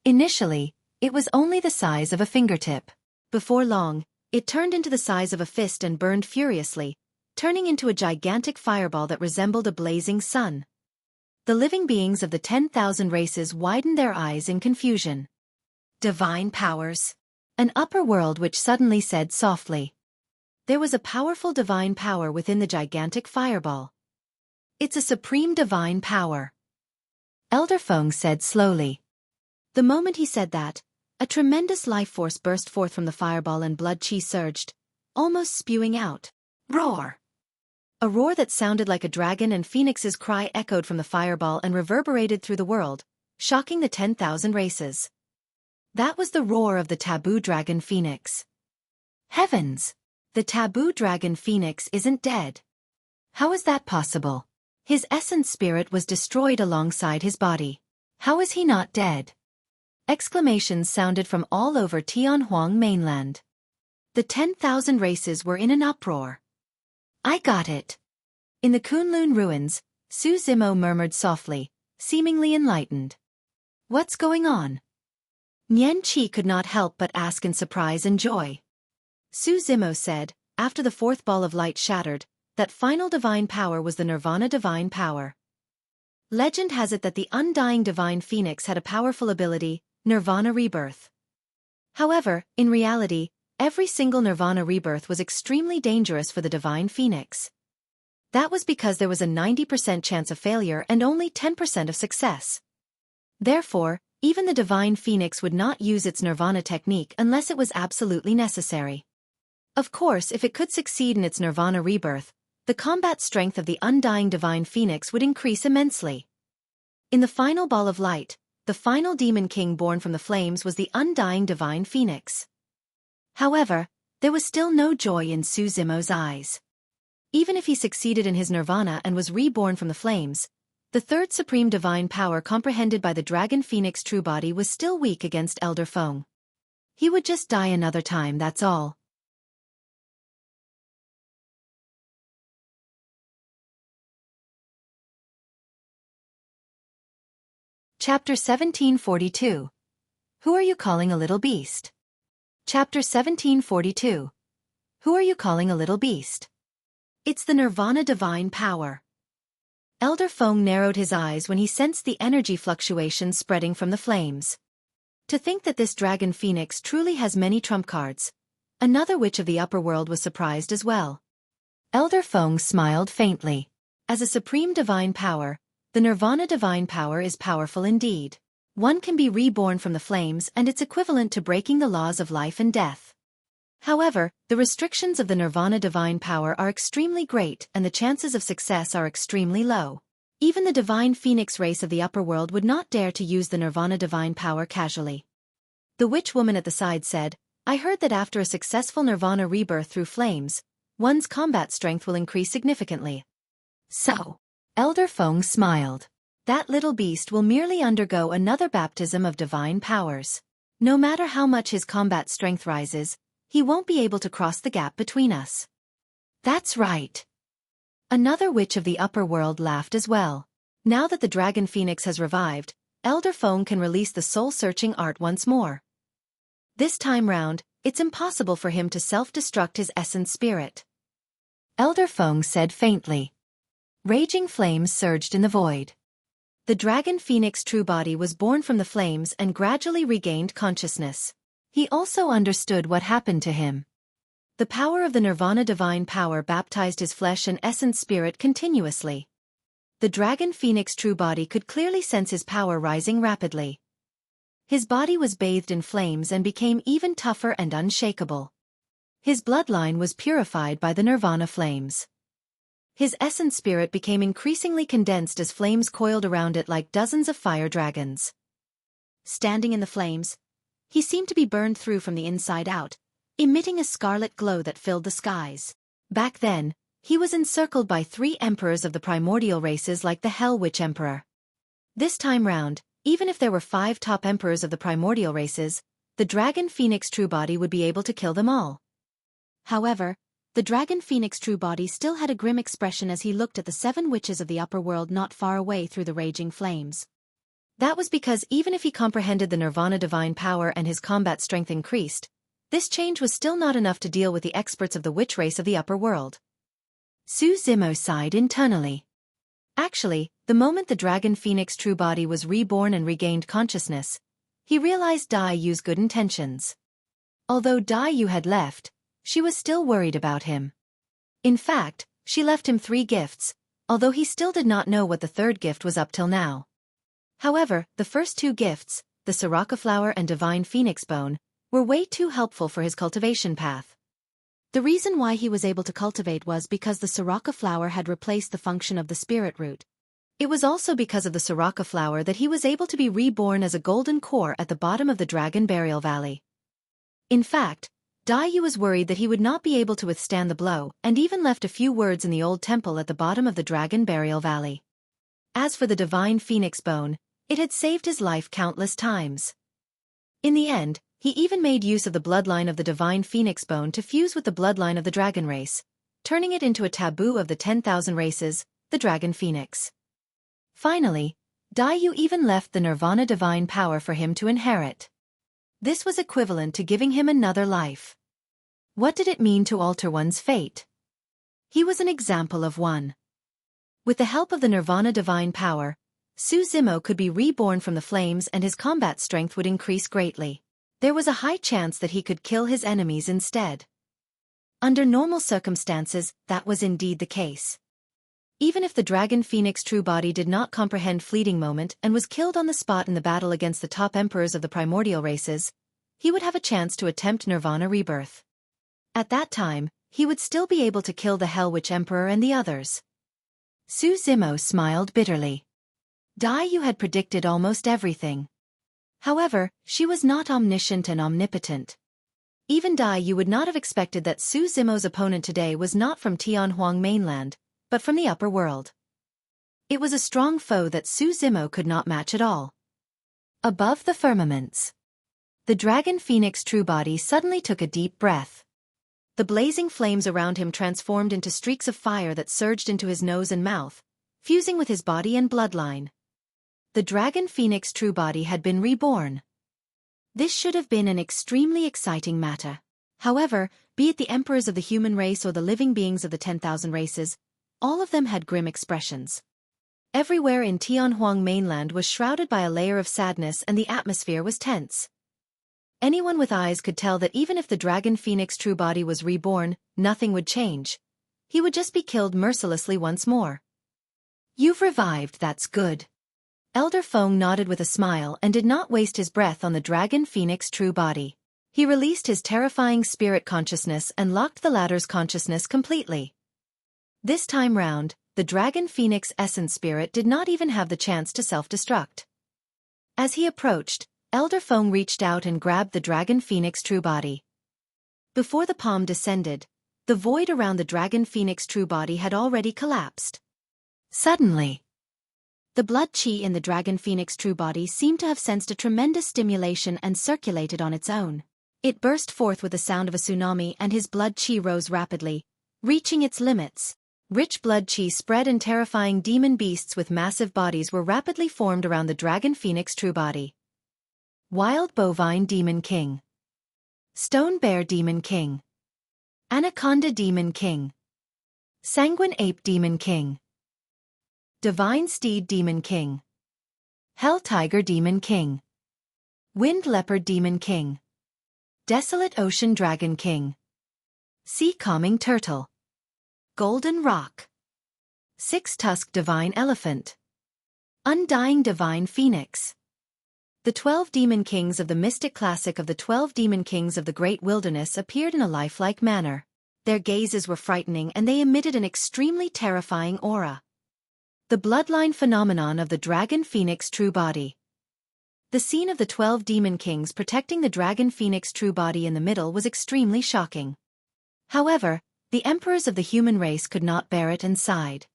Initially, it was only the size of a fingertip. Before long, it turned into the size of a fist and burned furiously, turning into a gigantic fireball that resembled a blazing sun. The living beings of the 10,000 races widened their eyes in confusion. Divine powers. An upper world which suddenly said softly. There was a powerful divine power within the gigantic fireball. It's a supreme divine power. Elder Feng said slowly. The moment he said that, a tremendous life force burst forth from the fireball and blood chi surged, almost spewing out. Roar! A roar that sounded like a dragon and phoenix's cry echoed from the fireball and reverberated through the world, shocking the 10,000 races. That was the roar of the taboo dragon phoenix. Heavens! The taboo dragon phoenix isn't dead. How is that possible? His essence spirit was destroyed alongside his body. How is he not dead? Exclamations sounded from all over Tianhuang mainland. The 10,000 races were in an uproar. I got it. In the Kunlun ruins, Su Zimo murmured softly, seemingly enlightened. What's going on? Nian Qi could not help but ask in surprise and joy. Su Zimo said, after the 4th ball of light shattered, that final divine power was the Nirvana divine power. Legend has it that the undying divine phoenix had a powerful ability, Nirvana rebirth. However, in reality, every single Nirvana rebirth was extremely dangerous for the divine phoenix. That was because there was a 90% chance of failure and only 10% of success. Therefore, even the divine phoenix would not use its Nirvana technique unless it was absolutely necessary. Of course, if it could succeed in its Nirvana rebirth, the combat strength of the undying divine phoenix would increase immensely. In the final ball of light, the final demon king born from the flames was the undying divine phoenix. However, there was still no joy in Su Zimo's eyes. Even if he succeeded in his Nirvana and was reborn from the flames, the 3rd supreme divine power comprehended by the dragon phoenix true body was still weak against Elder Feng. He would just die another time, that's all. Chapter 1742. Who are you calling a little beast? Chapter 1742. Who are you calling a little beast? It's the Nirvana divine power. Elder Feng narrowed his eyes when he sensed the energy fluctuations spreading from the flames. To think that this dragon phoenix truly has many trump cards. Another witch of the upper world was surprised as well. Elder Feng smiled faintly. As a supreme divine power, the Nirvana divine power is powerful indeed. One can be reborn from the flames and it's equivalent to breaking the laws of life and death. However, the restrictions of the Nirvana divine power are extremely great and the chances of success are extremely low. Even the divine phoenix race of the upper world would not dare to use the Nirvana divine power casually. The witch woman at the side said, I heard that after a successful Nirvana rebirth through flames, one's combat strength will increase significantly. So, Elder Feng smiled. That little beast will merely undergo another baptism of divine powers. No matter how much his combat strength rises, he won't be able to cross the gap between us. That's right. Another witch of the upper world laughed as well. Now that the dragon phoenix has revived, Elder Feng can release the soul-searching art once more. This time round, it's impossible for him to self-destruct his essence spirit. Elder Feng said faintly. Raging flames surged in the void. The dragon phoenix true body was born from the flames and gradually regained consciousness. He also understood what happened to him. The power of the Nirvana divine power baptized his flesh and essence spirit continuously. The dragon phoenix true body could clearly sense his power rising rapidly. His body was bathed in flames and became even tougher and unshakable. His bloodline was purified by the Nirvana flames. His essence spirit became increasingly condensed as flames coiled around it like dozens of fire dragons. Standing in the flames, he seemed to be burned through from the inside out, emitting a scarlet glow that filled the skies. Back then, he was encircled by 3 emperors of the primordial races like the Hell Witch Emperor. This time round, even if there were 5 top emperors of the primordial races, the dragon phoenix true body would be able to kill them all. However, the dragon phoenix true body still had a grim expression as he looked at the 7 witches of the upper world not far away through the raging flames. That was because even if he comprehended the Nirvana divine power and his combat strength increased, this change was still not enough to deal with the experts of the witch race of the upper world. Su Zimo sighed internally. Actually, the moment the dragon phoenix true body was reborn and regained consciousness, he realized Dai Yu's good intentions. Although Dai Yu had left, she was still worried about him. In fact, she left him 3 gifts, although he still did not know what the 3rd gift was up till now. However, the first 2 gifts, the Soraka flower and divine phoenix bone, were way too helpful for his cultivation path. The reason why he was able to cultivate was because the Soraka flower had replaced the function of the spirit root. It was also because of the Soraka flower that he was able to be reborn as a golden core at the bottom of the Dragon Burial Valley. In fact, Dai Yu was worried that he would not be able to withstand the blow and even left a few words in the old temple at the bottom of the Dragon Burial Valley. As for the divine phoenix bone, it had saved his life countless times. In the end, he even made use of the bloodline of the divine phoenix bone to fuse with the bloodline of the dragon race, turning it into a taboo of the 10,000 races, the dragon phoenix. Finally, Dai Yu even left the Nirvana divine power for him to inherit. This was equivalent to giving him another life. What did it mean to alter one's fate? He was an example of one. With the help of the Nirvana divine power, Su Zimo could be reborn from the flames and his combat strength would increase greatly. There was a high chance that he could kill his enemies instead. Under normal circumstances, that was indeed the case. Even if the dragon phoenix true body did not comprehend fleeting moment and was killed on the spot in the battle against the top emperors of the primordial races, he would have a chance to attempt Nirvana rebirth. At that time, he would still be able to kill the Hell Witch Emperor and the others. Su Zimo smiled bitterly. Dai Yu had predicted almost everything. However, she was not omniscient and omnipotent. Even Dai Yu would not have expected that Su Zimo's opponent today was not from Tianhuang mainland, but from the upper world. It was a strong foe that Su Zimo could not match at all. Above the firmaments, the dragon phoenix true body suddenly took a deep breath. The blazing flames around him transformed into streaks of fire that surged into his nose and mouth, fusing with his body and bloodline. The dragon phoenix true body had been reborn. This should have been an extremely exciting matter. However, be it the emperors of the human race or the living beings of the 10,000 races, all of them had grim expressions. Everywhere in Tianhuang mainland was shrouded by a layer of sadness and the atmosphere was tense. Anyone with eyes could tell that even if the dragon phoenix true body was reborn, nothing would change. He would just be killed mercilessly once more. You've revived, that's good. Elder Feng nodded with a smile and did not waste his breath on the dragon phoenix true body. He released his terrifying spirit consciousness and locked the latter's consciousness completely. This time round, the dragon phoenix essence spirit did not even have the chance to self-destruct. As he approached, Elder Feng reached out and grabbed the dragon phoenix true body. Before the palm descended, the void around the dragon phoenix true body had already collapsed. Suddenly, the blood qi in the dragon phoenix true body seemed to have sensed a tremendous stimulation and circulated on its own. It burst forth with the sound of a tsunami and his blood qi rose rapidly, reaching its limits. Rich blood chi spread and terrifying demon beasts with massive bodies were rapidly formed around the dragon phoenix true body. Wild bovine demon king. Stone bear demon king. Anaconda demon king. Sanguine ape demon king. Divine steed demon king. Hell tiger demon king. Wind leopard demon king. Desolate ocean dragon king. Sea calming turtle. Golden rock. Six-tusked divine elephant. Undying divine phoenix. The 12 demon kings of the mystic classic of the 12 demon kings of the great wilderness appeared in a lifelike manner. Their gazes were frightening and they emitted an extremely terrifying aura. The bloodline phenomenon of the dragon phoenix true body. The scene of the 12 demon kings protecting the dragon phoenix true body in the middle was extremely shocking. However, the emperors of the human race could not bear it and sighed.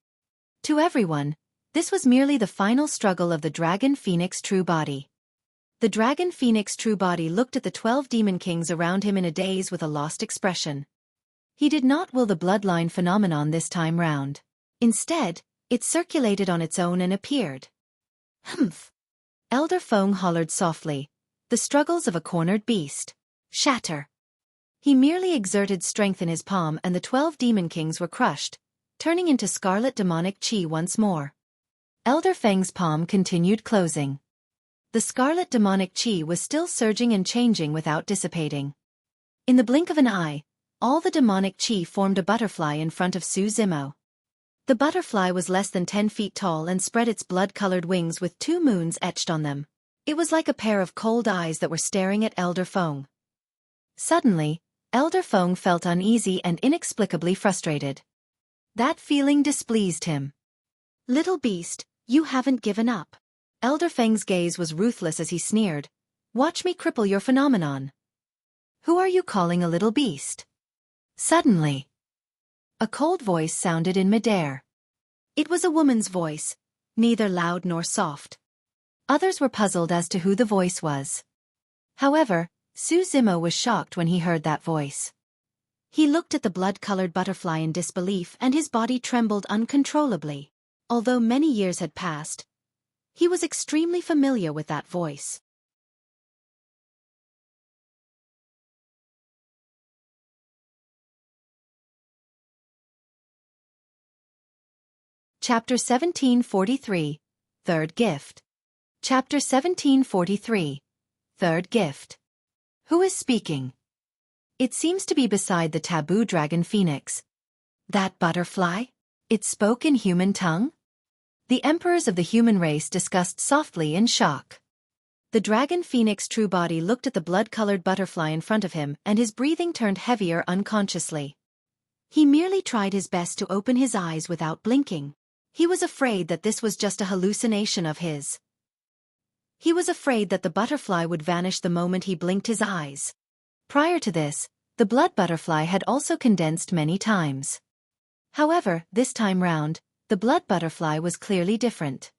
To everyone, this was merely the final struggle of the dragon phoenix true body. The dragon phoenix true body looked at the 12 demon kings around him in a daze with a lost expression. He did not will the bloodline phenomenon this time round. Instead, it circulated on its own and appeared. Humph! Elder Feng hollered softly. The struggles of a cornered beast. Shatter! He merely exerted strength in his palm and the 12 demon kings were crushed, turning into scarlet demonic chi once more. Elder Feng's palm continued closing. The scarlet demonic chi was still surging and changing without dissipating. In the blink of an eye, all the demonic chi formed a butterfly in front of Su Zimo. The butterfly was less than 10 feet tall and spread its blood-colored wings with 2 moons etched on them. It was like a pair of cold eyes that were staring at Elder Feng. Suddenly, Elder Feng felt uneasy and inexplicably frustrated. That feeling displeased him. Little beast, you haven't given up. Elder Feng's gaze was ruthless as he sneered. Watch me cripple your phenomenon. Who are you calling a little beast? Suddenly, a cold voice sounded in midair. It was a woman's voice, neither loud nor soft. Others were puzzled as to who the voice was. However, Su Zimo was shocked when he heard that voice. He looked at the blood-colored butterfly in disbelief and his body trembled uncontrollably. Although many years had passed, he was extremely familiar with that voice. Chapter 1743, Third Gift. Chapter 1743, Third Gift. Who is speaking? It seems to be beside the taboo dragon phoenix. That butterfly? It spoke in human tongue? The emperors of the human race discussed softly in shock. The dragon phoenix true body looked at the blood-colored butterfly in front of him and his breathing turned heavier unconsciously. He merely tried his best to open his eyes without blinking. He was afraid that this was just a hallucination of his. He was afraid that the butterfly would vanish the moment he blinked his eyes. Prior to this, the blood butterfly had also condensed many times. However, this time round, the blood butterfly was clearly different.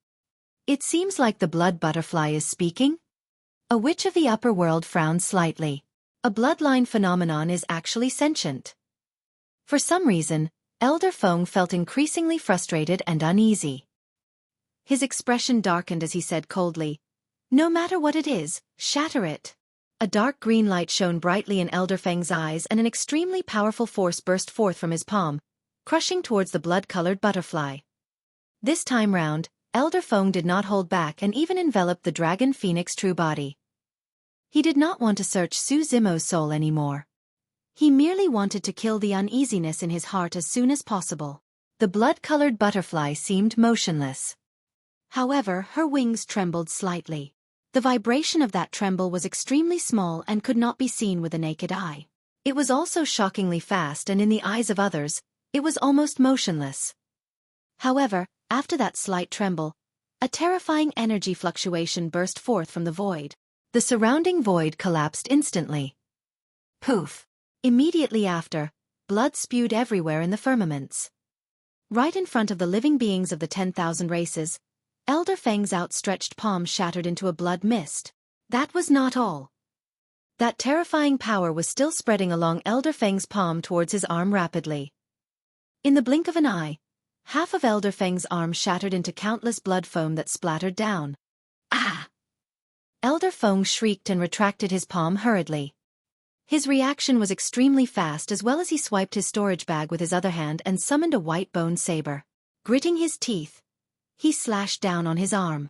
It seems like the blood butterfly is speaking? A witch of the upper world frowned slightly. A bloodline phenomenon is actually sentient. For some reason, Elder Feng felt increasingly frustrated and uneasy. His expression darkened as he said coldly, "No matter what it is, shatter it." A dark green light shone brightly in Elder Feng's eyes and an extremely powerful force burst forth from his palm, crushing towards the blood-colored butterfly. This time round, Elder Feng did not hold back and even enveloped the dragon phoenix true body. He did not want to search Su Zimo's soul anymore. He merely wanted to kill the uneasiness in his heart as soon as possible. The blood-colored butterfly seemed motionless. However, her wings trembled slightly. The vibration of that tremble was extremely small and could not be seen with the naked eye. It was also shockingly fast and in the eyes of others, it was almost motionless. However, after that slight tremble, a terrifying energy fluctuation burst forth from the void. The surrounding void collapsed instantly. Poof! Immediately after, blood spewed everywhere in the firmaments. Right in front of the living beings of the 10,000 races, Elder Feng's outstretched palm shattered into a blood mist. That was not all. That terrifying power was still spreading along Elder Feng's palm towards his arm rapidly. In the blink of an eye, Half of Elder Feng's arm shattered into countless blood foam that splattered down. Ah! Elder Feng shrieked and retracted his palm hurriedly. His reaction was extremely fast as well as he swiped his storage bag with his other hand and summoned a white bone saber. Gritting his teeth, he slashed down on his arm.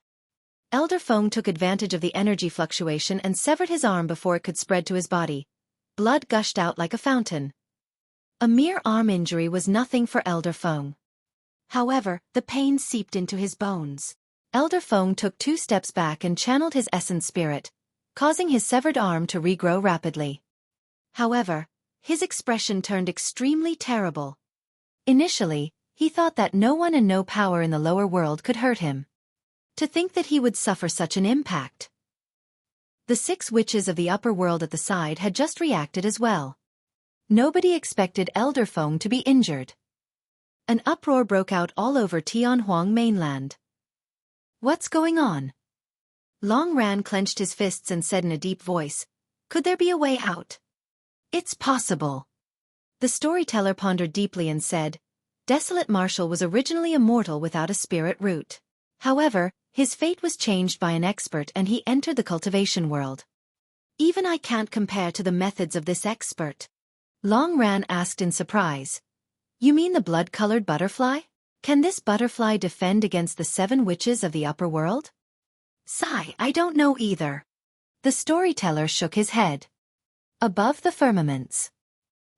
Elder Feng took advantage of the energy fluctuation and severed his arm before it could spread to his body. Blood gushed out like a fountain. A mere arm injury was nothing for Elder Feng. However, the pain seeped into his bones. Elder Feng took 2 steps back and channeled his essence spirit, causing his severed arm to regrow rapidly. However, his expression turned extremely terrible. Initially, he thought that no one and no power in the lower world could hurt him. To think that he would suffer such an impact. The 6 witches of the upper world at the side had just reacted as well. Nobody expected Elder Feng to be injured. An uproar broke out all over Tianhuang mainland. What's going on? Long Ran clenched his fists and said in a deep voice, "Could there be a way out?" "It's possible." The storyteller pondered deeply and said, "Desolate Marshal was originally a mortal without a spirit root. However, his fate was changed by an expert and he entered the cultivation world. Even I can't compare to the methods of this expert." Long Ran asked in surprise, "You mean the blood-colored butterfly? Can this butterfly defend against the 7 witches of the upper world?" "Sigh, I don't know either." The storyteller shook his head. Above the firmaments,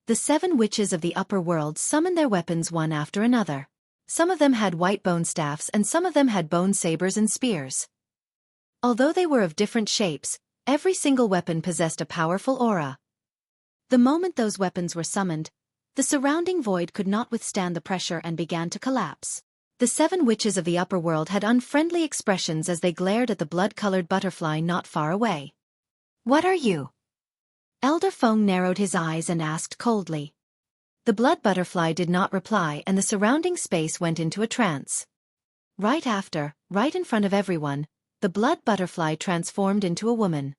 the 7 witches of the upper world summoned their weapons one after another. Some of them had white bone staffs and some of them had bone sabers and spears. Although they were of different shapes, every single weapon possessed a powerful aura. The moment those weapons were summoned, the surrounding void could not withstand the pressure and began to collapse. The 7 witches of the upper world had unfriendly expressions as they glared at the blood-colored butterfly not far away. "What are you?" Elder Feng narrowed his eyes and asked coldly. The blood butterfly did not reply and the surrounding space went into a trance. Right after, right in front of everyone, the blood butterfly transformed into a woman.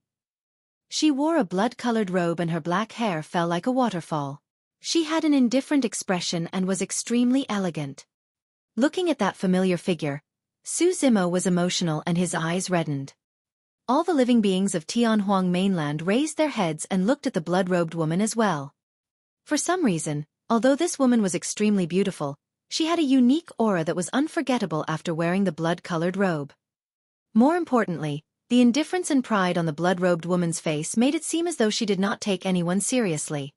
She wore a blood-colored robe and her black hair fell like a waterfall. She had an indifferent expression and was extremely elegant. Looking at that familiar figure, Su Zimo was emotional and his eyes reddened. All the living beings of Tianhuang mainland raised their heads and looked at the blood-robed woman as well. For some reason, although this woman was extremely beautiful, she had a unique aura that was unforgettable after wearing the blood-colored robe. More importantly, the indifference and pride on the blood-robed woman's face made it seem as though she did not take anyone seriously.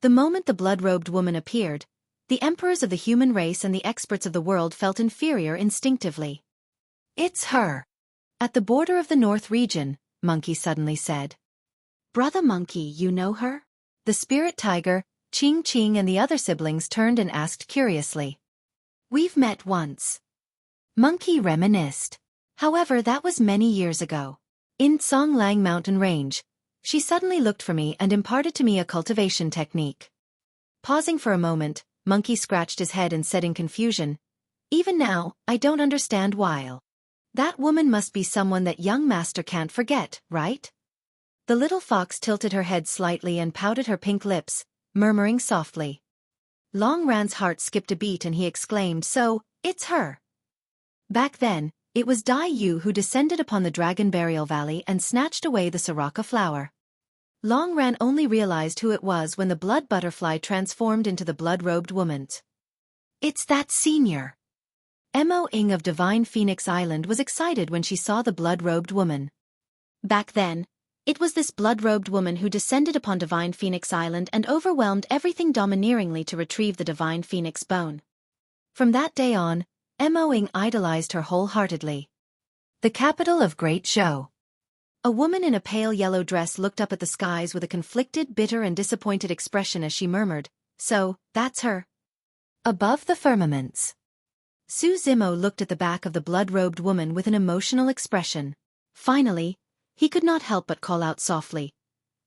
The moment the blood-robed woman appeared, the emperors of the human race and the experts of the world felt inferior instinctively. "It's her." At the border of the North region, Monkey suddenly said. "Brother Monkey, you know her?" The spirit tiger, Ching Ching and the other siblings turned and asked curiously. "We've met once." Monkey reminisced. "However, that was many years ago. In Songlang mountain range, she suddenly looked for me and imparted to me a cultivation technique." Pausing for a moment, Monkey scratched his head and said in confusion, "Even now, I don't understand why. That woman must be someone that young master can't forget, right?" The little fox tilted her head slightly and pouted her pink lips, murmuring softly. Long Ran's heart skipped a beat and he exclaimed, "So, it's her." Back then, it was Dai Yu who descended upon the Dragon Burial Valley and snatched away the Soraka flower. Long Ran only realized who it was when the blood butterfly transformed into the blood-robed woman. "It's that senior." Mo Ing of Divine Phoenix Island was excited when she saw the blood-robed woman. Back then, it was this blood-robed woman who descended upon Divine Phoenix Island and overwhelmed everything domineeringly to retrieve the Divine Phoenix bone. From that day on, Mo Ing idolized her wholeheartedly. The capital of Great Zhou. A woman in a pale yellow dress looked up at the skies with a conflicted, bitter and disappointed expression as she murmured, "So, that's her." Above the firmaments, Su Zimo looked at the back of the blood-robed woman with an emotional expression. Finally, he could not help but call out softly,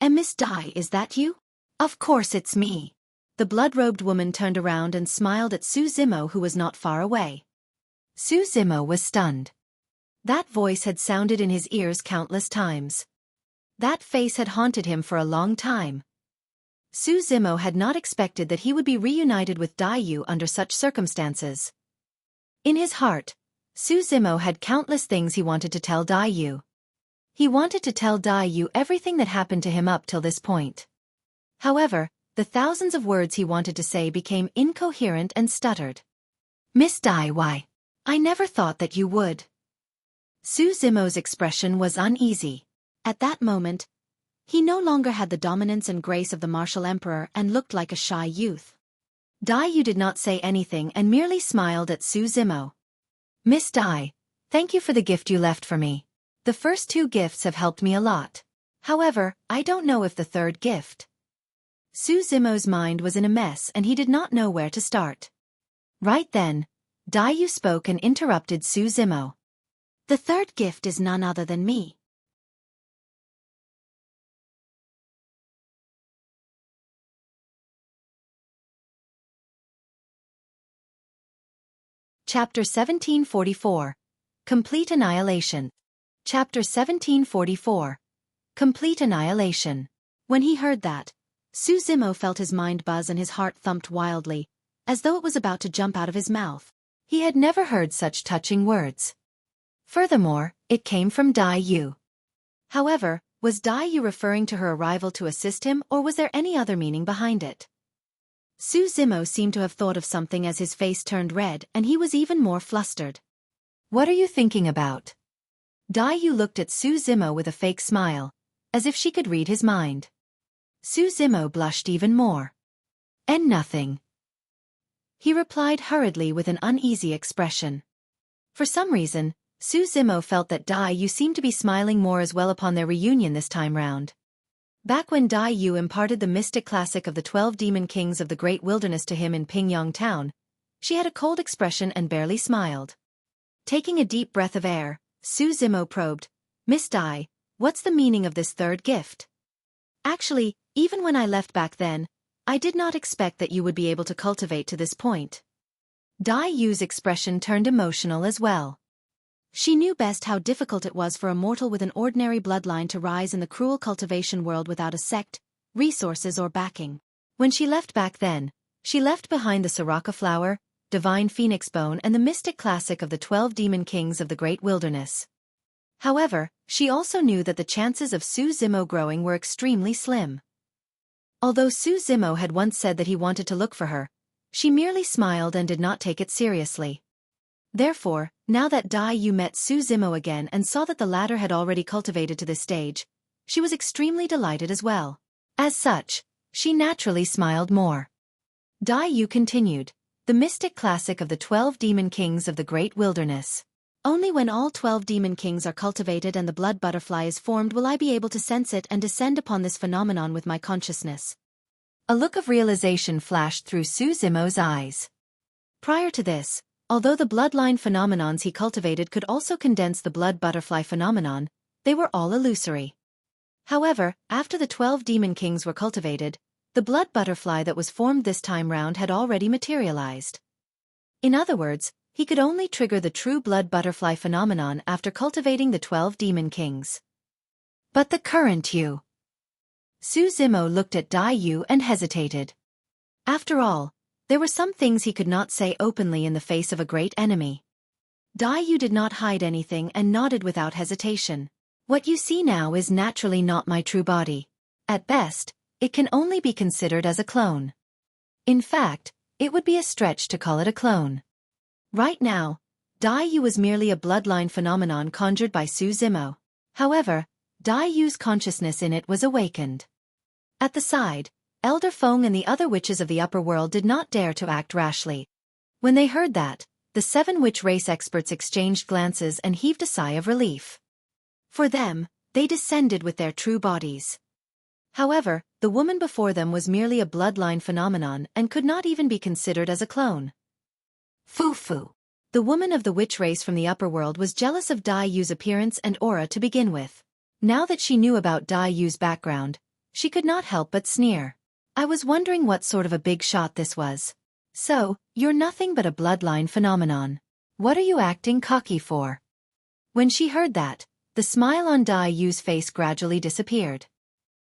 Miss Dai, is that you?" "Of course it's me." The blood-robed woman turned around and smiled at Su Zimo who was not far away. Su Zimo was stunned. That voice had sounded in his ears countless times. That face had haunted him for a long time. Su Zimo had not expected that he would be reunited with Dai Yu under such circumstances. In his heart, Su Zimo had countless things he wanted to tell Dai Yu. He wanted to tell Dai Yu everything that happened to him up till this point. However, the thousands of words he wanted to say became incoherent and stuttered. Miss Dai, why? I never thought that you would. Su Zimo's expression was uneasy. At that moment, he no longer had the dominance and grace of the martial emperor and looked like a shy youth. Dai Yu did not say anything and merely smiled at Su Zimo. Miss Dai, thank you for the gift you left for me. The first 2 gifts have helped me a lot. However, I don't know if the third gift. Su Zimo's mind was in a mess and he did not know where to start. Right then, Dai Yu spoke and interrupted Su Zimo. The third gift is none other than me. Chapter 1744. Complete Annihilation. Chapter 1744. Complete Annihilation. When he heard that, Su Zimo felt his mind buzz and his heart thumped wildly, as though it was about to jump out of his mouth. He had never heard such touching words. Furthermore, it came from Dai Yu. However, was Dai Yu referring to her arrival to assist him or was there any other meaning behind it? Su Zimo seemed to have thought of something as his face turned red and he was even more flustered. What are you thinking about? Dai Yu looked at Su Zimo with a fake smile, as if she could read his mind. Su Zimo blushed even more. And nothing. He replied hurriedly with an uneasy expression. For some reason, Su Zimo felt that Dai Yu seemed to be smiling more as well upon their reunion this time round. Back when Dai Yu imparted the mystic classic of the 12 demon kings of the Great Wilderness to him in Pingyang Town, she had a cold expression and barely smiled. Taking a deep breath of air, Su Zimo probed, Miss Dai, what's the meaning of this third gift? Actually, even when I left back then, I did not expect that you would be able to cultivate to this point. Dai Yu's expression turned emotional as well. She knew best how difficult it was for a mortal with an ordinary bloodline to rise in the cruel cultivation world without a sect, resources or backing. When she left back then, she left behind the Soraka flower, divine phoenix bone and the mystic classic of the 12 demon kings of the Great Wilderness. However, she also knew that the chances of Su Zimo growing were extremely slim. Although Su Zimo had once said that he wanted to look for her, she merely smiled and did not take it seriously. Therefore, now that Dai Yu met Su Zimo again and saw that the latter had already cultivated to this stage, she was extremely delighted as well. As such, she naturally smiled more. Dai Yu continued, the mystic classic of the 12 demon kings of the Great Wilderness. Only when all 12 demon kings are cultivated and the blood butterfly is formed will I be able to sense it and descend upon this phenomenon with my consciousness. A look of realization flashed through Su Zimo's eyes. Prior to this, although the bloodline phenomenons he cultivated could also condense the blood butterfly phenomenon, they were all illusory. However, after the 12 demon kings were cultivated, the blood butterfly that was formed this time round had already materialized. In other words, he could only trigger the true blood butterfly phenomenon after cultivating the 12 demon kings. But the current Yu. Su Zimo looked at Dai Yu and hesitated. After all, there were some things he could not say openly in the face of a great enemy. Dai Yu did not hide anything and nodded without hesitation. What you see now is naturally not my true body. At best, it can only be considered as a clone. In fact, it would be a stretch to call it a clone. Right now, Dai Yu was merely a bloodline phenomenon conjured by Su Zimo. However, Dai Yu's consciousness in it was awakened. At the side, Elder Feng and the other witches of the upper world did not dare to act rashly. When they heard that, the 7 witch race experts exchanged glances and heaved a sigh of relief. For them, they descended with their true bodies. However, the woman before them was merely a bloodline phenomenon and could not even be considered as a clone. Fu. The woman of the witch race from the upper world was jealous of Dai Yu's appearance and aura to begin with. Now that she knew about Dai Yu's background, she could not help but sneer. I was wondering what sort of a big shot this was. So, you're nothing but a bloodline phenomenon. What are you acting cocky for? When she heard that, the smile on Dai Yu's face gradually disappeared.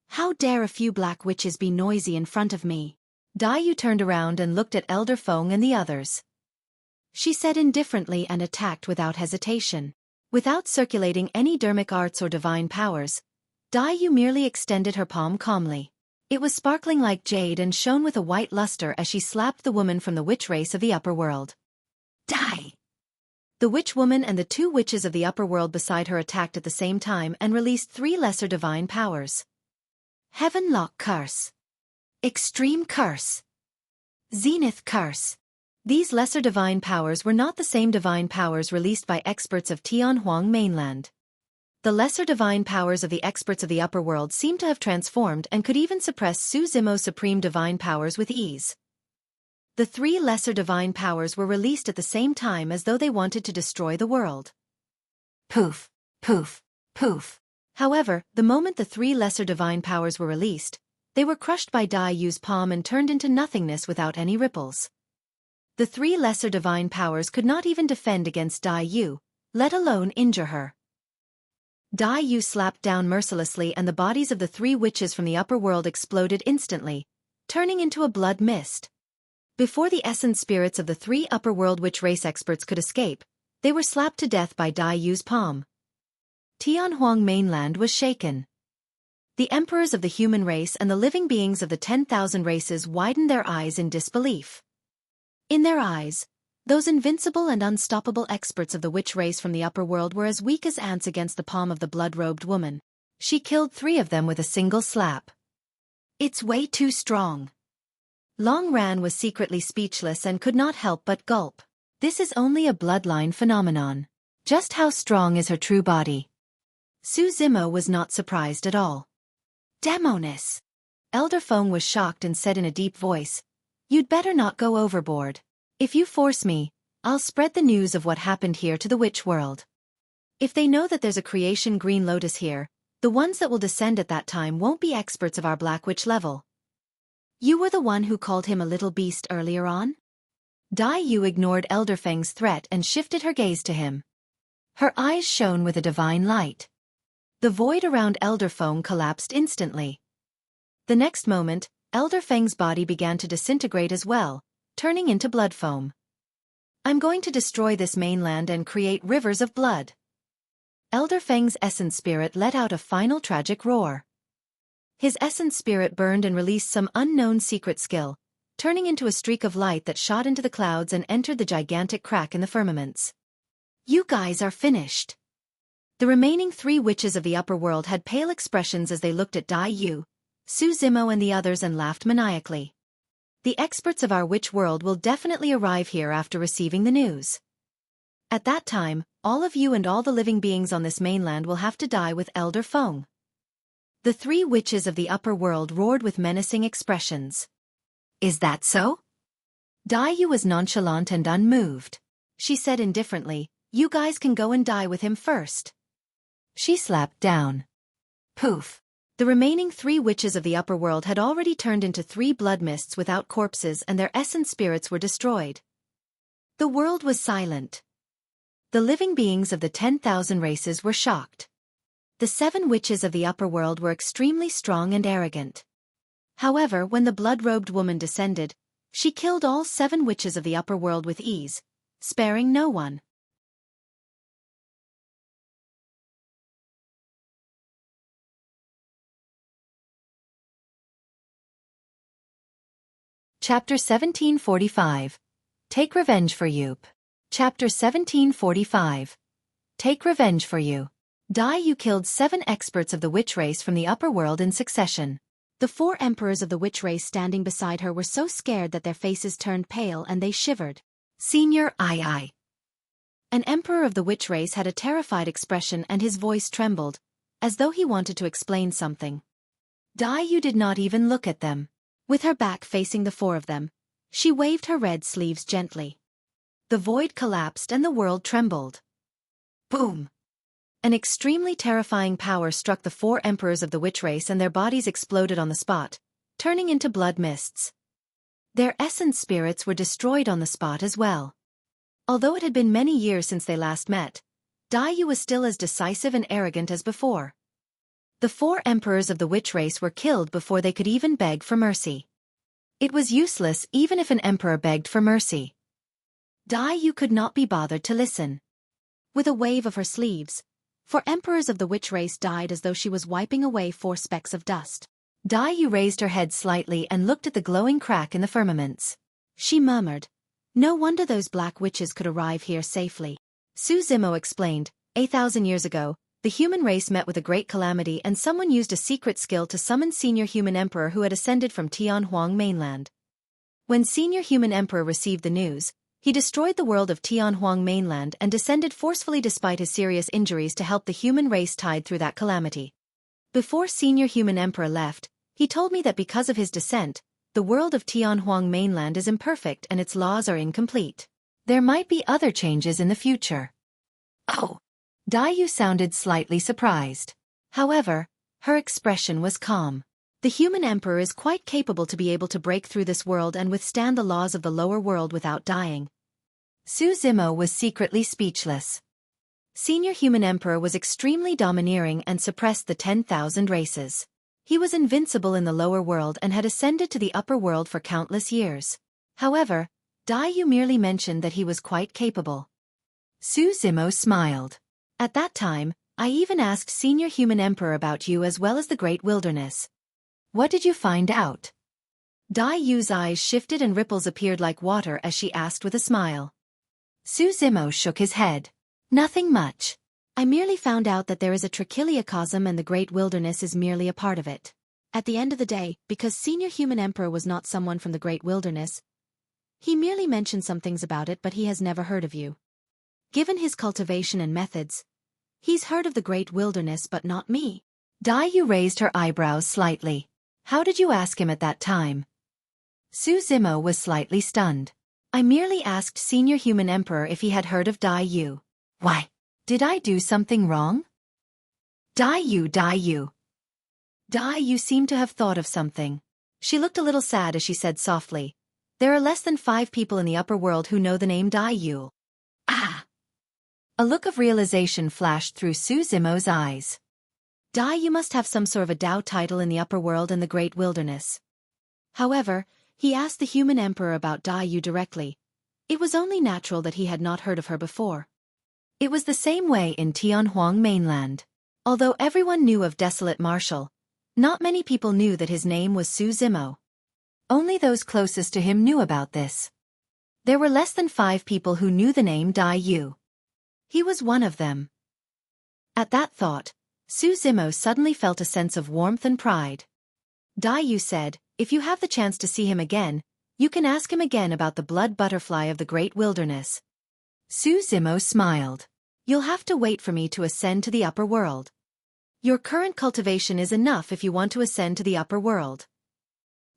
How dare a few black witches be noisy in front of me? Dai Yu turned around and looked at Elder Feng and the others. she said indifferently, and attacked without hesitation. Without circulating any dermic arts or divine powers, Dai Yu merely extended her palm calmly. It was sparkling like jade and shone with a white luster as she slapped the woman from the witch race of the upper world. Die! The witch woman and the two witches of the upper world beside her attacked at the same time and released 3 lesser divine powers. Heaven Lock Curse. Extreme Curse. Zenith Curse. These lesser divine powers were not the same divine powers released by experts of Tianhuang mainland. The lesser divine powers of the experts of the upper world seemed to have transformed and could even suppress Su Zimo's supreme divine powers with ease. The 3 lesser divine powers were released at the same time as though they wanted to destroy the world. Poof, poof, poof. However, the moment the 3 lesser divine powers were released, they were crushed by Dai Yu's palm and turned into nothingness without any ripples. The 3 lesser divine powers could not even defend against Dai Yu, let alone injure her. Dai Yu slapped down mercilessly and the bodies of the 3 witches from the upper world exploded instantly, turning into a blood mist. Before the essence spirits of the 3 upper world witch race experts could escape, they were slapped to death by Dai Yu's palm. Tianhuang mainland was shaken. The emperors of the human race and the living beings of the 10,000 races widened their eyes in disbelief. In their eyes, those invincible and unstoppable experts of the witch race from the upper world were as weak as ants against the palm of the blood-robed woman. She killed 3 of them with a single slap. It's way too strong. Long Ran was secretly speechless and could not help but gulp. This is only a bloodline phenomenon. Just how strong is her true body? Su Zimo was not surprised at all. Demonis! Elder Feng was shocked and said in a deep voice, "You'd better not go overboard. If you force me, I'll spread the news of what happened here to the witch world. If they know that there's a creation green lotus here, the ones that will descend at that time won't be experts of our black witch level." You were the one who called him a little beast earlier on? Dai Yu ignored Elder Feng's threat and shifted her gaze to him. Her eyes shone with a divine light. The void around Elder Feng collapsed instantly. The next moment, Elder Feng's body began to disintegrate as well, turning into blood foam. I'm going to destroy this mainland and create rivers of blood. Elder Feng's essence spirit let out a final tragic roar. His essence spirit burned and released some unknown secret skill, turning into a streak of light that shot into the clouds and entered the gigantic crack in the firmaments. You guys are finished. The remaining 3 witches of the upper world had pale expressions as they looked at Dai Yu, Su Zimo and the others and laughed maniacally. The experts of our witch world will definitely arrive here after receiving the news. At that time, all of you and all the living beings on this mainland will have to die with Elder Feng. The 3 witches of the upper world roared with menacing expressions. Is that so? Dai Yu was nonchalant and unmoved. She said indifferently, you guys can go and die with him first. She slapped down. Poof. The remaining 3 witches of the upper world had already turned into 3 blood mists without corpses and their essence spirits were destroyed. The world was silent. The living beings of the 10,000 races were shocked. The 7 witches of the upper world were extremely strong and arrogant. However, when the blood-robed woman descended, she killed all 7 witches of the upper world with ease, sparing no one. Chapter 1745. Take Revenge for You. Chapter 1745. Take Revenge for You. Dai Yu killed 7 experts of the witch race from the upper world in succession. The 4 emperors of the witch race standing beside her were so scared that their faces turned pale and they shivered. Senior Ai. An emperor of the witch race had a terrified expression and his voice trembled, as though he wanted to explain something. Dai Yu did not even look at them. With her back facing the 4 of them, she waved her red sleeves gently. The void collapsed and the world trembled. Boom! An extremely terrifying power struck the 4 emperors of the witch race and their bodies exploded on the spot, turning into blood mists. Their essence spirits were destroyed on the spot as well. Although it had been many years since they last met, Dai Yu was still as decisive and arrogant as before. The 4 emperors of the witch race were killed before they could even beg for mercy. It was useless even if an emperor begged for mercy. Dai Yu could not be bothered to listen. With a wave of her sleeves, for emperors of the witch race died as though she was wiping away 4 specks of dust. Dai Yu raised her head slightly and looked at the glowing crack in the firmaments. She murmured, "No wonder those black witches could arrive here safely." Su Zimo explained, 1,000 years ago, the human race met with a great calamity and someone used a secret skill to summon Senior Human Emperor who had ascended from Tianhuang mainland. When Senior Human Emperor received the news, he destroyed the world of Tianhuang mainland and descended forcefully despite his serious injuries to help the human race tide through that calamity. Before Senior Human Emperor left, he told me that because of his descent, the world of Tianhuang mainland is imperfect and its laws are incomplete. There might be other changes in the future. Oh! Dai Yu sounded slightly surprised. However, her expression was calm. The human emperor is quite capable to be able to break through this world and withstand the laws of the lower world without dying. Su Zimo was secretly speechless. Senior Human Emperor was extremely domineering and suppressed the 10,000 races. He was invincible in the lower world and had ascended to the upper world for countless years. However, Dai Yu merely mentioned that he was quite capable. Su Zimo smiled. At that time, I even asked Senior Human Emperor about you as well as the Great Wilderness. What did you find out? Dai Yu's eyes shifted and ripples appeared like water as she asked with a smile. Su Zimo shook his head. Nothing much. I merely found out that there is a trichiliocosm and the Great Wilderness is merely a part of it. At the end of the day, because Senior Human Emperor was not someone from the Great Wilderness, he merely mentioned some things about it but he has never heard of you. Given his cultivation and methods, he's heard of the Great Wilderness but not me. Dai Yu raised her eyebrows slightly. How did you ask him at that time? Su Zimo was slightly stunned. I merely asked Senior Human Emperor if he had heard of Dai Yu. Why? Did I do something wrong? Dai Yu. Dai Yu seemed to have thought of something. She looked a little sad as she said softly, there are less than 5 people in the upper world who know the name Dai Yu. Ah! A look of realization flashed through Su Zimo's eyes. Dai Yu must have some sort of a Dao title in the upper world and the Great Wilderness. However, he asked the Human Emperor about Dai Yu directly. It was only natural that he had not heard of her before. It was the same way in Tianhuang mainland. Although everyone knew of Desolate Marshal, not many people knew that his name was Su Zimo. Only those closest to him knew about this. There were less than 5 people who knew the name Dai Yu. He was one of them. At that thought, Su Zimo suddenly felt a sense of warmth and pride. Dai Yu said, if you have the chance to see him again, you can ask him again about the blood butterfly of the Great Wilderness. Su Zimo smiled. You'll have to wait for me to ascend to the upper world. Your current cultivation is enough if you want to ascend to the upper world.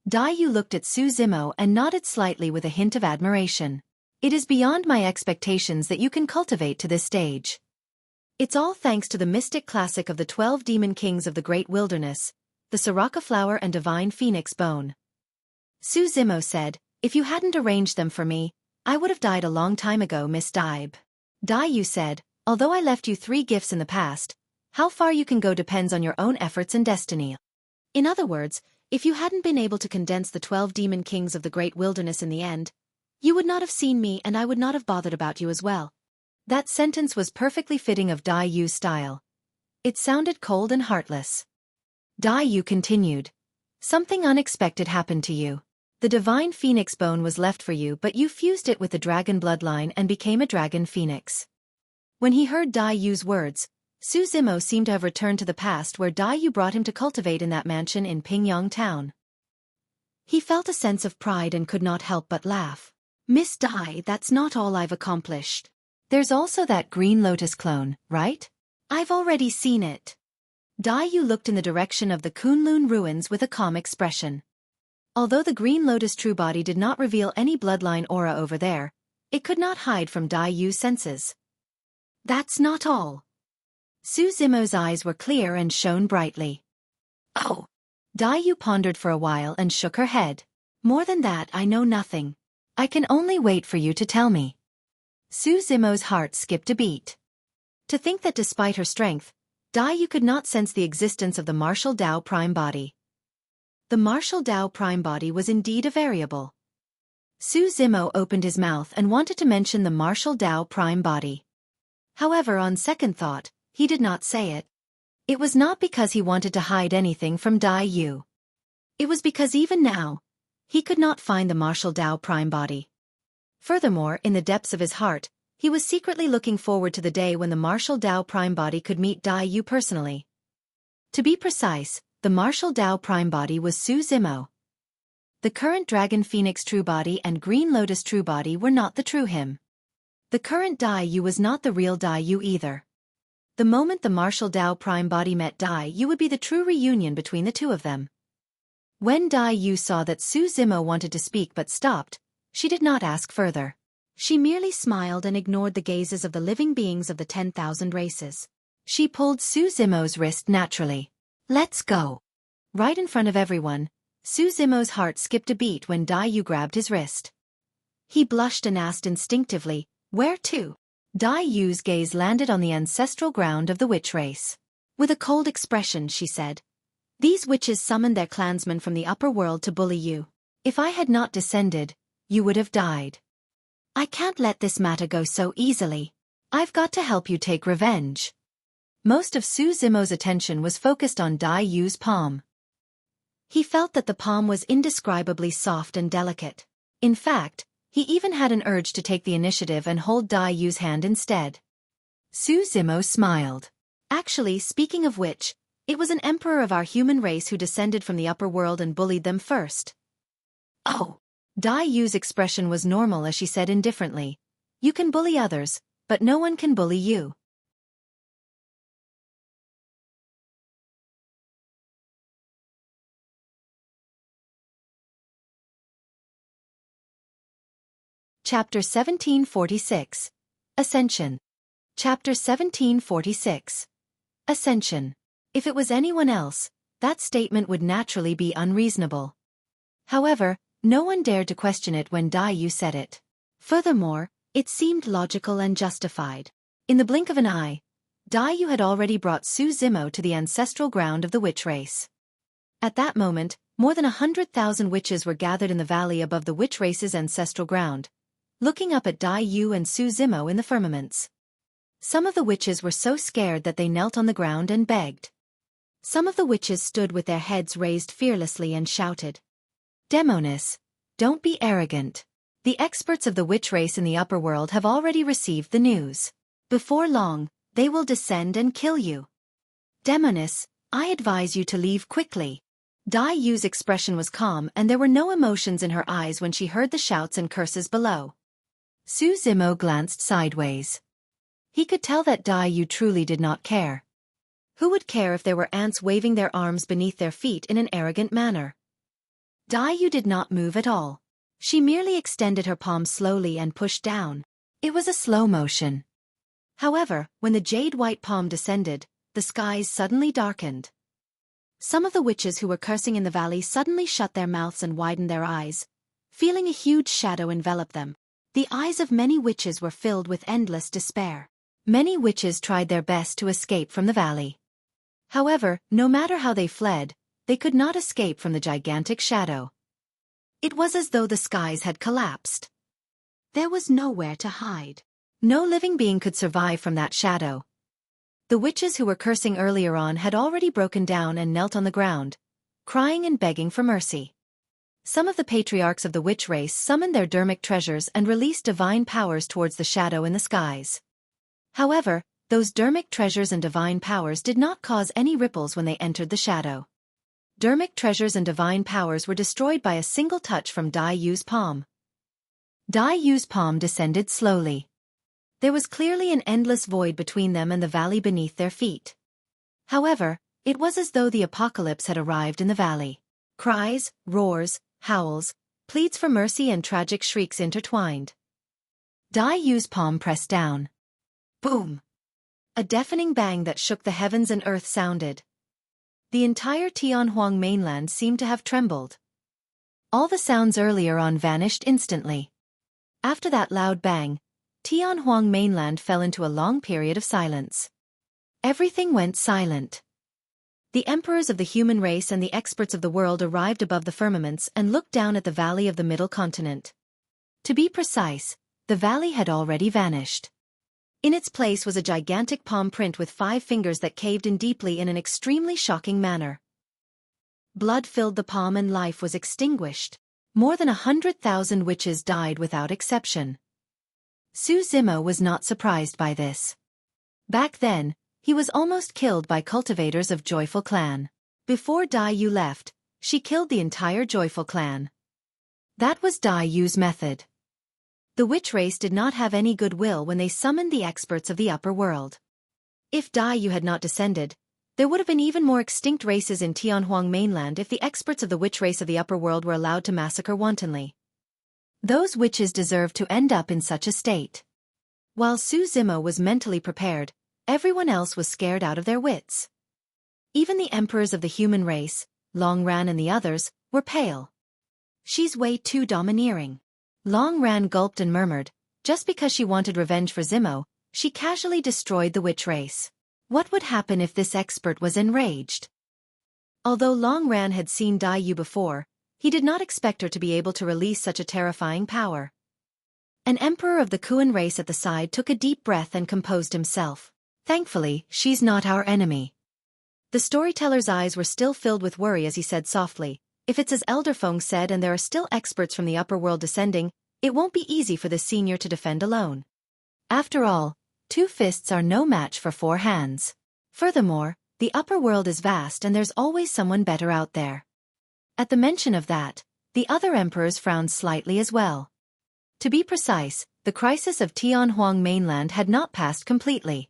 Dai Yu looked at Su Zimo and nodded slightly with a hint of admiration. It is beyond my expectations that you can cultivate to this stage. It's all thanks to the mystic classic of the 12 demon kings of the Great Wilderness, the Soraka flower and divine phoenix bone. Su Zimo said, if you hadn't arranged them for me, I would have died a long time ago, Miss Daib. Dai Yu said, although I left you 3 gifts in the past, how far you can go depends on your own efforts and destiny. In other words, if you hadn't been able to condense the 12 demon kings of the Great Wilderness in the end, you would not have seen me and I would not have bothered about you as well. That sentence was perfectly fitting of Dai Yu's style. It sounded cold and heartless. Dai Yu continued. Something unexpected happened to you. The divine phoenix bone was left for you but you fused it with the dragon bloodline and became a dragon phoenix. When he heard Dai Yu's words, Su Zimo seemed to have returned to the past where Dai Yu brought him to cultivate in that mansion in Pingyang town. He felt a sense of pride and could not help but laugh. Miss Dai, that's not all I've accomplished. There's also that green lotus clone, right? I've already seen it. Dai Yu looked in the direction of the Kunlun ruins with a calm expression. Although the green lotus true body did not reveal any bloodline aura over there, it could not hide from Dai Yu's senses. That's not all. Su Zimo's eyes were clear and shone brightly. Oh! Dai Yu pondered for a while and shook her head. More than that I know nothing. I can only wait for you to tell me. Su Zimo's heart skipped a beat. To think that despite her strength, Dai Yu could not sense the existence of the martial Dao prime body. The martial Dao prime body was indeed a variable. Su Zimo opened his mouth and wanted to mention the martial Tao prime body. However, on second thought, he did not say it. It was not because he wanted to hide anything from Dai Yu. It was because even now, he could not find the martial Tao prime body. Furthermore, in the depths of his heart, he was secretly looking forward to the day when the martial Tao prime body could meet Dai Yu personally. To be precise, the martial Tao prime body was Su Zimo. The current Dragon Phoenix true body and Green Lotus true body were not the true him. The current Dai Yu was not the real Dai Yu either. The moment the martial Tao prime body met Dai Yu would be the true reunion between the two of them. When Dai Yu saw that Su Zimo wanted to speak but stopped, she did not ask further. She merely smiled and ignored the gazes of the living beings of the 10,000 races. She pulled Su Zimo's wrist naturally. "Let's go." Right in front of everyone, Su Zimo's heart skipped a beat when Dai Yu grabbed his wrist. He blushed and asked instinctively, "Where to?" Dai Yu's gaze landed on the ancestral ground of the witch race. With a cold expression, she said, "These witches summoned their clansmen from the upper world to bully you. If I had not descended, you would have died. I can't let this matter go so easily. I've got to help you take revenge." Most of Su Zimo's attention was focused on Dai Yu's palm. He felt that the palm was indescribably soft and delicate. In fact, he even had an urge to take the initiative and hold Dai Yu's hand instead. Su Zimo smiled. "Actually, speaking of which, it was an emperor of our human race who descended from the upper world and bullied them first." "Oh." Dai Yu's expression was normal as she said indifferently, "You can bully others, but no one can bully you." Chapter 1746. Ascension. Chapter 1746. Ascension. If it was anyone else, that statement would naturally be unreasonable. However, no one dared to question it when Dai Yu said it. Furthermore, it seemed logical and justified. In the blink of an eye, Dai Yu had already brought Su Zimo to the ancestral ground of the witch race. At that moment, more than 100,000 witches were gathered in the valley above the witch race's ancestral ground, looking up at Dai Yu and Su Zimo in the firmaments. Some of the witches were so scared that they knelt on the ground and begged. Some of the witches stood with their heads raised fearlessly and shouted, "Demonis, don't be arrogant. The experts of the witch race in the upper world have already received the news. Before long, they will descend and kill you. Demonis, I advise you to leave quickly." Dai Yu's expression was calm and there were no emotions in her eyes when she heard the shouts and curses below. Su Zimo glanced sideways. He could tell that Dai Yu truly did not care. Who would care if there were ants waving their arms beneath their feet in an arrogant manner? Dai Yu did not move at all. She merely extended her palm slowly and pushed down. It was a slow motion. However, when the jade-white palm descended, the skies suddenly darkened. Some of the witches who were cursing in the valley suddenly shut their mouths and widened their eyes, feeling a huge shadow envelop them. The eyes of many witches were filled with endless despair. Many witches tried their best to escape from the valley. However, no matter how they fled, they could not escape from the gigantic shadow. It was as though the skies had collapsed. There was nowhere to hide. No living being could survive from that shadow. The witches who were cursing earlier on had already broken down and knelt on the ground, crying and begging for mercy. Some of the patriarchs of the witch race summoned their dermic treasures and released divine powers towards the shadow in the skies. However, those dermic treasures and divine powers did not cause any ripples when they entered the shadow. Dermic treasures and divine powers were destroyed by a single touch from Dai Yu's palm. Dai Yu's palm descended slowly. There was clearly an endless void between them and the valley beneath their feet. However, it was as though the apocalypse had arrived in the valley. Cries, roars, howls, pleads for mercy and tragic shrieks intertwined. Dai Yu's palm pressed down. Boom! A deafening bang that shook the heavens and earth sounded. The entire Tianhuang mainland seemed to have trembled. All the sounds earlier on vanished instantly. After that loud bang, Tianhuang mainland fell into a long period of silence. Everything went silent. The emperors of the human race and the experts of the world arrived above the firmaments and looked down at the valley of the middle continent. To be precise, the valley had already vanished. In its place was a gigantic palm print with 5 fingers that caved in deeply in an extremely shocking manner. Blood filled the palm and life was extinguished. More than 100,000 witches died without exception. Su Zimo was not surprised by this. Back then, he was almost killed by cultivators of Joyful Clan. Before Dai Yu left, she killed the entire Joyful Clan. That was Dai Yu's method. The witch race did not have any goodwill when they summoned the experts of the upper world. If Dai Yu had not descended, there would have been even more extinct races in Tianhuang mainland if the experts of the witch race of the upper world were allowed to massacre wantonly. Those witches deserved to end up in such a state. While Su Zimo was mentally prepared, everyone else was scared out of their wits. Even the emperors of the human race, Long Ran and the others, were pale. She's way too domineering. Long Ran gulped and murmured, just because she wanted revenge for Zimo, she casually destroyed the witch race. What would happen if this expert was enraged? Although Long Ran had seen Dai Yu before, he did not expect her to be able to release such a terrifying power. An emperor of the Kuan race at the side took a deep breath and composed himself. Thankfully, she's not our enemy. The storyteller's eyes were still filled with worry as he said softly, if it's as Elder Feng said and there are still experts from the upper world descending, it won't be easy for this senior to defend alone. After all, 2 fists are no match for 4 hands. Furthermore, the upper world is vast and there's always someone better out there. At the mention of that, the other emperors frowned slightly as well. To be precise, the crisis of Tianhuang mainland had not passed completely.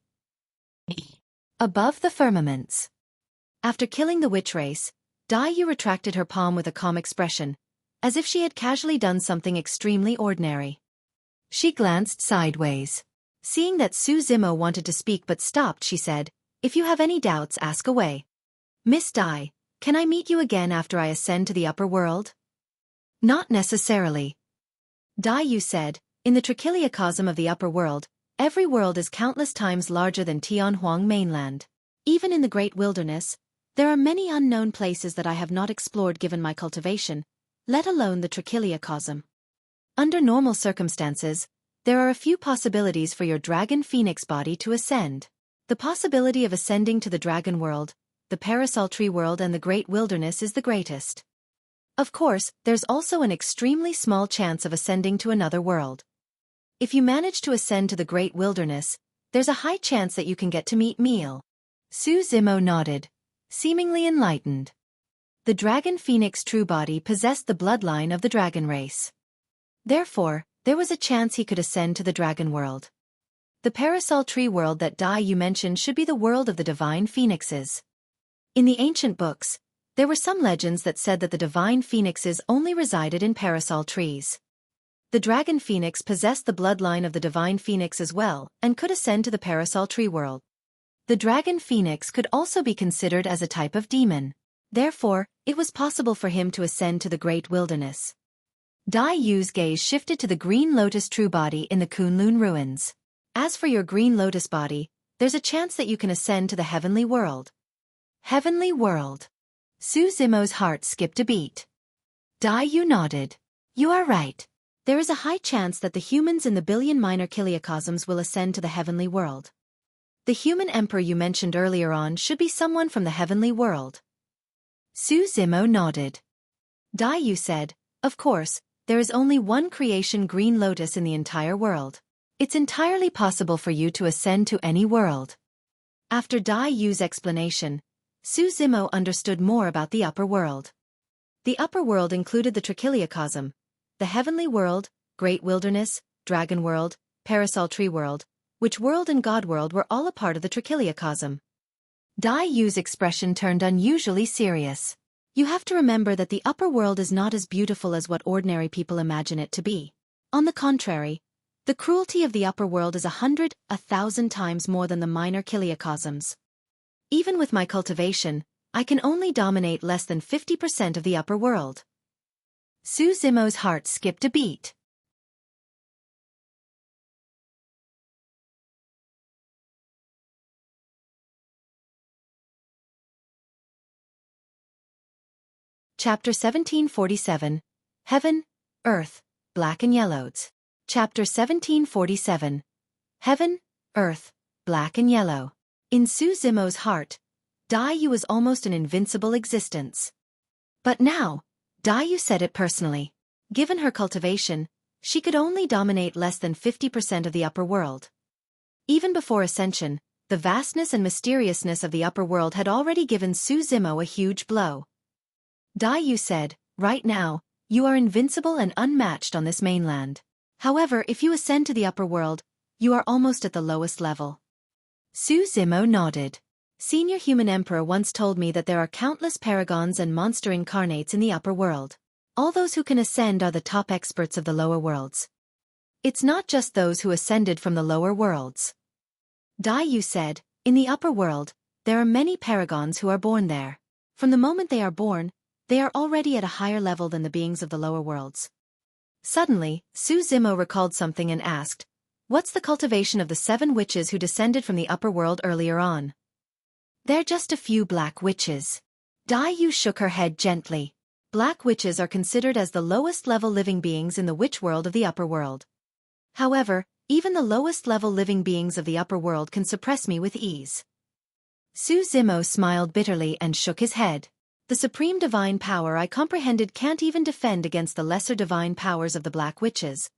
Above the firmaments. After killing the witch race, Dai Yu retracted her palm with a calm expression, as if she had casually done something extremely ordinary. She glanced sideways. Seeing that Su Zimo wanted to speak but stopped, she said, if you have any doubts, ask away. Miss Dai, can I meet you again after I ascend to the upper world? Not necessarily. Dai Yu said, in the trichiliocosm of the upper world, every world is countless times larger than Tianhuang mainland. Even in the great wilderness, there are many unknown places that I have not explored given my cultivation, let alone the trichiliocosm. Under normal circumstances, there are a few possibilities for your dragon phoenix body to ascend. The possibility of ascending to the dragon world, the parasol tree world and the great wilderness is the greatest. Of course, there's also an extremely small chance of ascending to another world. If you manage to ascend to the great wilderness, there's a high chance that you can get to meet Meal. Su Zimo nodded, seemingly enlightened. The dragon phoenix true body possessed the bloodline of the dragon race. Therefore, there was a chance he could ascend to the dragon world. The parasol tree world that Dai Yu mentioned should be the world of the divine phoenixes. In the ancient books, there were some legends that said that the divine phoenixes only resided in parasol trees. The dragon phoenix possessed the bloodline of the divine phoenix as well and could ascend to the parasol tree world. The dragon phoenix could also be considered as a type of demon. Therefore, it was possible for him to ascend to the great wilderness. Dai Yu's gaze shifted to the green lotus true body in the Kunlun ruins. As for your green lotus body, there's a chance that you can ascend to the heavenly world. Heavenly world. Su Zimo's heart skipped a beat. Dai Yu nodded. You are right. There is a high chance that the humans in the billion minor chiliocosms will ascend to the heavenly world. The human emperor you mentioned earlier on should be someone from the heavenly world. Su Zimo nodded. Dai Yu said, of course, there is only one creation green lotus in the entire world. It's entirely possible for you to ascend to any world. After Dai Yu's explanation, Su Zimo understood more about the upper world. The upper world included the trichiliocosm, the heavenly world, great wilderness, dragon world, parasol tree world, witch world and god world were all a part of the trichiliocosm. Dai Yu's expression turned unusually serious. You have to remember that the upper world is not as beautiful as what ordinary people imagine it to be. On the contrary, the cruelty of the upper world is 100, 1,000 times more than the minor chiliocosms. Even with my cultivation, I can only dominate less than 50% of the upper world. Su Zimo's heart skipped a beat. Chapter 1747, Heaven, Earth, black and yellows. Chapter 1747. Heaven, Earth, Black and Yellow. In Su Zimo's heart, Daiyu was almost an invincible existence. But now, Daiyu said it personally. Given her cultivation, she could only dominate less than 50% of the upper world. Even before Ascension, the vastness and mysteriousness of the upper world had already given Su Zimo a huge blow. Daiyu said, "Right now, you are invincible and unmatched on this mainland. However, if you ascend to the upper world, you are almost at the lowest level." Su Zimo nodded. Senior Human Emperor once told me that there are countless paragons and monster incarnates in the upper world. All those who can ascend are the top experts of the lower worlds. It's not just those who ascended from the lower worlds. Daiyu said, "In the upper world, there are many paragons who are born there. From the moment they are born, they are already at a higher level than the beings of the lower worlds." Suddenly, Su Zimo recalled something and asked, "What's the cultivation of the 7 witches who descended from the upper world earlier on?" "They're just a few black witches." Daiyu shook her head gently. Black witches are considered as the lowest-level living beings in the witch world of the upper world. However, even the lowest-level living beings of the upper world can suppress me with ease. Su Zimo smiled bitterly and shook his head. "The supreme divine power I comprehended can't even defend against the lesser divine powers of the black witches."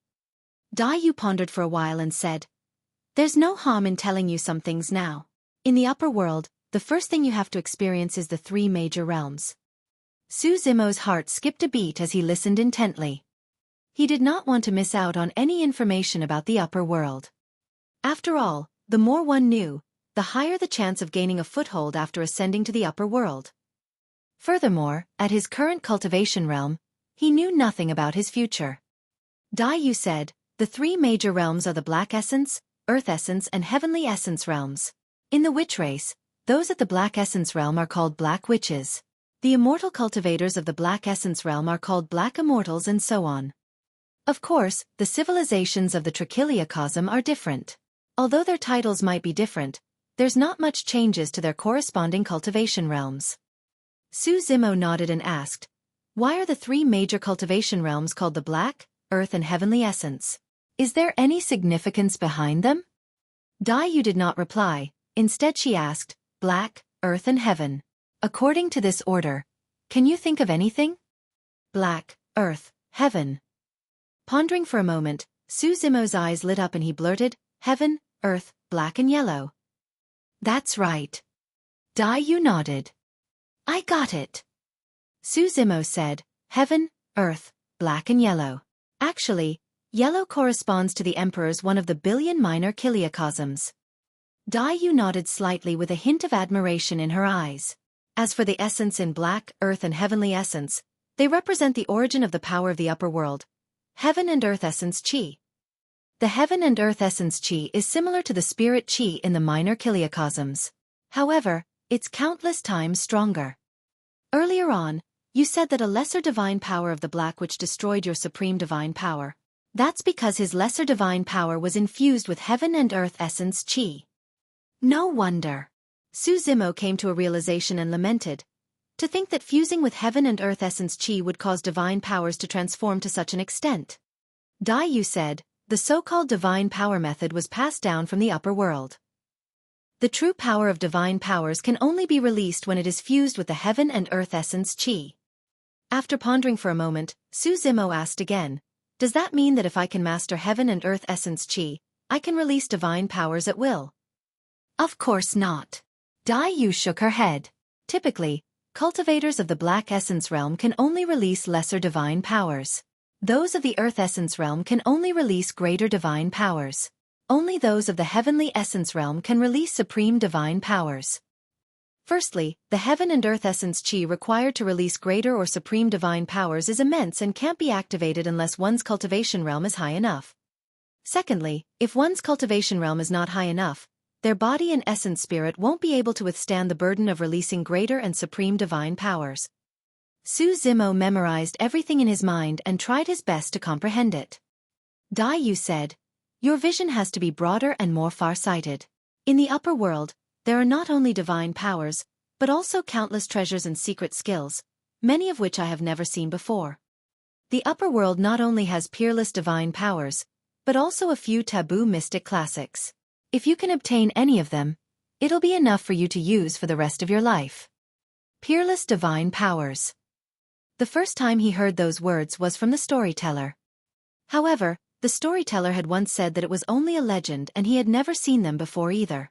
Daiyu pondered for a while and said, "There's no harm in telling you some things now. In the upper world, the first thing you have to experience is the 3 major realms." Su Zimo's heart skipped a beat as he listened intently. He did not want to miss out on any information about the upper world. After all, the more one knew, the higher the chance of gaining a foothold after ascending to the upper world. Furthermore, at his current cultivation realm, he knew nothing about his future. Daiyu said, "The 3 major realms are the Black Essence, Earth Essence and Heavenly Essence realms. In the witch race, those at the Black Essence realm are called Black Witches. The immortal cultivators of the Black Essence realm are called Black Immortals and so on. Of course, the civilizations of the Trichiliacosm are different. Although their titles might be different, there's not much changes to their corresponding cultivation realms." Su Zimo nodded and asked, "Why are the 3 major cultivation realms called the Black, Earth and Heavenly Essence? Is there any significance behind them?" Daiyu did not reply. Instead she asked, "Black, Earth and Heaven. According to this order, can you think of anything?" Black, Earth, Heaven. Pondering for a moment, Su Zimo's eyes lit up and he blurted, "Heaven, Earth, Black and Yellow." "That's right." Daiyu nodded. "I got it." Su Zimo said, "Heaven, Earth, Black and Yellow. Actually, yellow corresponds to the Emperor's one of the billion minor chiliocosms." Daiyu nodded slightly with a hint of admiration in her eyes. As for the essence in Black, Earth and Heavenly Essence, they represent the origin of the power of the upper world, Heaven and Earth Essence Qi. The Heaven and Earth Essence Qi is similar to the Spirit Qi in the minor chiliocosms. However, it's countless times stronger. Earlier on, you said that a lesser divine power of the Black Witch destroyed your supreme divine power. That's because his lesser divine power was infused with Heaven and Earth Essence Qi. No wonder. Su Zimo came to a realization and lamented. To think that fusing with Heaven and Earth Essence Qi would cause divine powers to transform to such an extent. Daiyu said, "The so-called divine power method was passed down from the upper world. The true power of divine powers can only be released when it is fused with the Heaven and Earth Essence Qi." After pondering for a moment, Su Zimo asked again, "Does that mean that if I can master Heaven and Earth Essence Qi, I can release divine powers at will?" "Of course not." Daiyu shook her head. Typically, cultivators of the Black Essence realm can only release lesser divine powers. Those of the Earth Essence realm can only release greater divine powers. Only those of the Heavenly Essence realm can release supreme divine powers. Firstly, the Heaven and Earth Essence Qi required to release greater or supreme divine powers is immense and can't be activated unless one's cultivation realm is high enough. Secondly, if one's cultivation realm is not high enough, their body and essence spirit won't be able to withstand the burden of releasing greater and supreme divine powers. Su Zimo memorized everything in his mind and tried his best to comprehend it. Daiyu said, "Your vision has to be broader and more far-sighted. In the upper world, there are not only divine powers, but also countless treasures and secret skills, many of which I have never seen before. The upper world not only has peerless divine powers, but also a few taboo mystic classics. If you can obtain any of them, it'll be enough for you to use for the rest of your life. Peerless divine powers. The first time he heard those words was from the storyteller. However, the storyteller had once said that it was only a legend and he had never seen them before either.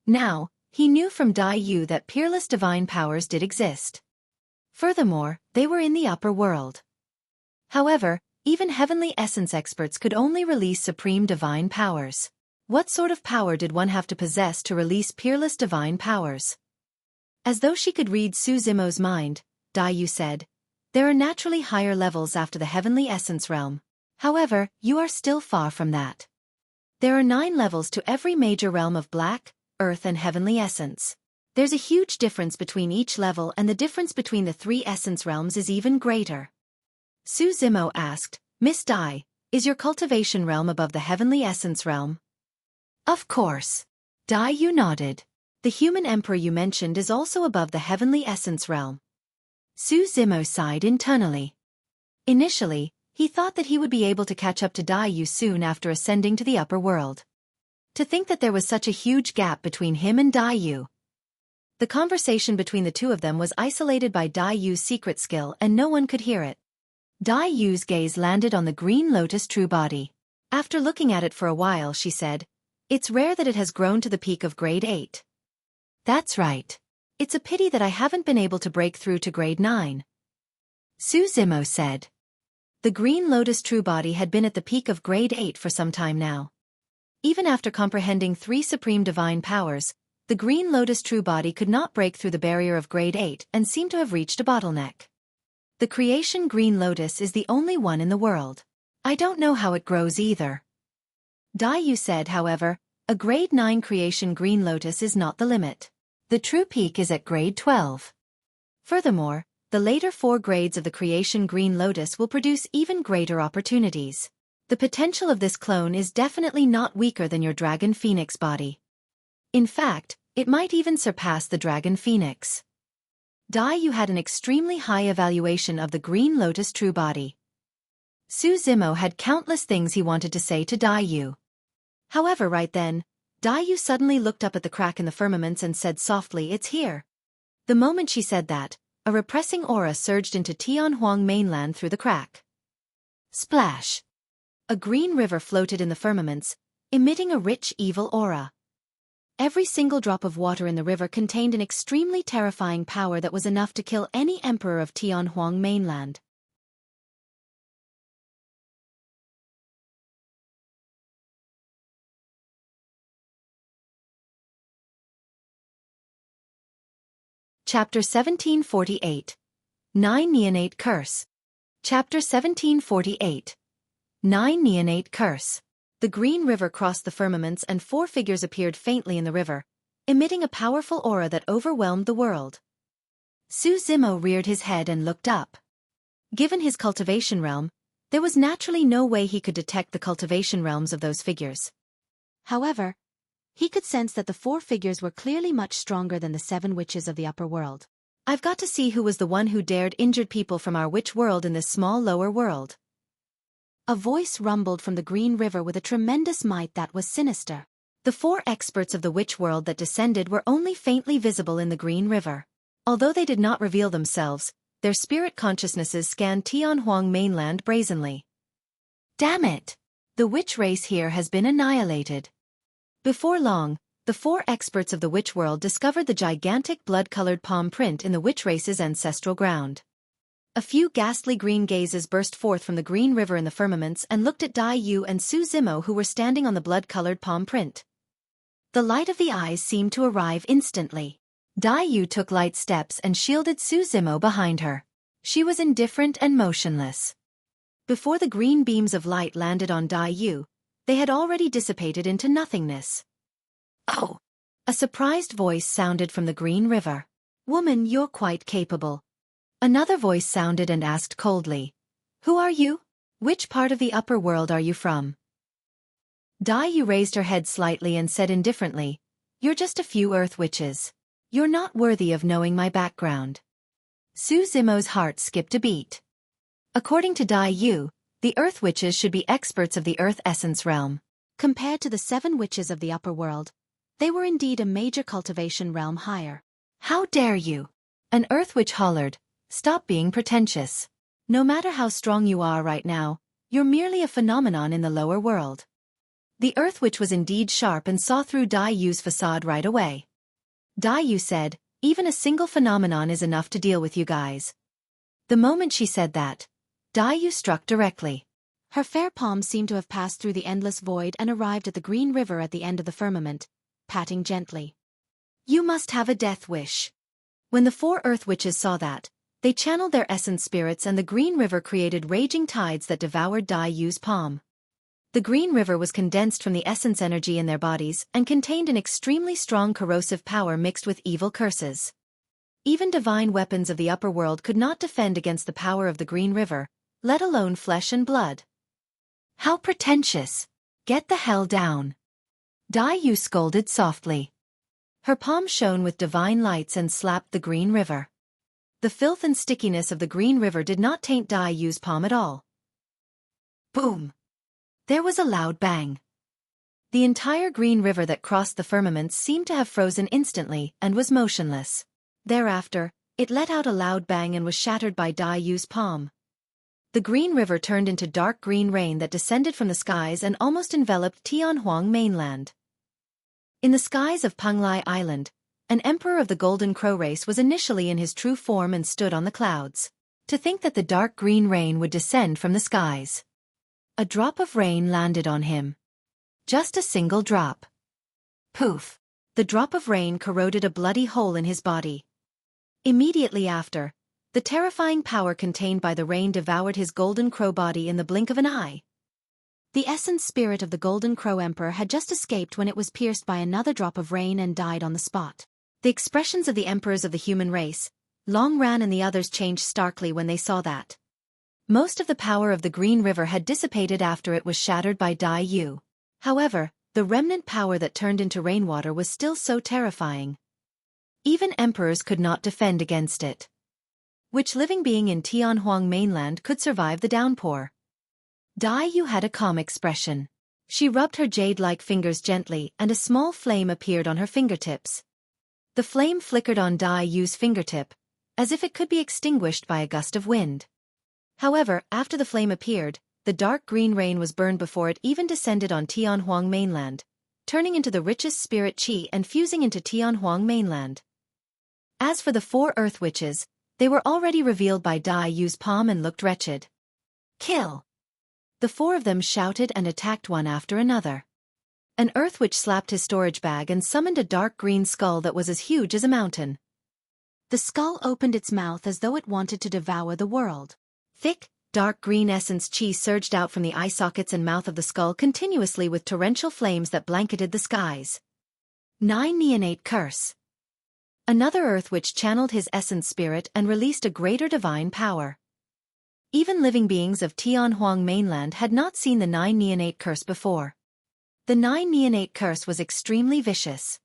Now, he knew from Dai Yu that peerless divine powers did exist. Furthermore, they were in the upper world. However, even heavenly essence experts could only release supreme divine powers. What sort of power did one have to possess to release peerless divine powers? As though she could read Su Zimo's mind, Dai Yu said, "There are naturally higher levels after the heavenly essence realm. However, you are still far from that. There are 9 levels to every major realm of black, earth and heavenly essence. There's a huge difference between each level and the difference between the 3 essence realms is even greater." Su Zimo asked, "Miss Dai, is your cultivation realm above the heavenly essence realm?" "Of course." Dai Yu nodded. "The human emperor you mentioned is also above the heavenly essence realm." Su Zimo sighed internally. Initially, he thought that he would be able to catch up to Dai Yu soon after ascending to the upper world. To think that there was such a huge gap between him and Dai Yu. The conversation between the two of them was isolated by Dai Yu's secret skill and no one could hear it. Dai Yu's gaze landed on the green lotus true body. After looking at it for a while she said, "It's rare that it has grown to the peak of grade 8. "That's right. It's a pity that I haven't been able to break through to grade 9. Su Zimo said. The green lotus true body had been at the peak of grade 8 for some time now. Even after comprehending 3 supreme divine powers, the green lotus true body could not break through the barrier of grade 8 and seemed to have reached a bottleneck. The creation green lotus is the only one in the world. I don't know how it grows either. Dai Yu said, however, a grade 9 creation green lotus is not the limit. The true peak is at grade 12. Furthermore, the later 4 grades of the creation green lotus will produce even greater opportunities. The potential of this clone is definitely not weaker than your dragon phoenix body. In fact, it might even surpass the dragon phoenix. Dai Yu had an extremely high evaluation of the green lotus true body. Su Zimo had countless things he wanted to say to Dai Yu. However, right then, Dai Yu suddenly looked up at the crack in the firmaments and said softly, "It's here." The moment she said that, a repressing aura surged into Tianhuang mainland through the crack. Splash! A green river floated in the firmaments, emitting a rich evil aura. Every single drop of water in the river contained an extremely terrifying power that was enough to kill any emperor of Tianhuang mainland. Chapter 1748. 9 Neonate Curse. Chapter 1748. 9 Neonate Curse. The green river crossed the firmaments and 4 figures appeared faintly in the river, emitting a powerful aura that overwhelmed the world. Su Zimo reared his head and looked up. Given his cultivation realm, there was naturally no way he could detect the cultivation realms of those figures. However, he could sense that the 4 figures were clearly much stronger than the 7 witches of the upper world. I've got to see who was the one who dared injured people from our witch world in this small lower world. A voice rumbled from the green river with a tremendous might that was sinister. The 4 experts of the witch world that descended were only faintly visible in the green river. Although they did not reveal themselves, their spirit consciousnesses scanned Tianhuang mainland brazenly. Damn it! The witch race here has been annihilated. Before long, the 4 experts of the witch world discovered the gigantic blood-colored palm print in the witch race's ancestral ground. A few ghastly green gazes burst forth from the green river in the firmaments and looked at Dai Yu and Su Zimo, who were standing on the blood-colored palm print. The light of the eyes seemed to arrive instantly. Dai Yu took light steps and shielded Su Zimo behind her. She was indifferent and motionless. Before the green beams of light landed on Dai Yu, they had already dissipated into nothingness. Oh! A surprised voice sounded from the green river. Woman, you're quite capable. Another voice sounded and asked coldly. Who are you? Which part of the upper world are you from? Dai Yu raised her head slightly and said indifferently, You're just a few earth witches. You're not worthy of knowing my background. Su Zimo's heart skipped a beat. According to Dai Yu, the Earth Witches should be experts of the Earth Essence realm. Compared to the 7 witches of the upper world, they were indeed a major cultivation realm higher. How dare you? An Earth Witch hollered, stop being pretentious. No matter how strong you are right now, you're merely a phenomenon in the lower world. The Earth Witch was indeed sharp and saw through Dai Yu's facade right away. Dai Yu said, even a single phenomenon is enough to deal with you guys. The moment she said that, Dai Yu struck directly. Her fair palm seemed to have passed through the endless void and arrived at the green river at the end of the firmament, patting gently. You must have a death wish. When the 4 Earth Witches saw that, they channeled their essence spirits and the green river created raging tides that devoured Dai Yu's palm. The green river was condensed from the essence energy in their bodies and contained an extremely strong corrosive power mixed with evil curses. Even divine weapons of the upper world could not defend against the power of the green river, let alone flesh and blood. How pretentious! Get the hell down! Dai Yu scolded softly. Her palm shone with divine lights and slapped the green river. The filth and stickiness of the green river did not taint Dai Yu's palm at all. Boom! There was a loud bang. The entire green river that crossed the firmaments seemed to have frozen instantly and was motionless. Thereafter, it let out a loud bang and was shattered by Dai Yu's palm. The green river turned into dark green rain that descended from the skies and almost enveloped Tianhuang mainland. In the skies of Penglai Island, an emperor of the Golden Crow race was initially in his true form and stood on the clouds. To think that the dark green rain would descend from the skies. A drop of rain landed on him. Just a single drop. Poof! The drop of rain corroded a bloody hole in his body. Immediately after, the terrifying power contained by the rain devoured his Golden Crow body in the blink of an eye. The essence spirit of the Golden Crow Emperor had just escaped when it was pierced by another drop of rain and died on the spot. The expressions of the emperors of the human race, Long Ran and the others changed starkly when they saw that. Most of the power of the Green River had dissipated after it was shattered by Dai Yu. However, the remnant power that turned into rainwater was still so terrifying. Even emperors could not defend against it. Which living being in Tianhuang mainland could survive the downpour? Dai Yu had a calm expression. She rubbed her jade-like fingers gently and a small flame appeared on her fingertips. The flame flickered on Dai Yu's fingertip, as if it could be extinguished by a gust of wind. However, after the flame appeared, the dark green rain was burned before it even descended on Tianhuang mainland, turning into the richest spirit qi and fusing into Tianhuang mainland. As for the 4 Earth Witches, they were already revealed by Dai Yu's palm and looked wretched. Kill! The 4 of them shouted and attacked one after another. An Earth Witch slapped his storage bag and summoned a dark green skull that was as huge as a mountain. The skull opened its mouth as though it wanted to devour the world. Thick, dark green essence qi surged out from the eye sockets and mouth of the skull continuously with torrential flames that blanketed the skies. 9 Neonate Curse. Another Earth Witch channeled his essence spirit and released a greater divine power. Even living beings of Tianhuang mainland had not seen the 9 Neonate Curse before. The 9 Neonate Curse was extremely vicious.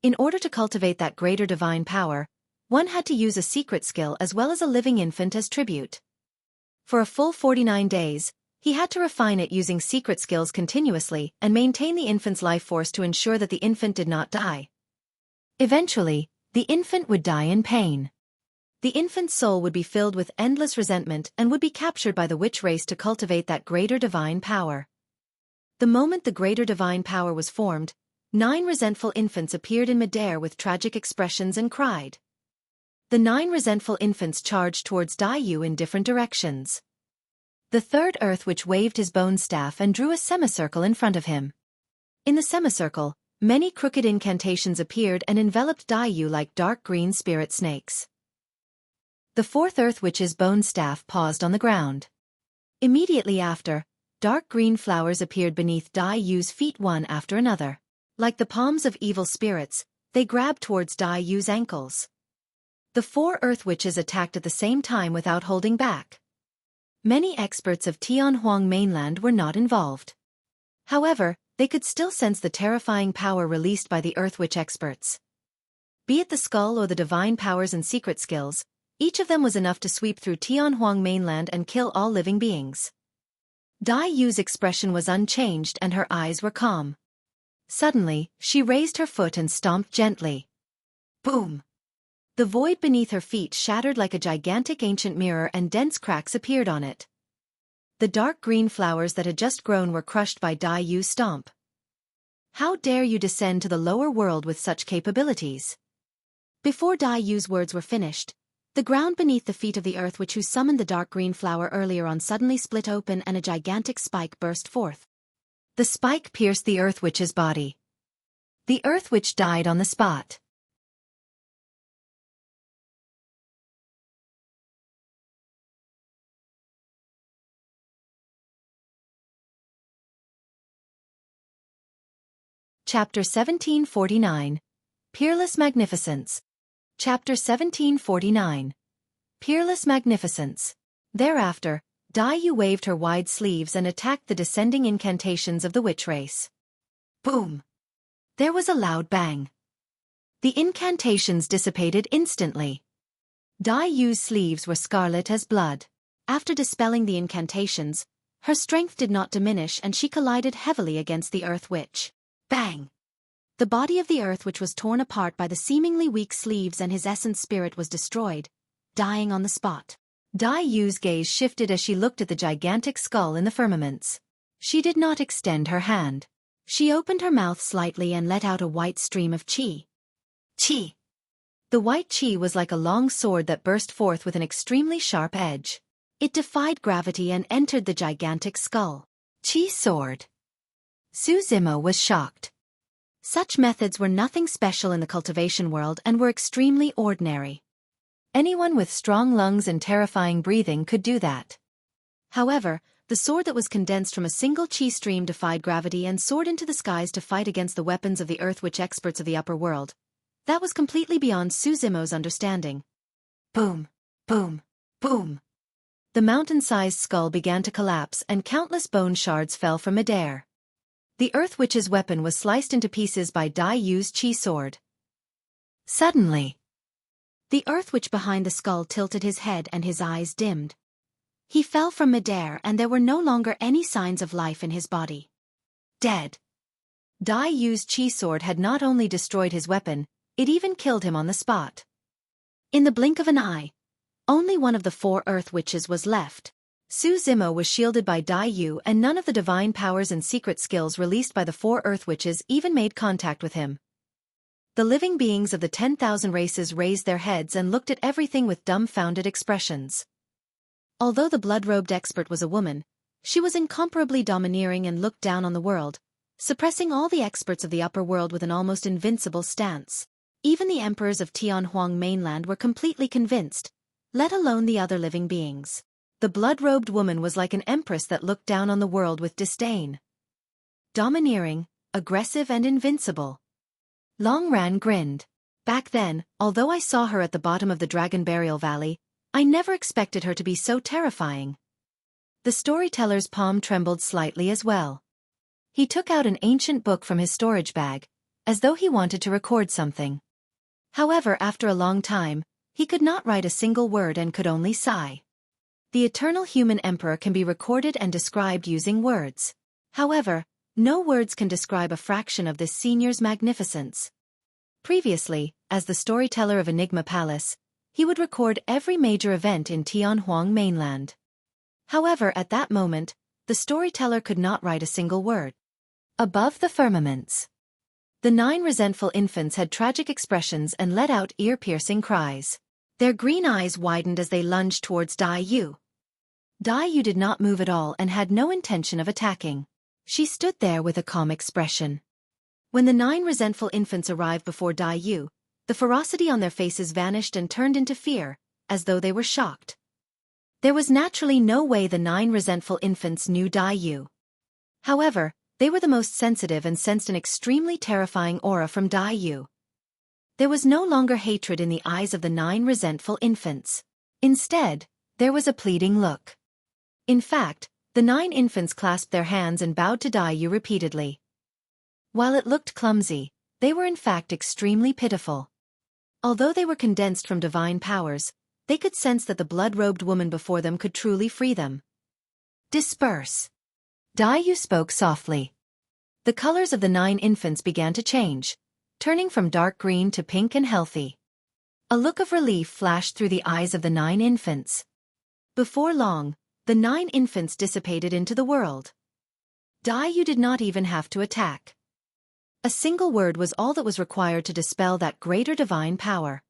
In order to cultivate that greater divine power, one had to use a secret skill as well as a living infant as tribute. For a full 49 days, he had to refine it using secret skills continuously and maintain the infant's life force to ensure that the infant did not die. Eventually, the infant would die in pain. The infant's soul would be filled with endless resentment and would be captured by the witch race to cultivate that greater divine power. The moment the greater divine power was formed, 9 resentful infants appeared in midair with tragic expressions and cried. The 9 resentful infants charged towards Dai Yu in different directions. The 3rd Earth Witch waved his bone staff and drew a semicircle in front of him. In the semicircle, many crooked incantations appeared and enveloped Dai Yu like dark green spirit snakes. The 4th Earth Witch's bone staff paused on the ground. Immediately after, dark green flowers appeared beneath Dai Yu's feet one after another. Like the palms of evil spirits, they grabbed towards Dai Yu's ankles. The 4 Earth Witches attacked at the same time without holding back. Many experts of Tianhuang mainland were not involved. However, they could still sense the terrifying power released by the Earth Witch experts. Be it the skull or the divine powers and secret skills, Each of them was enough to sweep through Tianhuang mainland and kill all living beings. Dai Yu's expression was unchanged and her eyes were calm. Suddenly, she raised her foot and stomped gently. Boom! The void beneath her feet shattered like a gigantic ancient mirror and dense cracks appeared on it. The dark green flowers that had just grown were crushed by Dai Yu's stomp. How dare you descend to the lower world with such capabilities? Before Dai Yu's words were finished, the ground beneath the feet of the earth witch who summoned the dark green flower earlier on suddenly split open and a gigantic spike burst forth. The spike pierced the earth witch's body. The earth witch died on the spot. Chapter 1749. Peerless Magnificence. Chapter 1749. Peerless Magnificence. Thereafter, Dai Yu waved her wide sleeves and attacked the descending incantations of the witch race. Boom! There was a loud bang. The incantations dissipated instantly. Dai Yu's sleeves were scarlet as blood. After dispelling the incantations, her strength did not diminish and she collided heavily against the earth witch. Bang! The body of the earth witch was torn apart by the seemingly weak sleeves and his essence spirit was destroyed, dying on the spot. Dai Yu's gaze shifted as she looked at the gigantic skull in the firmaments. She did not extend her hand. She opened her mouth slightly and let out a white stream of qi. Qi! The white qi was like a long sword that burst forth with an extremely sharp edge. It defied gravity and entered the gigantic skull. Qi sword. Su Zimo was shocked. Such methods were nothing special in the cultivation world and were extremely ordinary. Anyone with strong lungs and terrifying breathing could do that. However, the sword that was condensed from a single qi stream defied gravity and soared into the skies to fight against the weapons of the earth witch experts of the upper world. That was completely beyond Su Zimo's understanding. Boom! Boom! Boom! The mountain-sized skull began to collapse and countless bone shards fell from midair. The earth witch's weapon was sliced into pieces by Dai Yu's qi sword. Suddenly, the earth witch behind the skull tilted his head and his eyes dimmed. He fell from midair and there were no longer any signs of life in his body. Dead. Dai Yu's qi sword had not only destroyed his weapon, it even killed him on the spot. In the blink of an eye, only one of the 4 earth witches was left. Su Zimo was shielded by Dai Yu and none of the divine powers and secret skills released by the 4 earth witches even made contact with him. The living beings of the 10,000 races raised their heads and looked at everything with dumbfounded expressions. Although the blood-robed expert was a woman, she was incomparably domineering and looked down on the world, suppressing all the experts of the upper world with an almost invincible stance. Even the emperors of Tianhuang mainland were completely convinced, let alone the other living beings. The blood-robed woman was like an empress that looked down on the world with disdain. Domineering, aggressive and invincible. Long Ran grinned. Back then, although I saw her at the bottom of the Dragon Burial Valley, I never expected her to be so terrifying. The storyteller's palm trembled slightly as well. He took out an ancient book from his storage bag, as though he wanted to record something. However, after a long time, he could not write a single word and could only sigh. The eternal human emperor can be recorded and described using words. However, no words can describe a fraction of this senior's magnificence. Previously, as the storyteller of Enigma Palace, he would record every major event in Tianhuang mainland. However, at that moment, the storyteller could not write a single word. Above the firmaments, the 9 resentful infants had tragic expressions and let out ear-piercing cries. Their green eyes widened as they lunged towards Dai Yu. Dai Yu did not move at all and had no intention of attacking. She stood there with a calm expression. When the 9 resentful infants arrived before Dai Yu, the ferocity on their faces vanished and turned into fear, as though they were shocked. There was naturally no way the 9 resentful infants knew Dai Yu. However, they were the most sensitive and sensed an extremely terrifying aura from Dai Yu. There was no longer hatred in the eyes of the 9 resentful infants. Instead, there was a pleading look. In fact, the 9 infants clasped their hands and bowed to Dai Yu repeatedly. While it looked clumsy, they were in fact extremely pitiful. Although they were condensed from divine powers, They could sense that the blood-robed woman before them could truly free them. Disperse. Dai Yu spoke softly. The colors of the 9 infants began to change, turning from dark green to pink and healthy. A look of relief flashed through the eyes of the 9 infants. Before long, the 9 infants dissipated into the world. Dai Yu did not even have to attack. A single word was all that was required to dispel that greater divine power.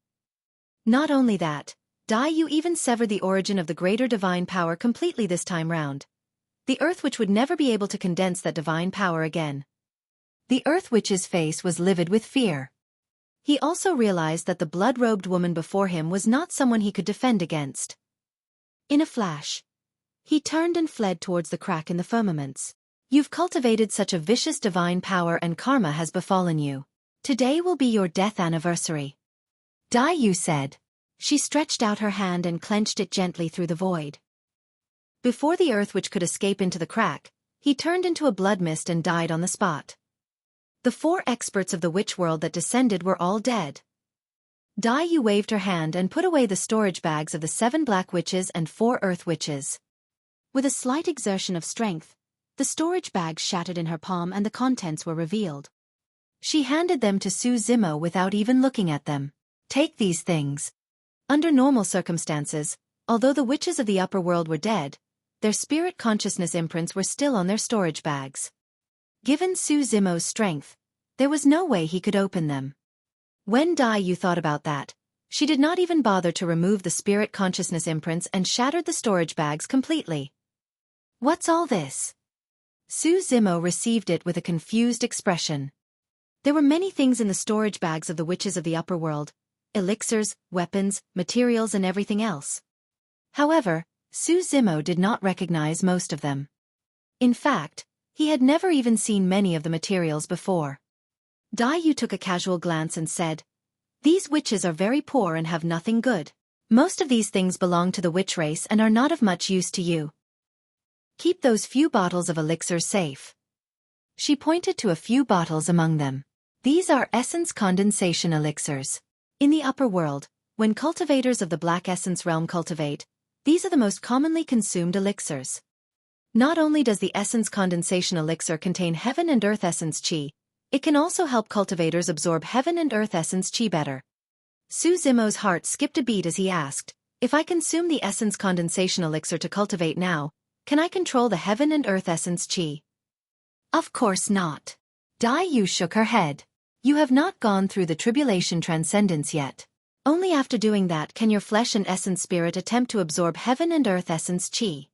Not only that, Dai Yu even severed the origin of the greater divine power completely this time round. The Earth Witch would never be able to condense that divine power again. The Earth Witch's face was livid with fear. He also realized that the blood-robed woman before him was not someone he could defend against. In a flash, he turned and fled towards the crack in the firmaments. You've cultivated such a vicious divine power and karma has befallen you. Today will be your death anniversary. Dai Yu said. She stretched out her hand and clenched it gently through the void. Before the Earth Witch could escape into the crack, he turned into a blood mist and died on the spot. The 4 experts of the witch world that descended were all dead. Dai Yu waved her hand and put away the storage bags of the 7 black witches and 4 earth witches. With a slight exertion of strength, the storage bags shattered in her palm and the contents were revealed. She handed them to Su Zimo without even looking at them. Take these things. Under normal circumstances, although the witches of the upper world were dead, their spirit consciousness imprints were still on their storage bags. Given Su Zimo's strength, there was no way he could open them. When Dai Yu thought about that, she did not even bother to remove the spirit consciousness imprints and shattered the storage bags completely. What's all this? Su Zimo received it with a confused expression. There were many things in the storage bags of the witches of the upper world, elixirs, weapons, materials and everything else. However, Su Zimo did not recognize most of them. In fact, he had never even seen many of the materials before. Dai Yu took a casual glance and said, "These witches are very poor and have nothing good. Most of these things belong to the witch race and are not of much use to you. Keep those few bottles of elixirs safe." She pointed to a few bottles among them. These are essence condensation elixirs. In the upper world, when cultivators of the Black Essence realm cultivate, these are the most commonly consumed elixirs. Not only does the essence condensation elixir contain heaven and earth essence chi, it can also help cultivators absorb heaven and earth essence chi better. Su Zimo's heart skipped a beat as he asked, "If I consume the essence condensation elixir to cultivate now, can I control the heaven and earth essence chi?" Of course not. Dai Yu shook her head. You have not gone through the tribulation transcendence yet. Only after doing that can your flesh and essence spirit attempt to absorb heaven and earth essence chi.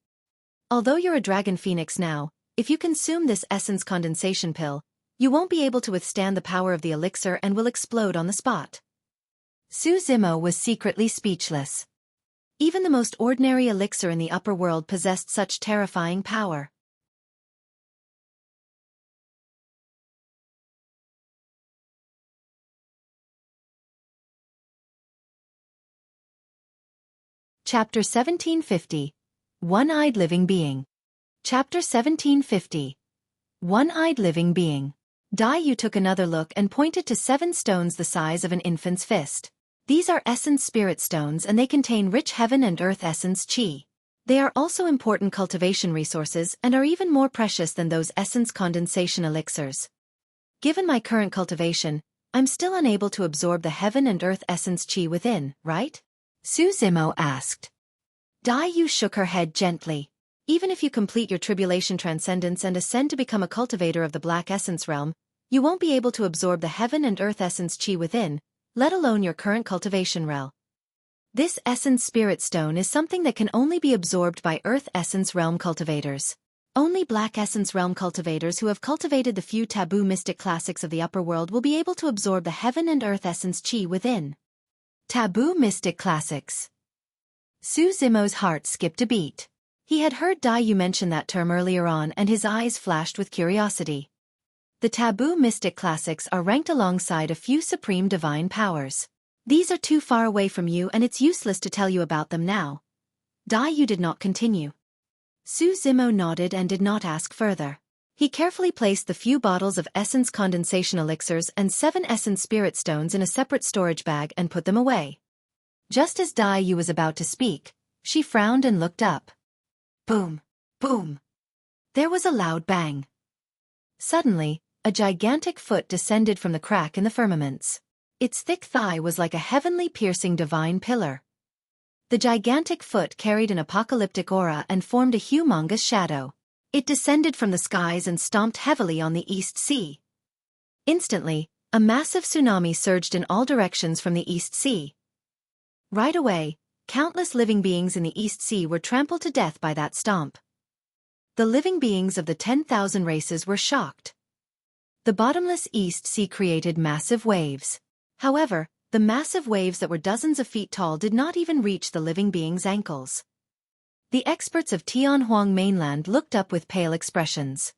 Although you're a dragon phoenix now, if you consume this essence condensation pill, you won't be able to withstand the power of the elixir and will explode on the spot. Su Zimo was secretly speechless. Even the most ordinary elixir in the upper world possessed such terrifying power. Chapter 1750. One-Eyed Living Being. Chapter 1750. One-Eyed Living Being. Dai Yu took another look and pointed to 7 stones the size of an infant's fist. These are essence spirit stones and they contain rich heaven and earth essence chi. They are also important cultivation resources and are even more precious than those essence condensation elixirs. Given my current cultivation, I'm still unable to absorb the heaven and earth essence chi within, right? Su Zimo asked. Dai Yu shook her head gently. Even if you complete your tribulation transcendence and ascend to become a cultivator of the Black Essence realm, you won't be able to absorb the heaven and earth essence chi within, let alone your current cultivation realm. This essence spirit stone is something that can only be absorbed by earth essence realm cultivators. Only Black Essence realm cultivators who have cultivated the few taboo mystic classics of the upper world will be able to absorb the heaven and earth essence chi within. Taboo mystic classics. Su Zimo's heart skipped a beat. He had heard Dai Yu mention that term earlier on and his eyes flashed with curiosity. The taboo mystic classics are ranked alongside a few supreme divine powers. These are too far away from you and it's useless to tell you about them now. Dai Yu did not continue. Su Zimo nodded and did not ask further. He carefully placed the few bottles of essence condensation elixirs and 7 essence spirit stones in a separate storage bag and put them away. Just as Dai Yu was about to speak, she frowned and looked up. Boom! Boom! There was a loud bang. Suddenly, a gigantic foot descended from the crack in the firmaments. Its thick thigh was like a heavenly piercing divine pillar. The gigantic foot carried an apocalyptic aura and formed a humongous shadow. It descended from the skies and stomped heavily on the East Sea. Instantly, a massive tsunami surged in all directions from the East Sea. Right away, countless living beings in the East Sea were trampled to death by that stomp. The living beings of the 10,000 races were shocked. The bottomless East Sea created massive waves. However, the massive waves that were dozens of feet tall did not even reach the living beings' ankles. The experts of Tianhuang mainland looked up with pale expressions.